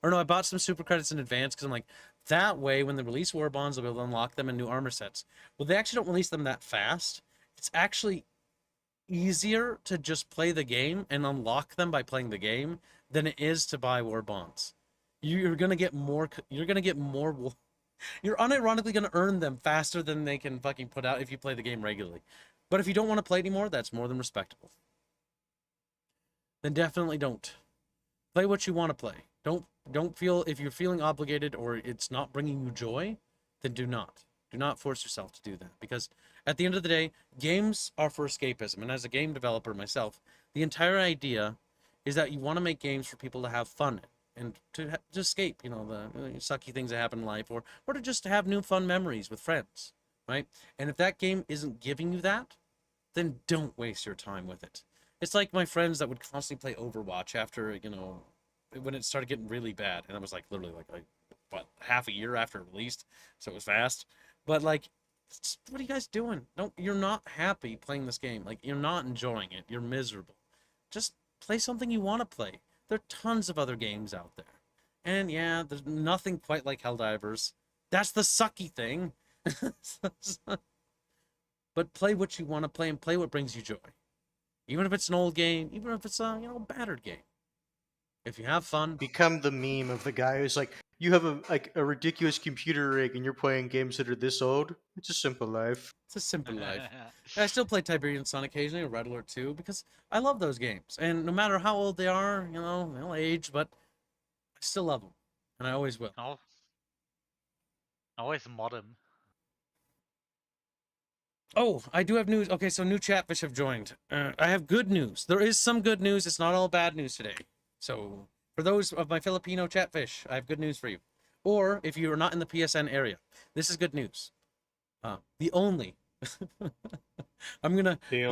no, I bought some super credits in advance because I'm like, that way when they release war bonds, I'll be able to unlock them in new armor sets. Well, they actually don't release them that fast. It's actually easier to just play the game and unlock them by playing the game than it is to buy war bonds. You're gonna get more. You're gonna get more. You're unironically gonna earn them faster than they can fucking put out if you play the game regularly. But if you don't want to play anymore, that's more than respectable. Then definitely don't. Play what you want to play. Don't feel, if you're feeling obligated or it's not bringing you joy, then do not. Do not force yourself to do that. Because at the end of the day, games are for escapism. And as a game developer myself, the entire idea is that you want to make games for people to have fun and to escape, you know, the sucky things that happen in life, or to just have new fun memories with friends, right? And if that game isn't giving you that, then don't waste your time with it. It's like my friends that would constantly play Overwatch after, you know, when it started getting really bad, and it was like literally like what, half a year after it released, so it was fast. But like, what are you guys doing? You're not happy playing this game. Like, you're not enjoying it. You're miserable. Just play something you want to play. There are tons of other games out there. And yeah, there's nothing quite like Helldivers. That's the sucky thing. But play what you want to play and play what brings you joy. Even if it's an old game, even if it's a, battered game. If you have fun, Become the meme of the guy who's like, you have a ridiculous computer rig and you're playing games that are this old. It's a simple life. it's a simple life. I still play Tiberian Sun occasionally, or Red Alert 2, because I love those games. And no matter how old they are, they'll age, but I still love them. And I always will. No. Always modern. Oh, I do have news. Okay, so new Chatfish have joined. I have good news. There is some good news. It's not all bad news today. So, for those of my Filipino Chatfish, I have good news for you. Or, if you are not in the PSN area, this is good news. The only... the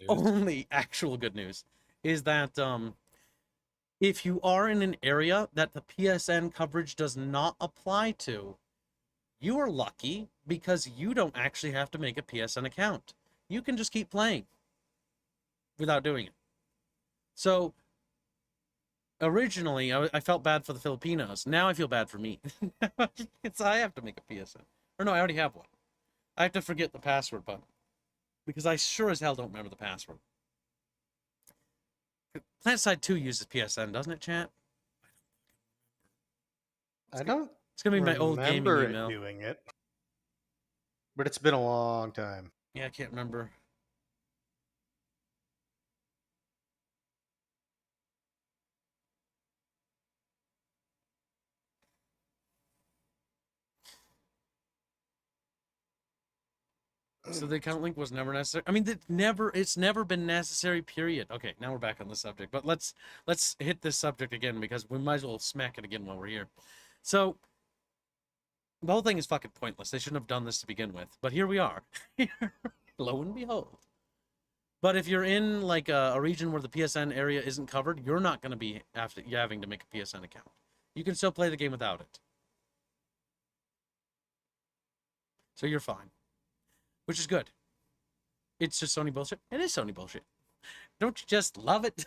only actual good news is that if you are in an area that the PSN coverage does not apply to, you are lucky because you don't actually have to make a PSN account. You can just keep playing without doing it. So originally I felt bad for the Filipinos. Now I feel bad for me. I have to make a PSN. Or no, I already have one. I have to forget the password button because I sure as hell don't remember the password. PlantSide 2 uses PSN, doesn't it, chat? I don't It's gonna be my old gaming remember it email. doing it, but it's been a long time. Yeah, I can't remember. So the account link was never necessary. I mean, it's never been necessary, period. Okay, now we're back on the subject, but let's hit this subject again because we might as well smack it again while we're here. So the whole thing is fucking pointless. They shouldn't have done this to begin with, but here we are. Lo and behold. But if you're in like a region where the PSN area isn't covered, you're not going to be having to make a PSN account. You can still play the game without it. So you're fine. Which is good. It's just Sony bullshit. It is Sony bullshit. Don't you just love it?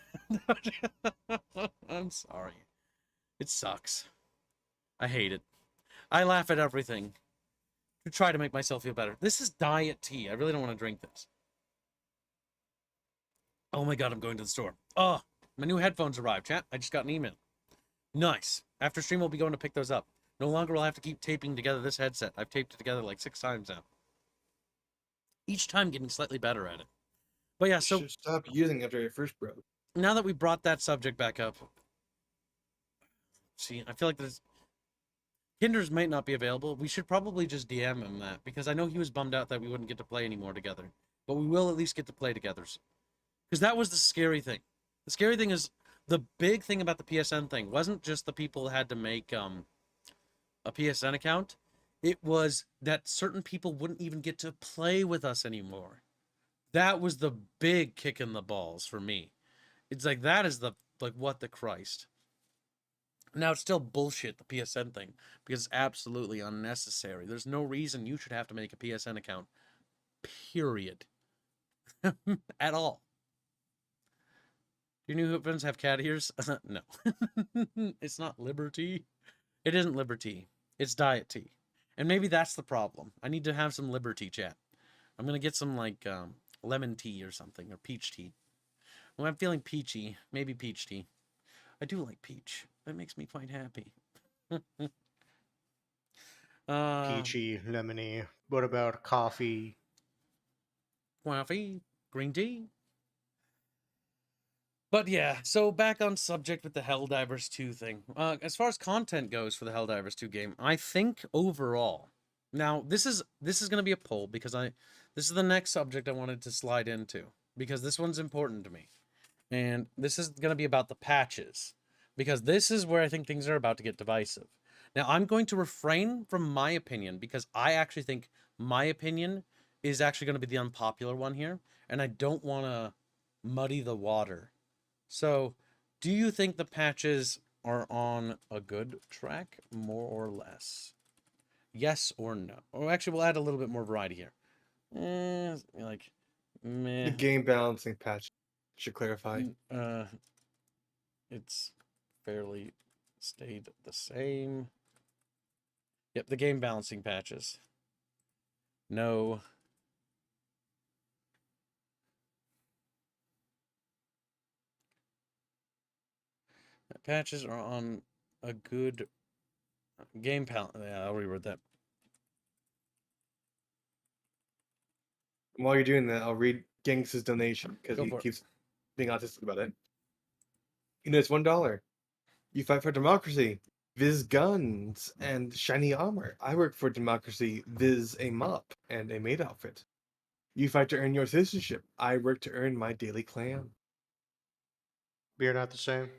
I'm sorry. It sucks. I hate it. I laugh at everything to try to make myself feel better. This is diet tea. I really don't want to drink this. Oh my god, I'm going to the store. Oh, my new headphones arrived, chat. I just got an email. Nice. After stream, we'll be going to pick those up. No longer will I have to keep taping together this headset. I've taped it together like 6 times now. Each time getting slightly better at it. But yeah, so... You should stop using after your first broke. Now that we brought that subject back up... See, I feel like there's... Kinders might not be available. We should probably just DM him that, because I know he was bummed out that we wouldn't get to play anymore together. But we will at least get to play together. Because that was the scary thing. The scary thing is, the big thing about the PSN thing wasn't just the people had to make a PSN account. It was that certain people wouldn't even get to play with us anymore. That was the big kick in the balls for me. It's like, that is the, like, what the Christ. Now, it's still bullshit, the PSN thing, because it's absolutely unnecessary. There's no reason you should have to make a PSN account. Period. At all. Do your new friends have cat ears? No. It's not liberty. It isn't liberty. It's diet tea. And maybe that's the problem. I need to have some liberty, chat. I'm going to get some, like, lemon tea or something, or peach tea. When I'm feeling peachy, maybe peach tea. I do like peach. That makes me quite happy. Peachy, lemony. What about coffee? Coffee, green tea. But yeah, so back on subject with the Helldivers 2 thing. As far as content goes for the Helldivers 2 game, I think overall... Now, this is going to be a poll, because this is the next subject I wanted to slide into, because this one's important to me. And this is going to be about the patches, because this is where I think things are about to get divisive. Now, I'm going to refrain from my opinion, because I actually think my opinion is actually going to be the unpopular one here, and I don't want to muddy the water. So, do you think the patches are on a good track, more or less? Yes or no? Or actually, we'll add a little bit more variety here. Like, meh. The game balancing patch should clarify. It's fairly stayed the same. Yep, the game balancing patches. No. Patches are on a good game palette. Yeah, I'll reword that. While you're doing that, I'll read Genghis' donation because Go he for it. keeps being autistic about it. You know, it's $1. You fight for democracy, viz guns and shiny armor. I work for democracy, viz a mop and a maid outfit. You fight to earn your citizenship. I work to earn my daily clam. We are not the same.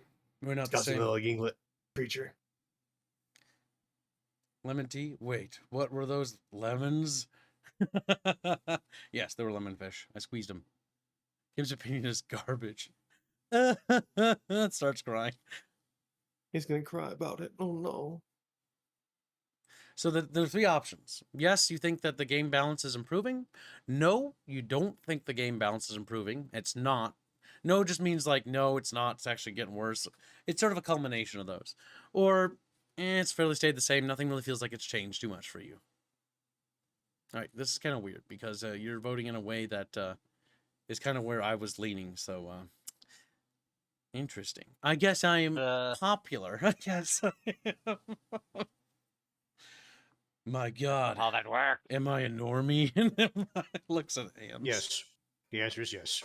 We're not the Disgusting same. little Yinglet creature. Lemon tea? Wait, what were those? Lemons? Yes, they were lemon fish. I squeezed them. Kim's opinion is garbage. Starts crying. He's gonna cry about it. Oh no. So there are three options. Yes, you think that the game balance is improving. No, you don't think the game balance is improving. It's not. No just means like, no, it's not. It's actually getting worse. It's sort of a culmination of those. Or, it's fairly stayed the same. Nothing really feels like it's changed too much for you. All right, this is kind of weird because you're voting in a way that is kind of where I was leaning. So, interesting. I guess I am popular. I guess I am. My God. How that work? Am I a normie? Looks at hands. Yes. The answer is yes.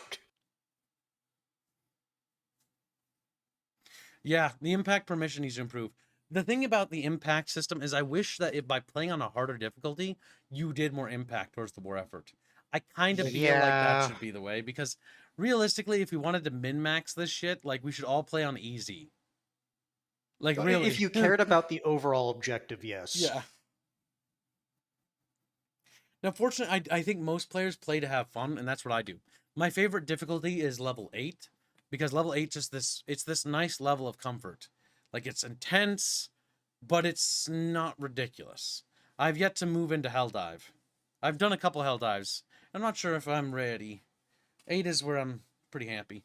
Yeah, the impact per mission needs to improve. The thing about the impact system is I wish that if by playing on a harder difficulty, you did more impact towards the war effort. I kind of feel like that Yeah. should be the way, because realistically, if we wanted to min-max this shit, like, we should all play on easy. Like, really. If you cared about the overall objective, yes. Yeah. Now, fortunately, I think most players play to have fun, and that's what I do. My favorite difficulty is level 8, because level 8 just it's this nice level of comfort. Like, it's intense, but it's not ridiculous. I've yet to move into Helldive. I've done a couple Helldives. I'm not sure if I'm ready. 8 is where I'm pretty happy.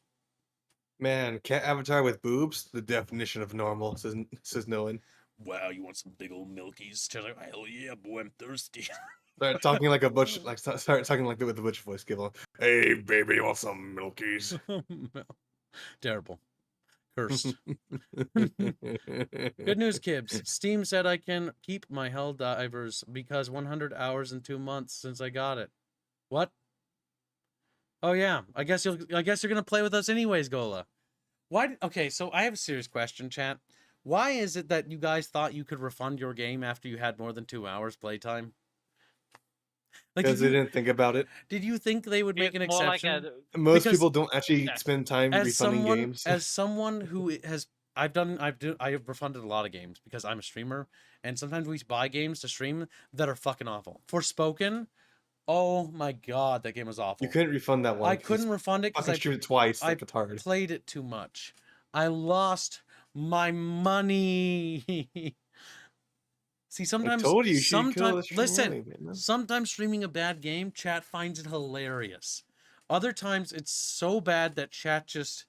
Man, cat avatar with boobs? The definition of normal, says no one. Wow, you want some big old milkies? Hell yeah, boy, I'm thirsty. Start talking like a butch, like start talking like with the butch voice. Give on. Hey, baby, you want some milkies? Terrible. Cursed. Good news, Kibbs. Steam said I can keep my Helldivers because 100 hours in 2 months since I got it. What? Oh yeah, I guess you're gonna play with us anyways, Gola. Why? Okay, so I have a serious question, chat. Why is it that you guys thought you could refund your game after you had more than 2 hours playtime? Like, Because they didn't think about it. did you think they would make an It's more like exception? Most Because people don't actually Yes. spend time refunding games. As someone who has, I have refunded a lot of games because I'm a streamer, and sometimes we buy games to stream that are fucking awful. Forspoken, oh my god, that game was awful. You couldn't refund that one. I couldn't refund it because fucking streamed it twice. Like it's hard. played it too much. I lost my money. See, sometimes, I told you, should kill the stream listen, early, man. sometimes streaming a bad game, chat finds it hilarious. Other times, it's so bad that chat just,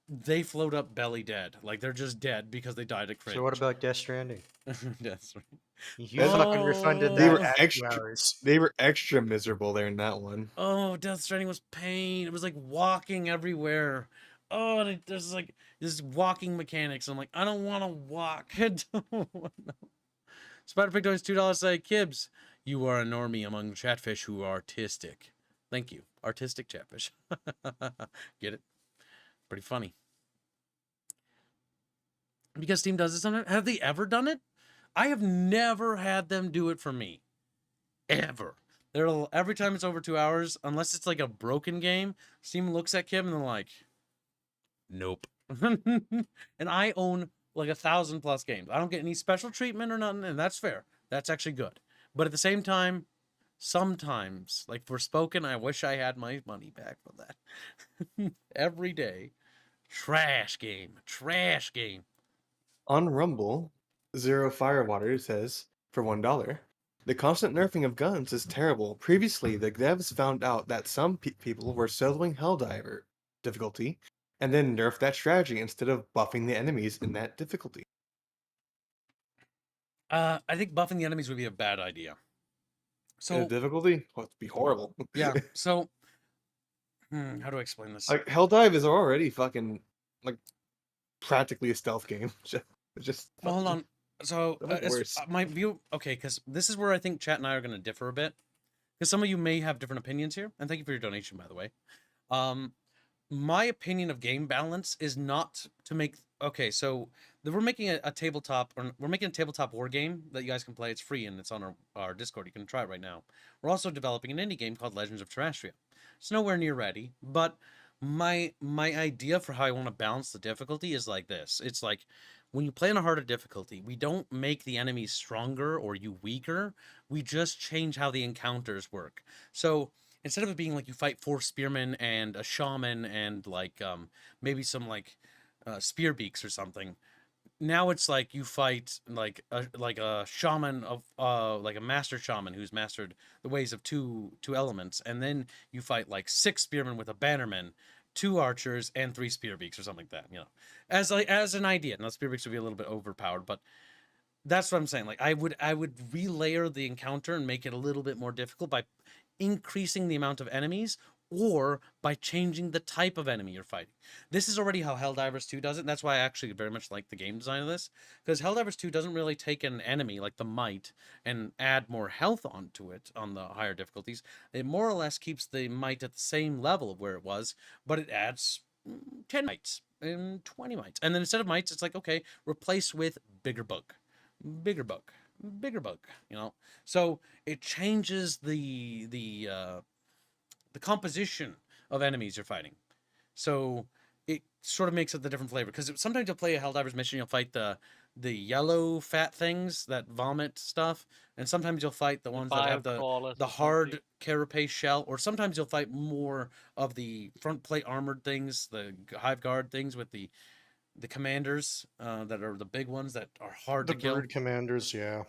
they float up belly dead. Like, they're just dead because they died of cringe. So what about Death Stranding? That's right. You fucking refunded Oh. that They were after extra. hours. They were extra miserable there in that one. Oh, Death Stranding was pain. It was like walking everywhere. Oh, and there's like this walking mechanics. I'm like, I don't want to walk. I don't wanna... Spider Pig Toys $2 say, Kibbs, you are a normie among chatfish who are artistic. Thank you. Artistic chatfish. Get it? Pretty funny. Because Steam does it sometimes. Have they ever done it? I have never had them do it for me. Ever. Every time it's over 2 hours, unless it's like a broken game, Steam looks at Kim and they're like, nope. And I own like 1,000+ games. I don't get any special treatment or nothing, and that's fair. That's actually good. But at the same time, sometimes, like Forspoken, I wish I had my money back for that. Every day. Trash game. Trash game. On Rumble, Zero Firewater says, for $1, the constant nerfing of guns is terrible. Previously, the devs found out that some people were soloing Helldiver difficulty, and then nerfed that strategy instead of buffing the enemies in that difficulty. I think buffing the enemies would be a bad idea. In the So difficulty? Well, it'd be horrible. yeah, so how do I explain this? Like, Helldive is already fucking, like, practically a stealth game. Just Well, hold fucking- on. So That might be worse. my view, okay, because this is where I think chat and I are going to differ a bit, because some of you may have different opinions here, and thank you for your donation, by the way. My opinion of game balance is not to make. Okay, so we're making a tabletop, or we're making a tabletop war game that you guys can play. It's free and it's on our Discord. You can try it right now. We're also developing an indie game called Legends of Terrestria. It's nowhere near ready, but my idea for how I want to balance the difficulty is like this. It's like when you play on a harder difficulty, we don't make the enemies stronger or you weaker. We just change how the encounters work. So instead of it being like you fight 4 spearmen and a shaman and like maybe some like spear beaks or something, now it's like you fight like a shaman of like a master shaman who's mastered the ways of two elements, and then you fight like 6 spearmen with a bannerman, 2 archers, and 3 spear beaks or something like that, you know, as an idea. Now spear beaks would be a little bit overpowered, but that's what I'm saying. Like I would relayer the encounter and make it a little bit more difficult by increasing the amount of enemies or by changing the type of enemy you're fighting. This is already how Helldivers 2 does it, and that's why I actually very much like the game design of this, because Helldivers 2 doesn't really take an enemy like the Might and add more health onto it on the higher difficulties. It more or less keeps the Might at the same level of where it was, but it adds 10 Mights and 20 Mights. And then instead of Mights, it's like, okay, replace with bigger book, bigger book, bigger book, you know? So it changes the composition of enemies you're fighting. So it sort of makes it the different flavor, because sometimes you'll play a Helldivers mission, you'll fight the yellow fat things that vomit stuff, and sometimes you'll fight the ones that have the hard carapace shell, or sometimes you'll fight more of the front plate armored things, the hive guard things with the commanders that are the big ones that are hard The to kill. bird commanders, yeah.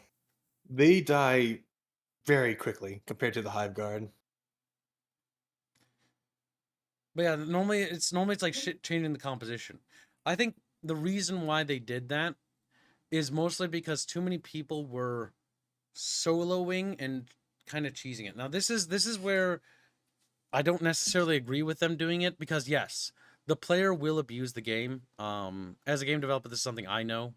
They die very quickly compared to the Hive Guard. But yeah, normally it's like shit changing the composition. I think the reason why they did that is mostly because too many people were soloing and kind of cheesing it. Now this is where I don't necessarily agree with them doing it, because yes, the player will abuse the game. As a game developer, this is something I know.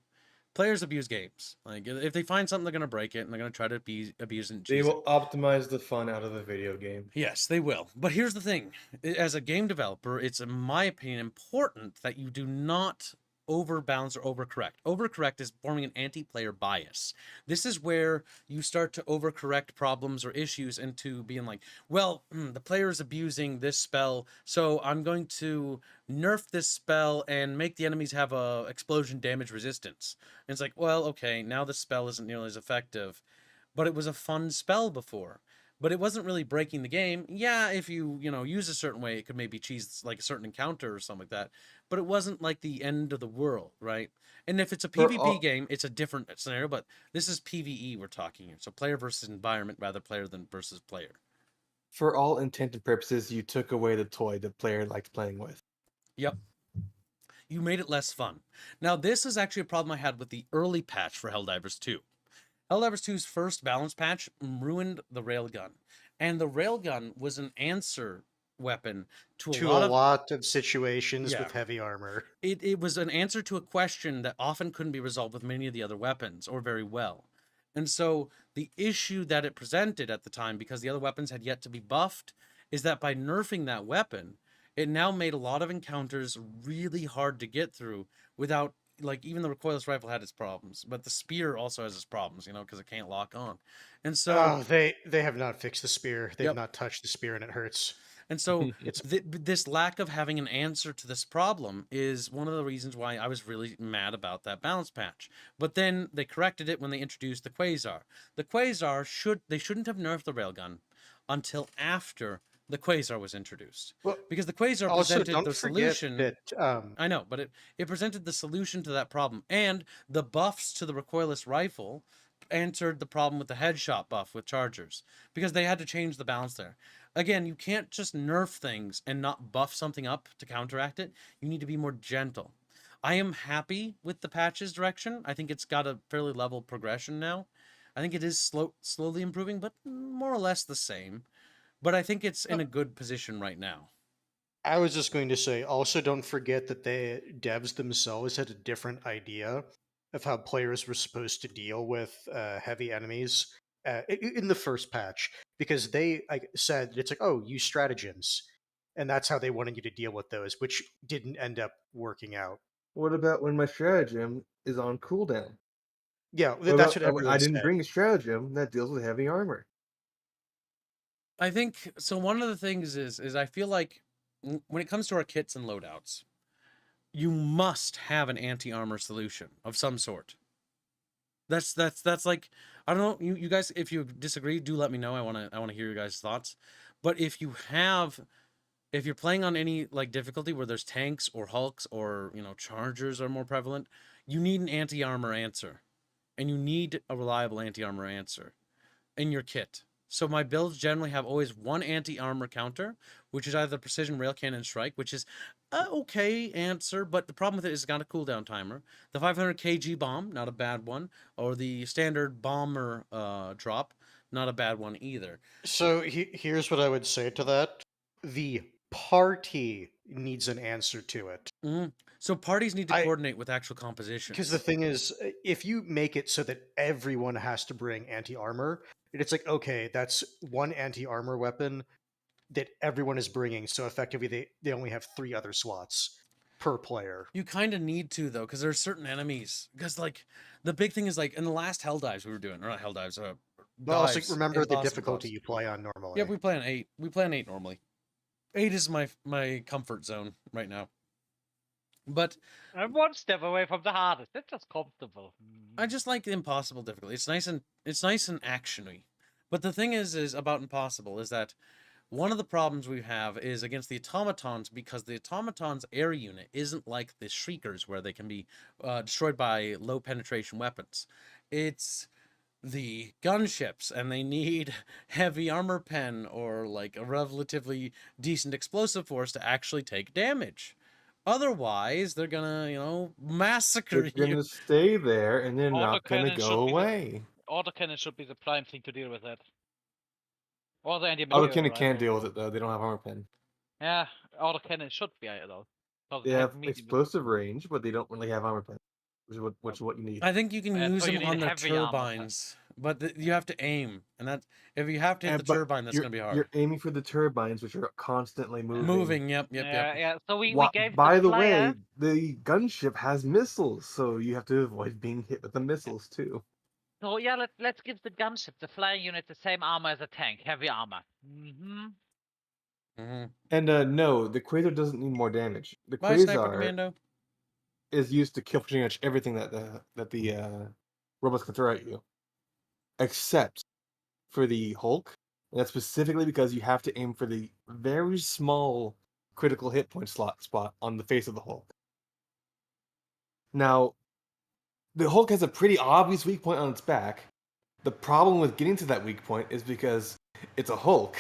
Players abuse games. Like if they find something, they're gonna break it and they're gonna try to abuse it and They cheese it. will optimize the fun out of the video game. Yes, they will. But here's the thing. As a game developer, it's, in my opinion, important that you do not overbalance or overcorrect. Overcorrect is forming an anti-player bias. This is where you start to overcorrect problems or issues into being like, well, the player is abusing this spell, so I'm going to nerf this spell and make the enemies have a explosion damage resistance. And it's like, well, okay, now the spell isn't nearly as effective, but it was a fun spell before. But it wasn't really breaking the game. Yeah, if you use a certain way, it could maybe cheese like a certain encounter or something like that. But it wasn't like the end of the world, right? And if it's a PvP game, it's a different scenario. But this is PvE we're talking here, so player versus environment, rather player than versus player. For all intent and purposes, you took away the toy the player liked playing with. Yep. You made it less fun. Now, this is actually a problem I had with the early patch for Helldivers 2. Helldivers 2's first balance patch ruined the railgun. And the railgun was an answer weapon to a lot of situations with heavy armor. It was an answer to a question that often couldn't be resolved with many of the other weapons, or very well. And so the issue that it presented at the time, because the other weapons had yet to be buffed, is that by nerfing that weapon, it now made a lot of encounters really hard to get through without, like, even the recoilless rifle had its problems, but the spear also has its problems, because it can't lock on. And so they have not fixed the spear. They have not touched the spear, and it hurts. And so this lack of having an answer to this problem is one of the reasons why I was really mad about that balance patch. But then they corrected it when they introduced the Quasar. The Quasar shouldn't have nerfed the railgun until after the quasar was introduced. Well, Because the quasar also, presented don't the forget solution. that I know, but it presented the solution to that problem. And the buffs to the recoilless rifle answered the problem with the headshot buff with chargers. Because they had to change the balance there. Again, you can't just nerf things and not buff something up to counteract it. You need to be more gentle. I am happy with the patch's direction. I think it's got a fairly level progression now. I think it is slowly improving, but more or less the same. But I think it's in a good position right now. I was just going to say, also don't forget that the devs themselves had a different idea of how players were supposed to deal with heavy enemies in the first patch, because they said it's like, oh, use stratagems, and that's how they wanted you to deal with those, which didn't end up working out. What about when my stratagem is on cooldown? Yeah, What that's about what I everyone didn't said. bring a stratagem that deals with heavy armor? I think so. One of the things is I feel like when it comes to our kits and loadouts, you must have an anti-armor solution of some sort. That's like, I don't know, you guys, if you disagree, do let me know. I want to hear your guys' thoughts. But if you're playing on any like difficulty where there's tanks or hulks or, you know, chargers are more prevalent, you need an anti-armor answer. And you need a reliable anti-armor answer in your kit. So my builds generally have always one anti-armor counter, which is either precision rail cannon strike, which is a okay answer, but the problem with it is it's got a cooldown timer. The 500 kg bomb, not a bad one, or the standard bomber drop, not a bad one either. So here's what I would say to that: the party needs an answer to it. So parties need to I coordinate with actual compositions. Because the thing is, if you make it so that everyone has to bring anti-armor, it's like, okay, that's one anti-armor weapon that everyone is bringing, so effectively they only have 3 other slots per player. You kind of need to, though, because there's certain enemies. Because, like, the big thing is, like, in the last Helldives we were doing, or not Helldives, But also dives, remember the Impossible difficulty Clubs. you play on normally. Yeah, we play on 8. We play on 8 normally. 8 is my comfort zone right now. But I'm one step away from the hardest. It's just comfortable. I just like the impossible difficulty. It's nice and actiony. But the thing is about impossible is that one of the problems we have is against the automatons, because the automatons' air unit isn't like the shriekers where they can be destroyed by low penetration weapons. It's the gunships, and they need heavy armor pen or like a relatively decent explosive force to actually take damage. Otherwise, they're gonna, you know, massacre They're you. gonna stay there and they're not gonna Autocannon go away. Autocannon should be the prime thing to deal with that. Or the anti-material Autocannon can't rifle. deal with it though. They don't have armor pen. Yeah, autocannon should be though. They have explosive range, but they don't really have armor pen, which is what you need. I think you can use so you them need on their heavy armor pen. turbines, but you have to aim, and that if you have to hit the But turbine, that's you're, gonna be hard. You're aiming for the turbines, which are constantly moving. Moving, yep. Yeah. So we gave By the the flyer. way, the gunship has missiles, so you have to avoid being hit with the missiles too. So yeah, let's give the gunship, the flying unit, the same armor as a tank, heavy armor. Mm-hmm. And no, the quasar doesn't need more damage. The Bye, Sniper quasar Commando. is used to kill pretty much everything that the robots can throw at you, except for the Hulk. And that's specifically because you have to aim for the very small critical hit point spot on the face of the Hulk. Now, the Hulk has a pretty obvious weak point on its back. The problem with getting to that weak point is because it's a Hulk.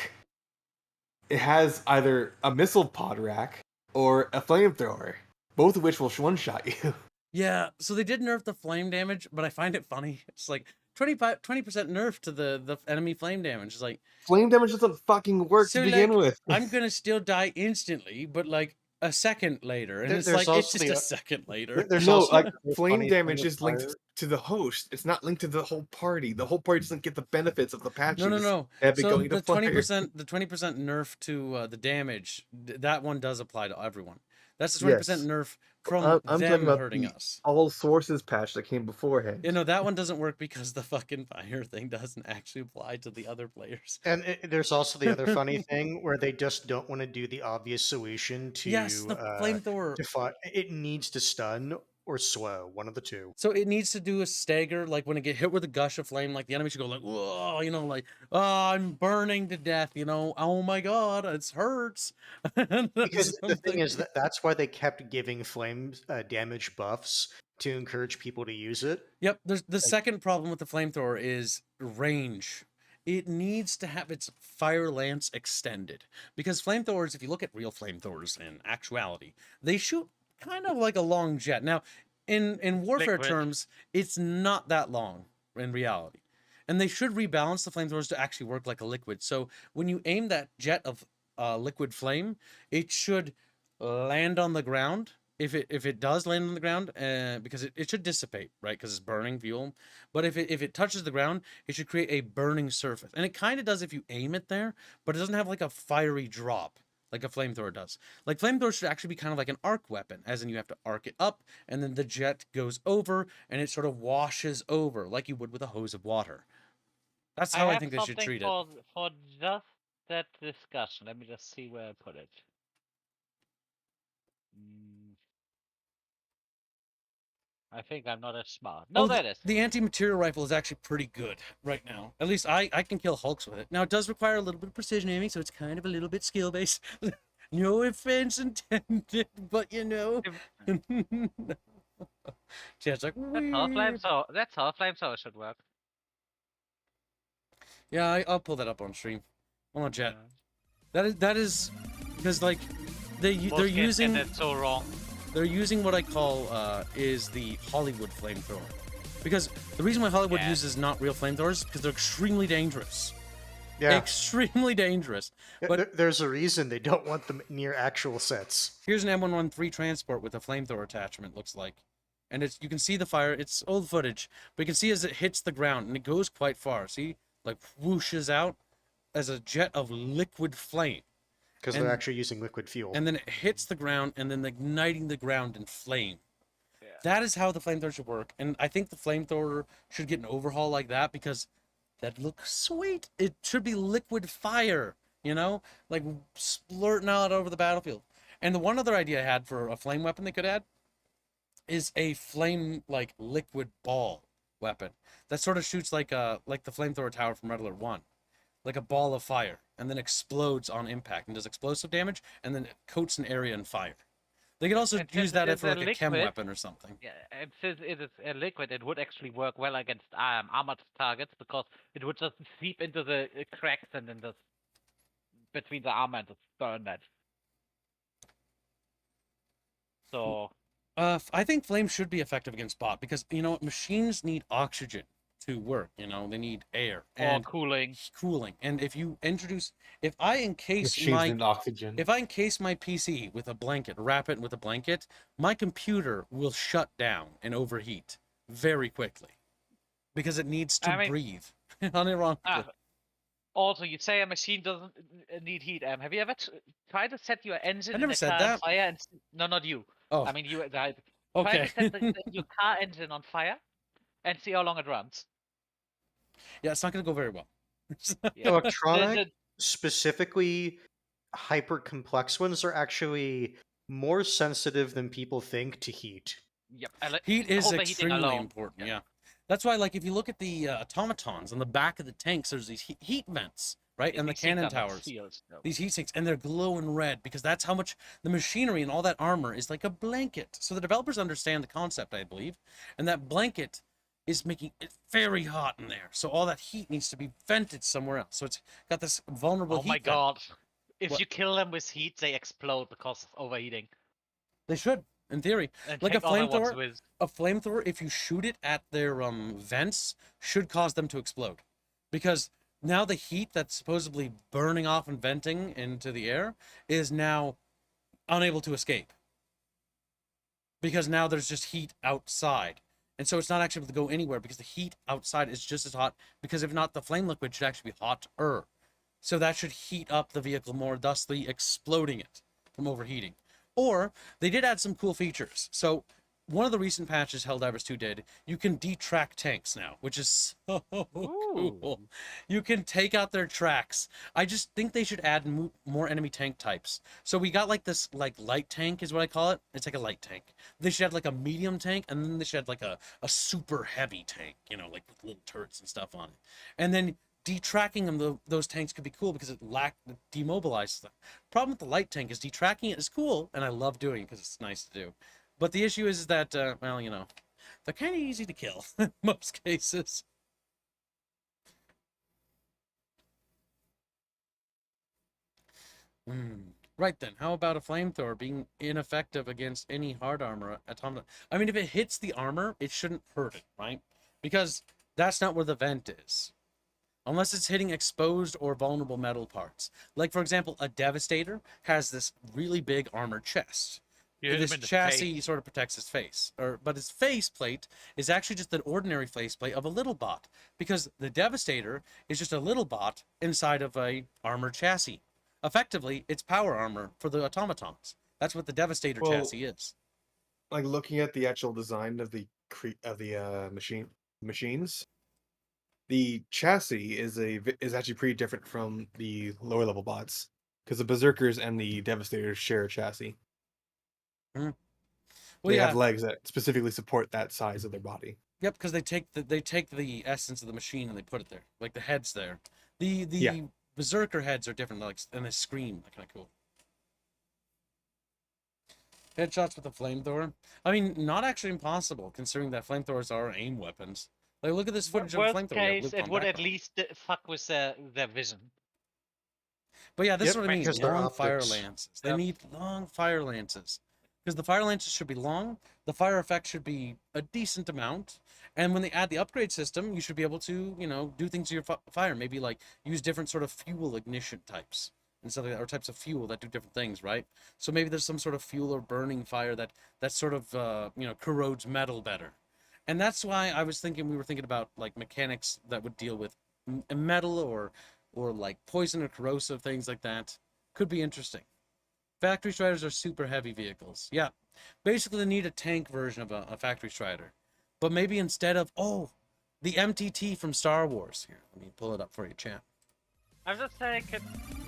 It has either a missile pod rack or a flamethrower, both of which will one-shot you. Yeah, so they did nerf the flame damage, but I find it funny. It's like 20% nerf to the enemy flame damage. It's like, Flame damage doesn't fucking work so to begin like, with. I'm gonna still die instantly, but like a second later, and it's There's like it's also just the- a second later. There's No, also like the flame funny damage thing with is linked fire. to the host. It's not linked to the whole party. The whole party doesn't get the benefits of the patches. No. That be So going to the fire. 20% nerf to the damage, that one does apply to everyone. That's the 20% Yes. nerf from I'm talking them about hurting the us. all sources patch that came beforehand. You know, that one doesn't work because the fucking fire thing doesn't actually apply to the other players. And there's also the other funny thing where they just don't want to do the obvious solution to Yes, the flamethrower. it needs to stun, or slow, one of the two. So it needs to do a stagger, like when it get hit with a gush of flame, like the enemy should go like, whoa, you know, like, oh, I'm burning to death, you know, oh my god, it hurts. Because the thing is that's why they kept giving flames damage buffs to encourage people to use it. Yep, there's the second problem with the flamethrower is range. It needs to have its fire lance extended, because flamethrowers, if you look at real flamethrowers in actuality, they shoot kind of like a long jet. Now, in warfare Liquid. terms, it's not that long in reality. And they should rebalance the flamethrowers to actually work like a liquid. So when you aim that jet of liquid flame, it should land on the ground. If it does land on the ground, because it should dissipate, right? Because it's burning fuel. But if it touches the ground, it should create a burning surface. And it kind of does if you aim it there, but it doesn't have like a fiery drop like a flamethrower does. Like flamethrower should actually be kind of like an arc weapon, as in you have to arc it up, and then the jet goes over, and it sort of washes over like you would with a hose of water. That's how I think they should treat it. For just that discussion. Let me just see where I put it. I think I'm not as smart. No, that is. The anti-material rifle is actually pretty good right now. At least I can kill hulks with it. Now, it does require a little bit of precision aiming, so it's kind of a little bit skill-based. No offense intended, but you know. Chad's like, That's how flamethrower should work. yeah, I'll pull that up on stream. Hold on, chat. That is because like they're using it so wrong. They're using what I call is the Hollywood flamethrower, because the reason why Hollywood uses not real flamethrowers is because they're extremely dangerous. Yeah, extremely dangerous. But there's a reason they don't want them near actual sets. Here's an M113 transport with a flamethrower attachment. Looks like, and you can see the fire. It's old footage, but you can see as it hits the ground, and it goes quite far. See, like whooshes out as a jet of liquid flame. Because they're actually using liquid fuel. And then it hits the ground, and then igniting the ground in flame. Yeah. That is how the flamethrower should work. And I think the flamethrower should get an overhaul like that, because that looks sweet. It should be liquid fire, you know? Like splurting out over the battlefield. And the one other idea I had for a flame weapon they could add is a flame, like, liquid ball weapon. That sort of shoots like the flamethrower tower from Red Alert 1. Like a ball of fire, and then explodes on impact and does explosive damage, and then it coats an area in fire. They could also use that for like a chem weapon or something. Yeah, and since it is a liquid, it would actually work well against armored targets, because it would just seep into the cracks and then just between the armor and just burn that. So I think flame should be effective against bot, because you know machines need oxygen to work, you know, they need air and cooling. And if I encase oxygen. If I encase my PC with a blanket, wrap it with a blanket, my computer will shut down and overheat very quickly, because it needs to breathe. Unironically. Also, you say a machine doesn't need heat. Have you ever tried to set your engine in a car on fire? And no, not you. Oh, I mean you. Okay. Try to set your car engine on fire and see how long it runs. Yeah, it's not going to go very well. Electronic, specifically hyper complex ones, are actually more sensitive than people think to heat. Yep. Heat is extremely important, yeah. That's why, like, if you look at the automatons on the back of the tanks, there's these heat vents, right? And the cannon towers. These heat sinks, and they're glowing red, because that's how much the machinery and all that armor is like a blanket. So the developers understand the concept, I believe, and that blanket is making it very hot in there. So all that heat needs to be vented somewhere else. So it's got this vulnerable heat. Oh my god. If you kill them with heat, they explode because of overheating. They should, in theory. And like a flamethrower, if you shoot it at their vents, should cause them to explode. Because now the heat that's supposedly burning off and venting into the air is now unable to escape. Because now there's just heat outside. And so it's not actually able to go anywhere, because the heat outside is just as hot, because if not, the flame liquid should actually be hotter. So that should heat up the vehicle more, thusly exploding it from overheating. Or they did add some cool features. So one of the recent patches Helldivers 2 did, you can detrack tanks now, which is so cool. You can take out their tracks. I just think they should add more enemy tank types. So we got like this like light tank is what I call it. It's like a light tank. They should have like a medium tank, and then they should have like a super heavy tank, you know, like with little turrets and stuff on it. And then detracking them, those tanks could be cool because it demobilizes them. Problem with the light tank is detracking it is cool, and I love doing it because it's nice to do. But the issue is that, well, you know, they're kind of easy to kill in most cases. Right then, how about a flamethrower being ineffective against any hard armor automaton? I mean, if it hits the armor, it shouldn't hurt it, right? Because that's not where the vent is. Unless it's hitting exposed or vulnerable metal parts. Like, for example, a Devastator has this really big armored chest. This chassis sort of protects his face. But his faceplate is actually just an ordinary faceplate of a little bot. Because the Devastator is just a little bot inside of a armored chassis. Effectively, it's power armor for the automatons. That's what the Devastator chassis is. Like looking at the actual design of the machines, the chassis is actually pretty different from the lower level bots because the Berserkers and the Devastators share a chassis. Well, they have legs that specifically support that size of their body. Yep, because they take the essence of the machine and they put it there, like the heads there. The Berserker heads are different, like, and they scream. They're kind of cool. Headshots with a flamethrower. I mean, not actually impossible, considering that flamethrowers are aim weapons. Like, look at this footage of a flamethrower. Case, it would at least fuck with their vision. But yeah, this is what I mean. Long fire optics. lances. They need long fire lances. Because the fire lances should be long, the fire effect should be a decent amount, and when they add the upgrade system, you should be able to, you know, do things to your fire. Maybe like use different sort of fuel ignition types and stuff like that, or types of fuel that do different things, right? So maybe there's some sort of fuel or burning fire that sort of you know, corrodes metal better. And that's why I was thinking we were thinking about like mechanics that would deal with metal or like poison or corrosive things like that. Could be interesting. Factory Striders are super heavy vehicles. Yeah, basically they need a tank version of a Factory Strider. But maybe instead of, the MTT from Star Wars. Here, let me pull it up for you, chat. I'm just saying,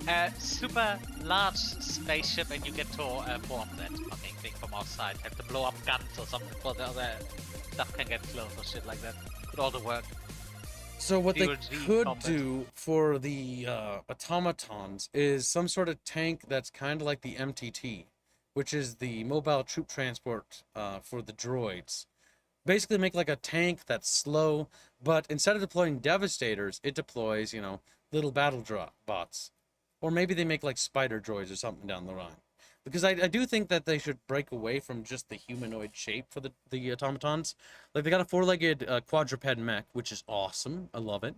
a super large spaceship and you get to bomb that fucking thing from outside. Have to blow up guns or something for the other stuff can get close or shit like that. Could all the work. So what they could do for the automatons is some sort of tank that's kind of like the MTT, which is the mobile troop transport for the droids. Basically make like a tank that's slow, but instead of deploying Devastators, it deploys, you know, little battle bots. Or maybe they make like spider droids or something down the line. Because I do think that they should break away from just the humanoid shape for the automatons. Like, they got a four-legged quadruped mech, which is awesome. I love it.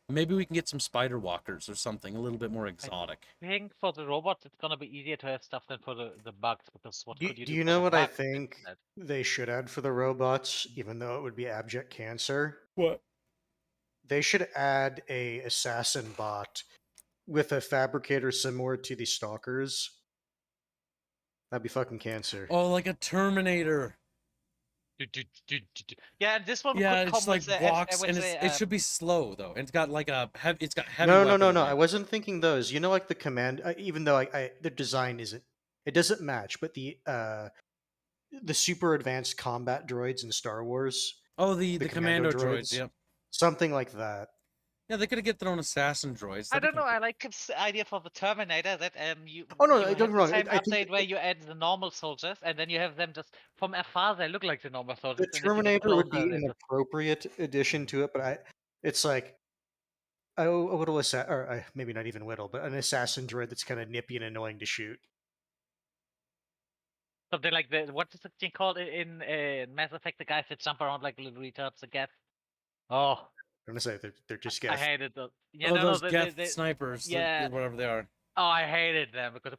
Maybe we can get some spider walkers or something a little bit more exotic. I think for the robots, it's gonna be easier to have stuff than for the bugs, because what could you do? Do you know what I think they should add for the robots, even though it would be abject cancer? What? They should add a assassin bot with a fabricator similar to the stalkers. That'd be fucking cancer. Oh, like a Terminator. Yeah, this one. Yeah, could it's come like with walks, and it should be slow though. And it's got like it's got heavy. No. I wasn't thinking those. You know, like the command. Even though the design isn't, it doesn't match. But the super advanced combat droids in Star Wars. Oh, the commando droids. Yep. Something like that. Yeah, they could have get their own assassin droids. I don't know. I like the idea for the Terminator that you. Oh no, you don't have get wrong. the same update where you add the normal soldiers, and then you have them just from afar. They look like the normal soldiers. The Terminator would be an appropriate addition to it, but it's like a little or maybe not even little, but an assassin droid that's kind of nippy and annoying to shoot. Something like what's the thing called in Mass Effect? The guys that jump around like little retards, the Geth. Oh, I'm gonna say they're just Geth. I hated those. Yeah, those Geth snipers. Yeah, whatever they are. Oh, I hated them because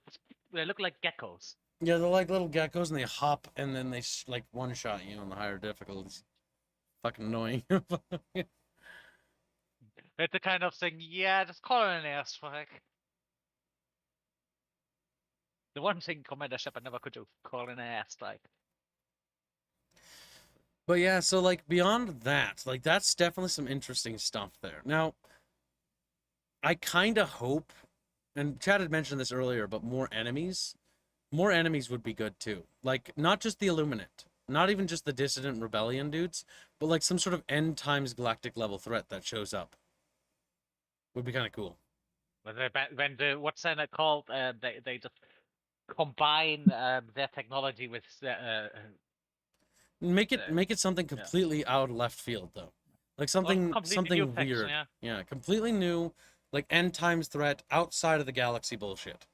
they look like geckos. Yeah, they're like little geckos, and they hop, and then they like one-shot you on the higher difficulties. Fucking annoying. It's the kind of thing. Yeah, just call it an airstrike. The one thing Commander Shepard never could do, call an airstrike. But yeah, so like beyond that, like that's definitely some interesting stuff there. Now, I kind of hope, and Chad had mentioned this earlier, but more enemies. More enemies would be good too. Like not just the Illuminate, not even just the Dissident Rebellion dudes, but like some sort of end times galactic level threat that shows up. Would be kind of cool. When the what's that called? They just combine their technology with Make it something yeah. completely out of left field though. Like Or completely new something things, weird. yeah. Yeah, completely new, like end times threat outside of the galaxy bullshit.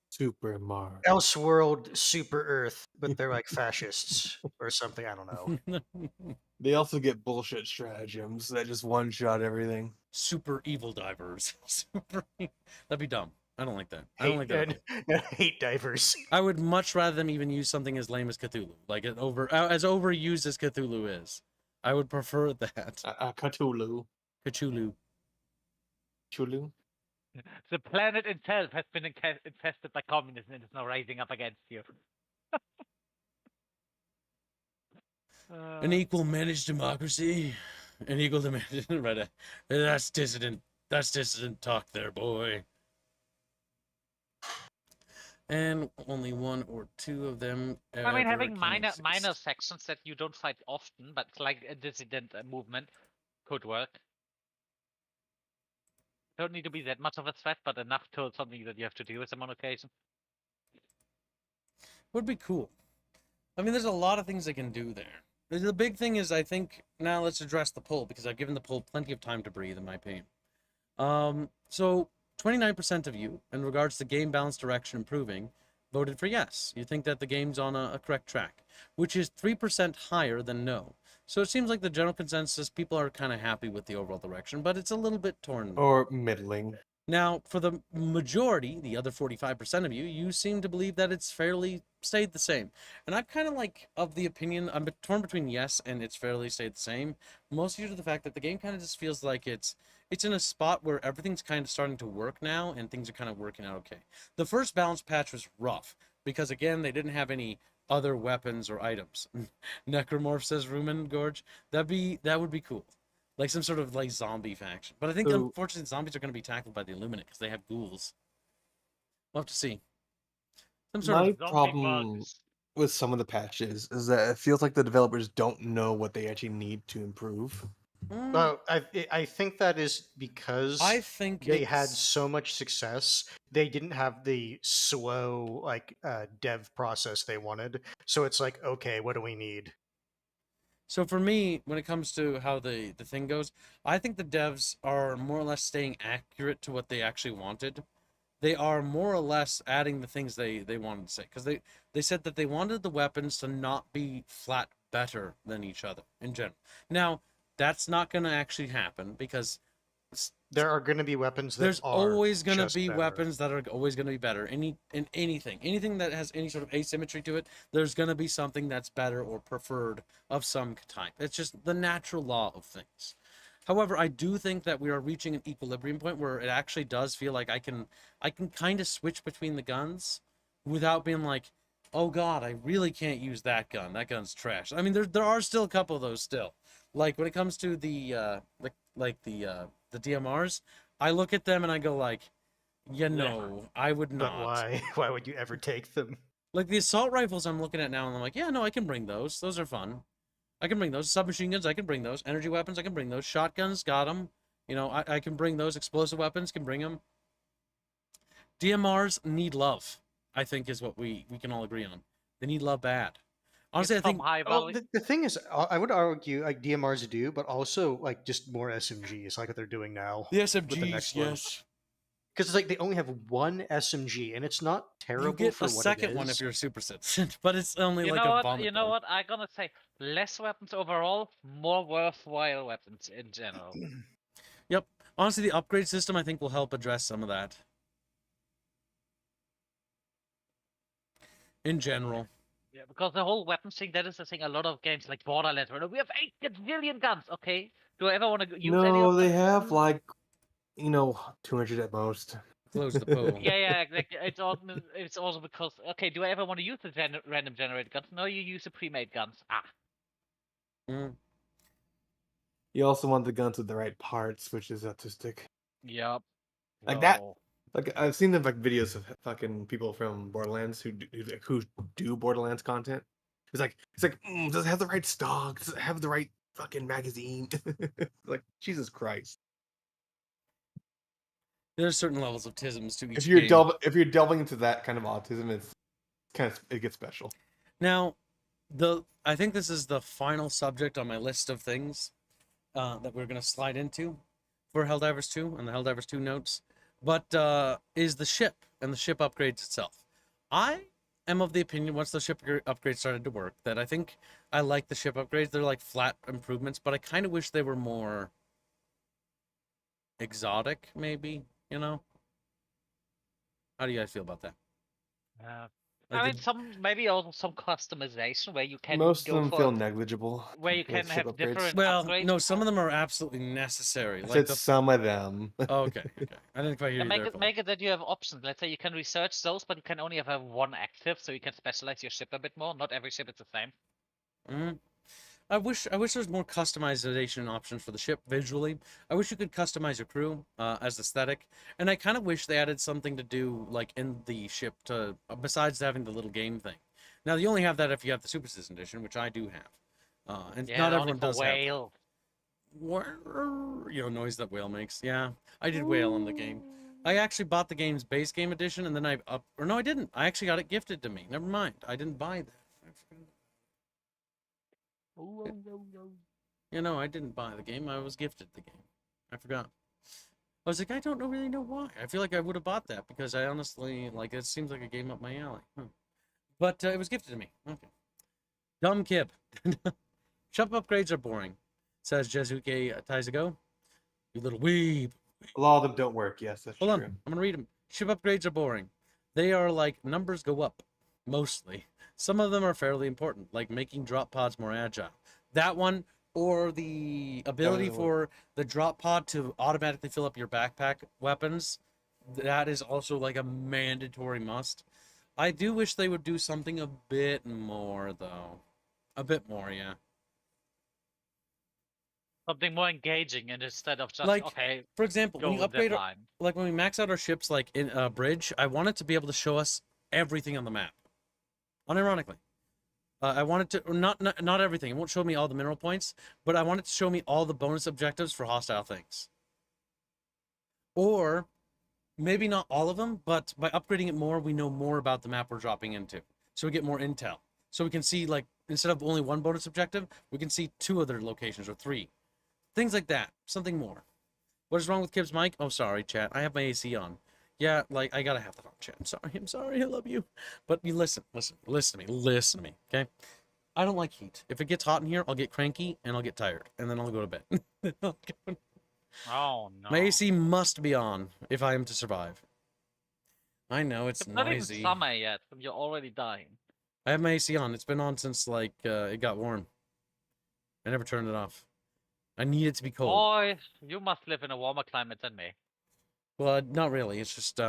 Super Mario. Elseworld, Super Earth, but they're like fascists or something. I don't know. They also get bullshit stratagems that just one shot everything. Super evil divers. That'd be dumb. I don't like that. I don't like that. Hate divers. I would much rather them even use something as lame as Cthulhu, like as overused as Cthulhu is. I would prefer that. Cthulhu. Cthulhu. Chulu. The planet itself has been infested by communism and is now rising up against you. An equal managed democracy. An equal managed right. That's dissident. That's dissident talk there, boy. And only one or two of them. I mean, having can minor exist. sections that you don't fight often, but like a dissident movement, could work. Don't need to be that much of a threat, but enough to something that you have to deal with them on occasion. Would be cool. I mean, there's a lot of things they can do there. The big thing is, I think, now let's address the poll, because I've given the poll plenty of time to breathe, in my opinion. So 29% of you, in regards to game balance direction improving, voted for yes. You think that the game's on a correct track, which is 3% higher than no. So it seems like the general consensus, people are kind of happy with the overall direction, but it's a little bit torn. Or middling. Now, for the majority, the other 45% of you, you seem to believe that it's fairly stayed the same. And I'm kind of like of the opinion, I'm torn between yes and it's fairly stayed the same, mostly due to the fact that the game kind of just feels like it's in a spot where everything's kind of starting to work now and things are kind of working out okay. The first balance patch was rough because, again, they didn't have any other weapons or items. Necromorph says Rumen Gorge. That would be cool. Like some sort of like zombie faction. But I think unfortunately zombies are going to be tackled by the Illuminate because they have ghouls. We'll have to see. Some sort My of problem with some of the patches is that it feels like the developers don't know what they actually need to improve. Well, I think that is because I think they had so much success. They didn't have the slow dev process they wanted. So it's like, okay, what do we need? So for me, when it comes to how the thing goes, I think the devs are more or less staying accurate to what they actually wanted. They are more or less adding the things they wanted to say. Because they said that they wanted the weapons to not be flat better than each other in general. Now, that's not going to actually happen because there are going to be weapons that there's always going to be better. weapons that are always going to be better. Anything that has any sort of asymmetry to it, there's going to be something that's better or preferred of some type. It's just the natural law of things. However, I do think that we are reaching an equilibrium point where it actually does feel like I can kind of switch between the guns without being like, oh god, I really can't use that gun. That gun's trash. I mean, there are still a couple of those still. Like when it comes to the DMRs, I look at them and I go like, I would not. But why? Why would you ever take them? Like the assault rifles I'm looking at now, and I'm like, yeah, no, I can bring those. Those are fun. I can bring those. Submachine guns, I can bring those. Energy weapons, I can bring those. Shotguns, got them. You know, I can bring those. Explosive weapons, can bring them. DMRs need love, I think, is what we can all agree on. They need love bad. Honestly, I think. Well, the thing is, I would argue like DMRs do, but also like just more SMGs, like what they're doing now. The SMGs, yes. Because it's like they only have one SMG, and it's not terrible. You get for a second one if you're a super citizen, but it's only like a vomit. You know what? I'm gonna say less weapons overall, more worthwhile weapons in general. Yep. Honestly, the upgrade system I think will help address some of that. In general. Yeah, because the whole weapons thing, that is the thing. A lot of games like Borderlands, where we have 8 gazillion guns. Okay, do I ever want to use any of them? No, they have like, 200 at most. Close the poll. Yeah, exactly. It's also because, okay, do I ever want to use the random generated guns? No, you use the pre-made guns. Ah. Mm. You also want the guns with the right parts, which is autistic. Yep. Like that. Whoa. Like I've seen the videos of fucking people from Borderlands who do Borderlands content. Does it have the right stock? Does it have the right fucking magazine? Like Jesus Christ! There's certain levels of tisms to each If you're game. if you're delving into that kind of autism, it gets special. Now, I think this is the final subject on my list of things that we're gonna slide into for Helldivers 2 and the Helldivers 2 notes, but is the ship and the ship upgrades itself. I am of the opinion once the ship upgrades started to work that I think I like the ship upgrades. They're like flat improvements, but I kind of wish they were more exotic, maybe. You know? How do you guys feel about that? Like I mean, maybe also some customization where you can Most of go them for feel negligible. where you with can ship have upgrades. different well, upgrades. no, some of them are absolutely necessary. I Like said the some of them. oh, okay. I didn't quite hear And you there. Cole. make it that you have options. Let's say you can research those, but you can only have one active, so you can specialize your ship a bit more. Not every ship is the same. Mhm. I wish there was more customization options for the ship visually. I wish you could customize your crew as aesthetic, and I kind of wish they added something to do like in the ship to besides having the little game thing. Now you only have that if you have the Super System edition, which I do have, and Yeah, not only everyone for does have. whale. You know, noise that whale makes. Yeah, I did whale in the game. I actually bought the game's base game edition, and then I didn't. I actually got it gifted to me. Never mind, I didn't buy that. I forgot. You know, I didn't buy the game. I was gifted the game. I forgot. I was like, I don't really know why. I feel like I would have bought that because I honestly, like, it seems like a game up my alley. But it was gifted to me. Okay. Dumb kib. Shop upgrades are boring, says Jesuke Taizago. You little weeb. A lot of them don't work. Yes, that's Hold on. true. I'm going to read them. Ship upgrades are boring. They are like numbers go up, mostly. Some of them are fairly important, like making drop pods more agile. That one, or the ability for the drop pod to automatically fill up your backpack weapons. That is also like a mandatory must. I do wish they would do something a bit more, though. A bit more, yeah. Something more engaging, and instead of just Like, okay, for example, when go you with that upgrade, line. like when we max out our ships, like in a bridge, I want it to be able to show us everything on the map. Unironically, I want it to or not everything. It won't show me all the mineral points, but I want it to show me all the bonus objectives for hostile things. Or maybe not all of them, but by upgrading it more, we know more about the map we're dropping into, so we get more intel. So we can see, like, instead of only one bonus objective, we can see 2 other locations or 3. Things like that. Something more. What is wrong with Kib's mic? Oh, sorry, chat. I have my AC on. Yeah, like, I gotta have that on, chat. I'm sorry, I love you. But you listen to me, okay? I don't like heat. If it gets hot in here, I'll get cranky, and I'll get tired, and then I'll go to bed. Oh no. My AC must be on if I am to survive. I know, it's It's not even noisy. summer yet, and you're already dying. I have my AC on. It's been on since, like, it got warm. I never turned it off. I need it to be cold. Boy, you must live in a warmer climate than me. Well, not really. It's just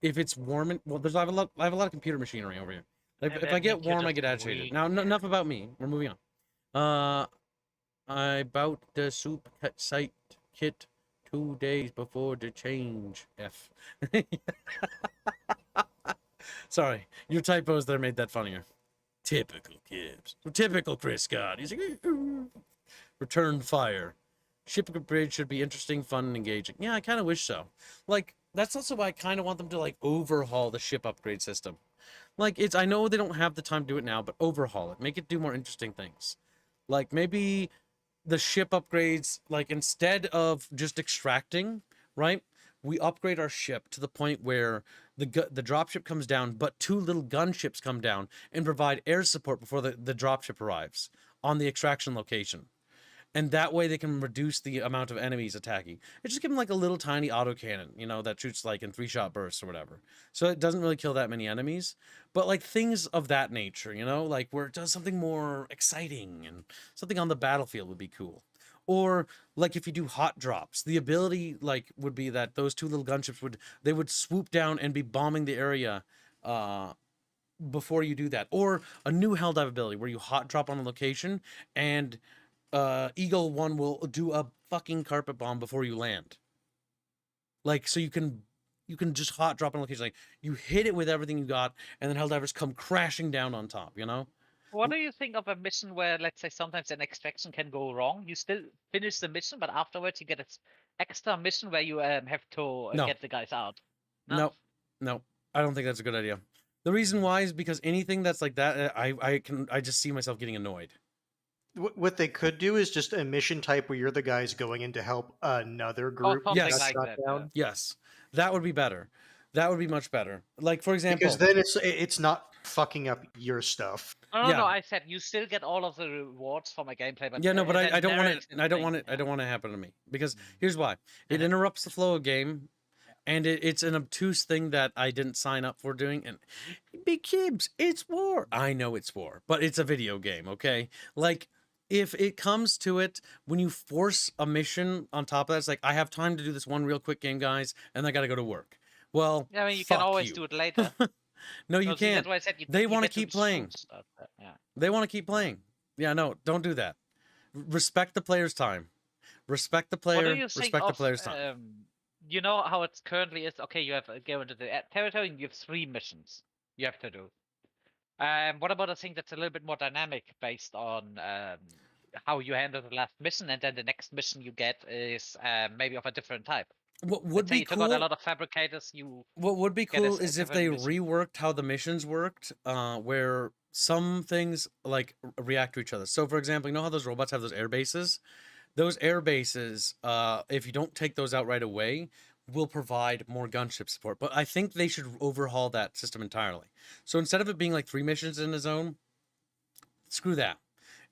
if it's warm and well, I have a lot of computer machinery over here. Like, And if I that get means you're warm, I just get agitated. weak. Now, enough about me. We're moving on. I bought the soup site kit 2 days before the change. F. Sorry, your typos there made that funnier. Typical Gibbs. Typical Chris Scott. He's like, return fire. Shipping bridge should be interesting, fun, and engaging. Yeah, I kind of wish so. Like, that's also why I kind of want them to, like, overhaul the ship upgrade system. Like, I know they don't have the time to do it now, but overhaul it. Make it do more interesting things. Like, maybe the ship upgrades, like, instead of just extracting, right? We upgrade our ship to the point where the dropship comes down, but 2 little gunships come down and provide air support before the dropship arrives on the extraction location. And that way they can reduce the amount of enemies attacking. It just give them like a little tiny autocannon, you know, that shoots like in 3-shot bursts or whatever. So it doesn't really kill that many enemies. But like things of that nature, you know, like where it does something more exciting and something on the battlefield would be cool. Or like if you do hot drops, the ability like would be that those 2 little gunships would swoop down and be bombing the area before you do that. Or a new Helldive ability where you hot drop on a location and Eagle 1 will do a fucking carpet bomb before you land. Like, so you can just hot drop on location. Like, you hit it with everything you got, and then Helldivers come crashing down on top, you know? What do you think of a mission where, let's say, sometimes an extraction can go wrong? You still finish the mission, but afterwards you get an extra mission where you have to No. get the guys out. No, I don't think that's a good idea. The reason why is because anything that's like that, I just see myself getting annoyed. What they could do is just a mission type where you're the guys going in to help another group. something Yes. like shot that. down. Yes, that would be better. That would be much better. Like, for example, Because then it's not fucking up your stuff. No, no, Yeah. no. I said you still get all of the rewards from a gameplay, but yeah, no, but then I don't want narrative it. I don't want thing, it. I don't want it to happen to me because Mm. here's why: it interrupts the flow of game, and it's an obtuse thing that I didn't sign up for doing. And big kibs, it's war. I know it's war, but it's a video game, okay? Like, if it comes to it, when you force a mission on top of that, it's like, I have time to do this one real quick game, guys, and I got to go to work. Well, Yeah, I mean, you can fuck always you. do it later. No, you No, see, can't. that's why I said They you wanna get to keep playing. choose stuff, yeah. They want to keep playing. Yeah, no, don't do that. Respect the player's time. Respect the What do player. you think Respect the of, player's time. you know how it currently is? Okay, you have go into the territory and you have 3 missions you have to do. What about a thing that's a little bit more dynamic based on how you handle the last mission, and then the next mission you get is maybe of a different type? What would Let's say be you took out a cool? lot of fabricators, you What would be get a cool is if they different mission. reworked how the missions worked, where some things like react to each other. So, for example, you know how those robots have those air bases? Those air bases, if you don't take those out right away, will provide more gunship support. But I think they should overhaul that system entirely. So instead of it being like 3 missions in a zone, screw that.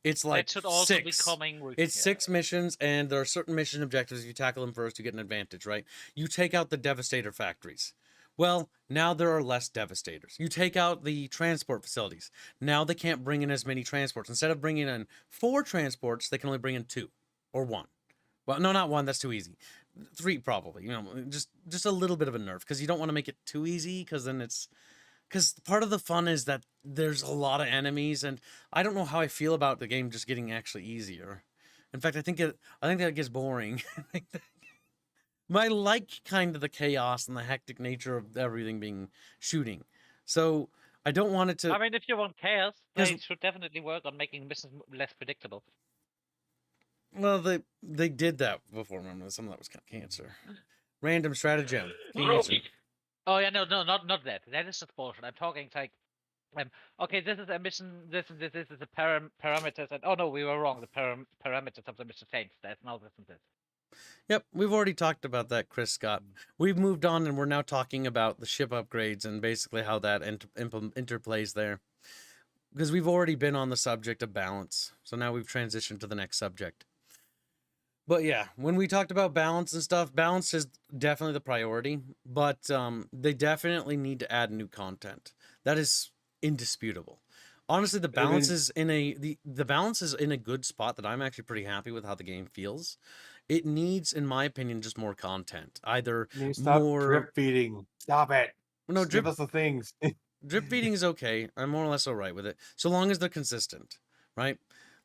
It's like That should also 6. be coming with, It's 6 missions, and there are certain mission objectives. If you tackle them first, you get an advantage, right? You take out the Devastator factories. Well, now there are less Devastators. You take out the transport facilities. Now they can't bring in as many transports. Instead of bringing in 4 transports, they can only bring in 2 or 1. Well, no, not 1. That's too easy. 3 probably. You know, just a little bit of a nerf, because you don't want to make it too easy, because then it's... Because part of the fun is that there's a lot of enemies, and I don't know how I feel about the game just getting actually easier. In fact, I think that gets boring. I like kind of the chaos and the hectic nature of everything being shooting. So I don't want it to. I mean, if you want chaos, they 'Cause- should definitely work on making missions less predictable. Well, they did that before. Remember, some of that was kind of cancer. Random stratagem. Cancer. Oh yeah, no, not that. That is just bullshit. I'm talking like, okay, this is a mission. This is the parameters, and oh no, we were wrong. The parameters of the mission changed. That's now this and this. Yep, we've already talked about that, Chris Scott. We've moved on, and we're now talking about the ship upgrades and basically how that interplays there. Because we've already been on the subject of balance, so now we've transitioned to the next subject. But yeah, when we talked about balance and stuff, balance is definitely the priority, but they definitely need to add new content. That is indisputable. Honestly, the balance is in the balance is in a good spot that I'm actually pretty happy with how the game feels. It needs, in my opinion, just more content. Either Stop more drip feeding. Stop it. no Just drip give us the things. drip feeding is okay. I'm more or less all right with it, so long as they're consistent, right?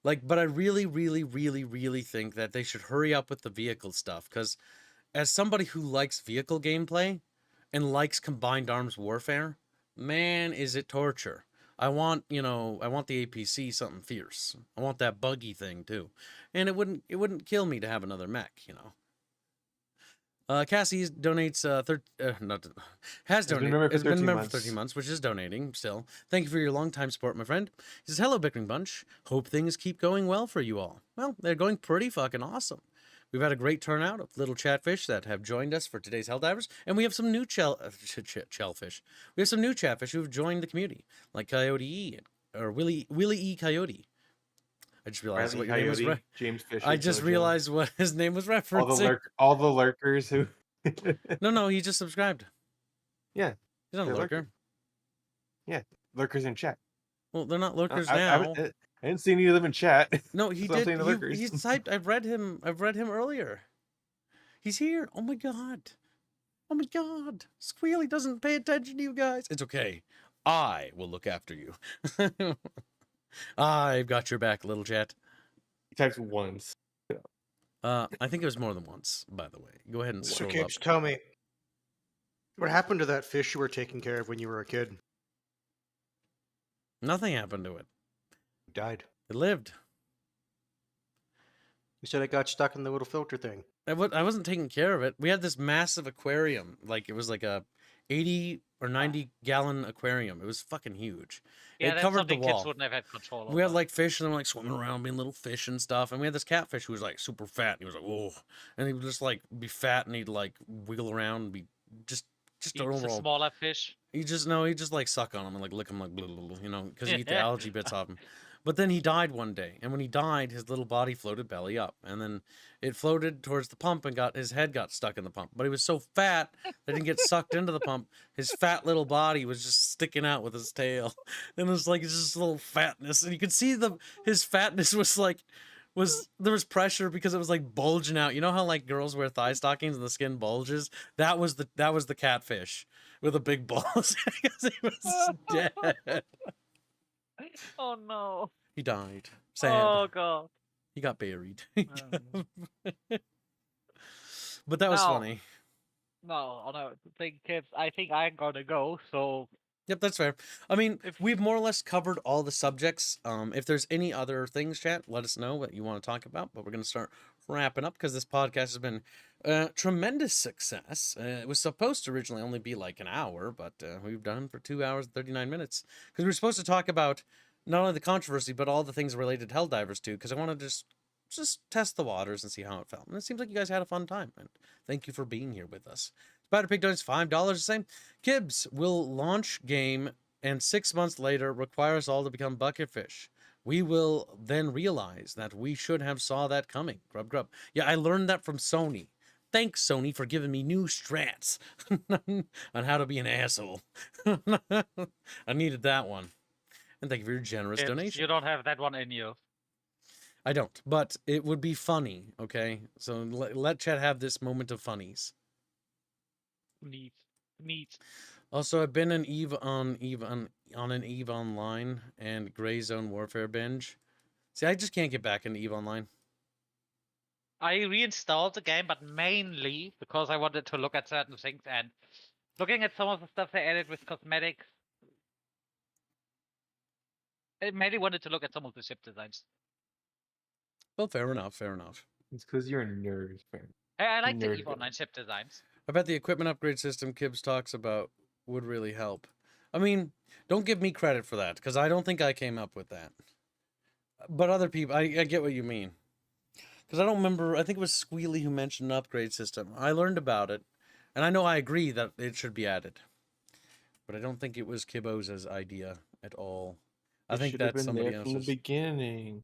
Like, but I really, really, really, really think that they should hurry up with the vehicle stuff, because as somebody who likes vehicle gameplay and likes combined arms warfare, man, is it torture. I want the APC something fierce. I want that buggy thing too. And it wouldn't kill me to have another mech, you know. Cassie donates has donated. Been a member for 13 months, which is donating still. Thank you for your long time support, my friend. He says, "Hello, Bickering Bunch. Hope things keep going well for you all." Well, they're going pretty fucking awesome. We've had a great turnout of little chatfish that have joined us for today's Helldivers, and we have some new chatfish. We have some new chatfish who have joined the community, like Coyote E or Willie E Coyote. I just realized what your name was. James Fisher. I just realized what his name was referencing. All the lurkers who. No, he just subscribed. Yeah, He's not a they're lurker. lurkers in chat. Well, they're not lurkers I now. didn't see any of them in chat. No, he So I'm did. saying the lurkers. He's typed. I've read him earlier. He's here. Oh my god. Oh my god. Squealy doesn't pay attention to you guys. It's okay. I will look after you. I've got your back, little chat. He types once. I think it was more than once, by the way. Go ahead and So, scroll up. Gibbs, tell me, what happened to that fish you were taking care of when you were a kid? Nothing happened to it. It died. It lived. You said it got stuck in the little filter thing. I wasn't taking care of it. We had this massive aquarium. Like, it was like a 80 or 90 gallon aquarium. It was fucking huge. Yeah, It that's covered the something wall. kids wouldn't have had control over. We had like fish and them like swimming around, being little fish and stuff. And we had this catfish who was like super fat. And he was like, whoa. And he would just like be fat and he'd like wiggle around and be just Eats an the overall. smaller fish. He just like suck on him and like lick him like blah, blah, blah, you know, because he eat the algae bits off him. But then he died one day, and when he died, his little body floated belly up, and then it floated towards the pump and his head got stuck in the pump. But he was so fat that he didn't get sucked into the pump. His fat little body was just sticking out with his tail, and it was like just a little fatness, and you could see his fatness was like. There was pressure because it was like bulging out. You know how like girls wear thigh stockings and the skin bulges? That was the catfish with a big balls because he was dead. Oh no. He died. Sad. Oh god. He got buried. Um, But that was No. funny. No, kids. I think I'm gonna go. So Yep, that's fair. I mean, If- we've more or less covered all the subjects. If there's any other things, chat, let us know what you want to talk about. But we're going to start wrapping up because this podcast has been tremendous success. It was supposed to originally only be like an hour, but we've done for 2 hours and 39 minutes because we were supposed to talk about not only the controversy but all the things related to Helldivers too. Because I want to just test the waters and see how it felt. And it seems like you guys had a fun time. And thank you for being here with us. Spider-Pig donates $5 the same. Kibbs will launch game and 6 months later require us all to become bucketfish. We will then realize that we should have saw that coming. Grub grub. Yeah, I learned that from Sony. Thanks, Sony, for giving me new strats on how to be an asshole. I needed that one. And thank you for your generous kids, donation. you don't have that one in you. I don't, but it would be funny, okay? So let chat have this moment of funnies. Neat. Also, I've been on an EVE Online and Gray Zone Warfare binge. See, I just can't get back into EVE Online. I reinstalled the game, but mainly because I wanted to look at certain things and looking at some of the stuff they added with cosmetics. I mainly wanted to look at some of the ship designs. Well, fair enough, fair enough. It's because you're a nerd, man. I like the Nerd EVE game. Online ship designs. I bet the equipment upgrade system Kibbs talks about would really help. I mean, don't give me credit for that, because I don't think I came up with that. But other people, I get what you mean. Because I don't remember, I think it was Squealy who mentioned an upgrade system. I learned about it, and I know I agree that it should be added. But I don't think it was Kibbo's idea at all. I think that's somebody from the else's. beginning.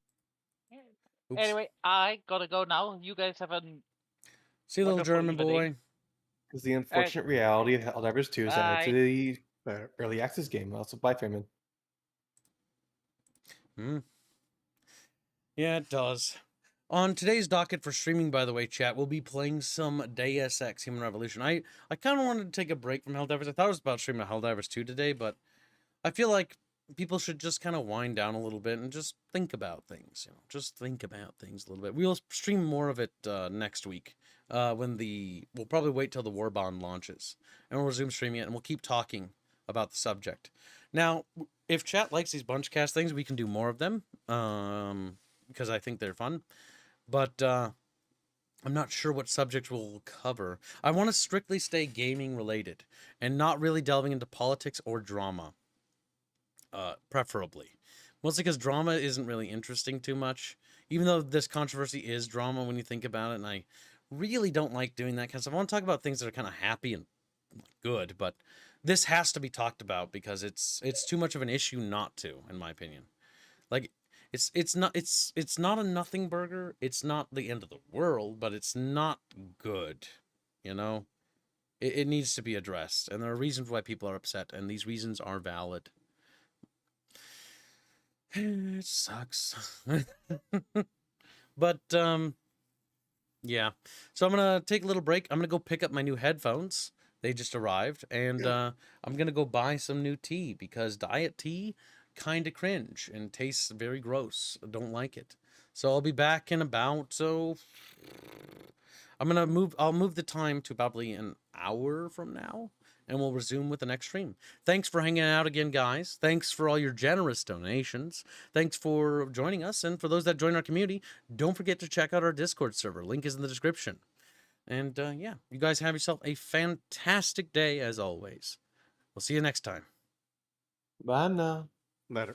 Oops. Anyway, I gotta go now. You guys have an See, little wonderful German evening. boy. Because the unfortunate reality of Helldivers 2 is added to the early access game. Also, bye, Fairman. Yeah, it does. On today's docket for streaming, by the way, chat, we'll be playing some Deus Ex Human Revolution. I kind of wanted to take a break from Helldivers. I thought I was about streaming Helldivers 2 today, but I feel like people should just kind of wind down a little bit and just think about things. You know, just think about things a little bit. We'll stream more of it next week. We'll probably wait till the War Bond launches, and we'll resume streaming it, and we'll keep talking about the subject. Now, if chat likes these bunch cast things, we can do more of them, because I think they're fun. But I'm not sure what subject we'll cover. I want to strictly stay gaming related, and not really delving into politics or drama, preferably. Mostly because drama isn't really interesting too much, even though this controversy is drama when you think about it, and I really don't like doing that kind of stuff. I want to talk about things that are kind of happy and good, but this has to be talked about because it's too much of an issue not to, in my opinion. Like, it's not a nothing burger. It's not the end of the world, but it's not good. You know, it needs to be addressed, and there are reasons why people are upset, and these reasons are valid. It sucks. But yeah, so I'm gonna take a little break. I'm gonna go pick up my new headphones. They just arrived, and I'm gonna go buy some new tea because diet tea kind of cringe and tastes very gross. I don't like it. So I'll be back in about, I'll move the time to probably an hour from now, and we'll resume with the next stream. Thanks for hanging out again, guys. Thanks for all your generous donations. Thanks for joining us. And for those that join our community, don't forget to check out our Discord server. Link is in the description. And yeah, you guys have yourself a fantastic day as always. We'll see you next time. Bye now. Later.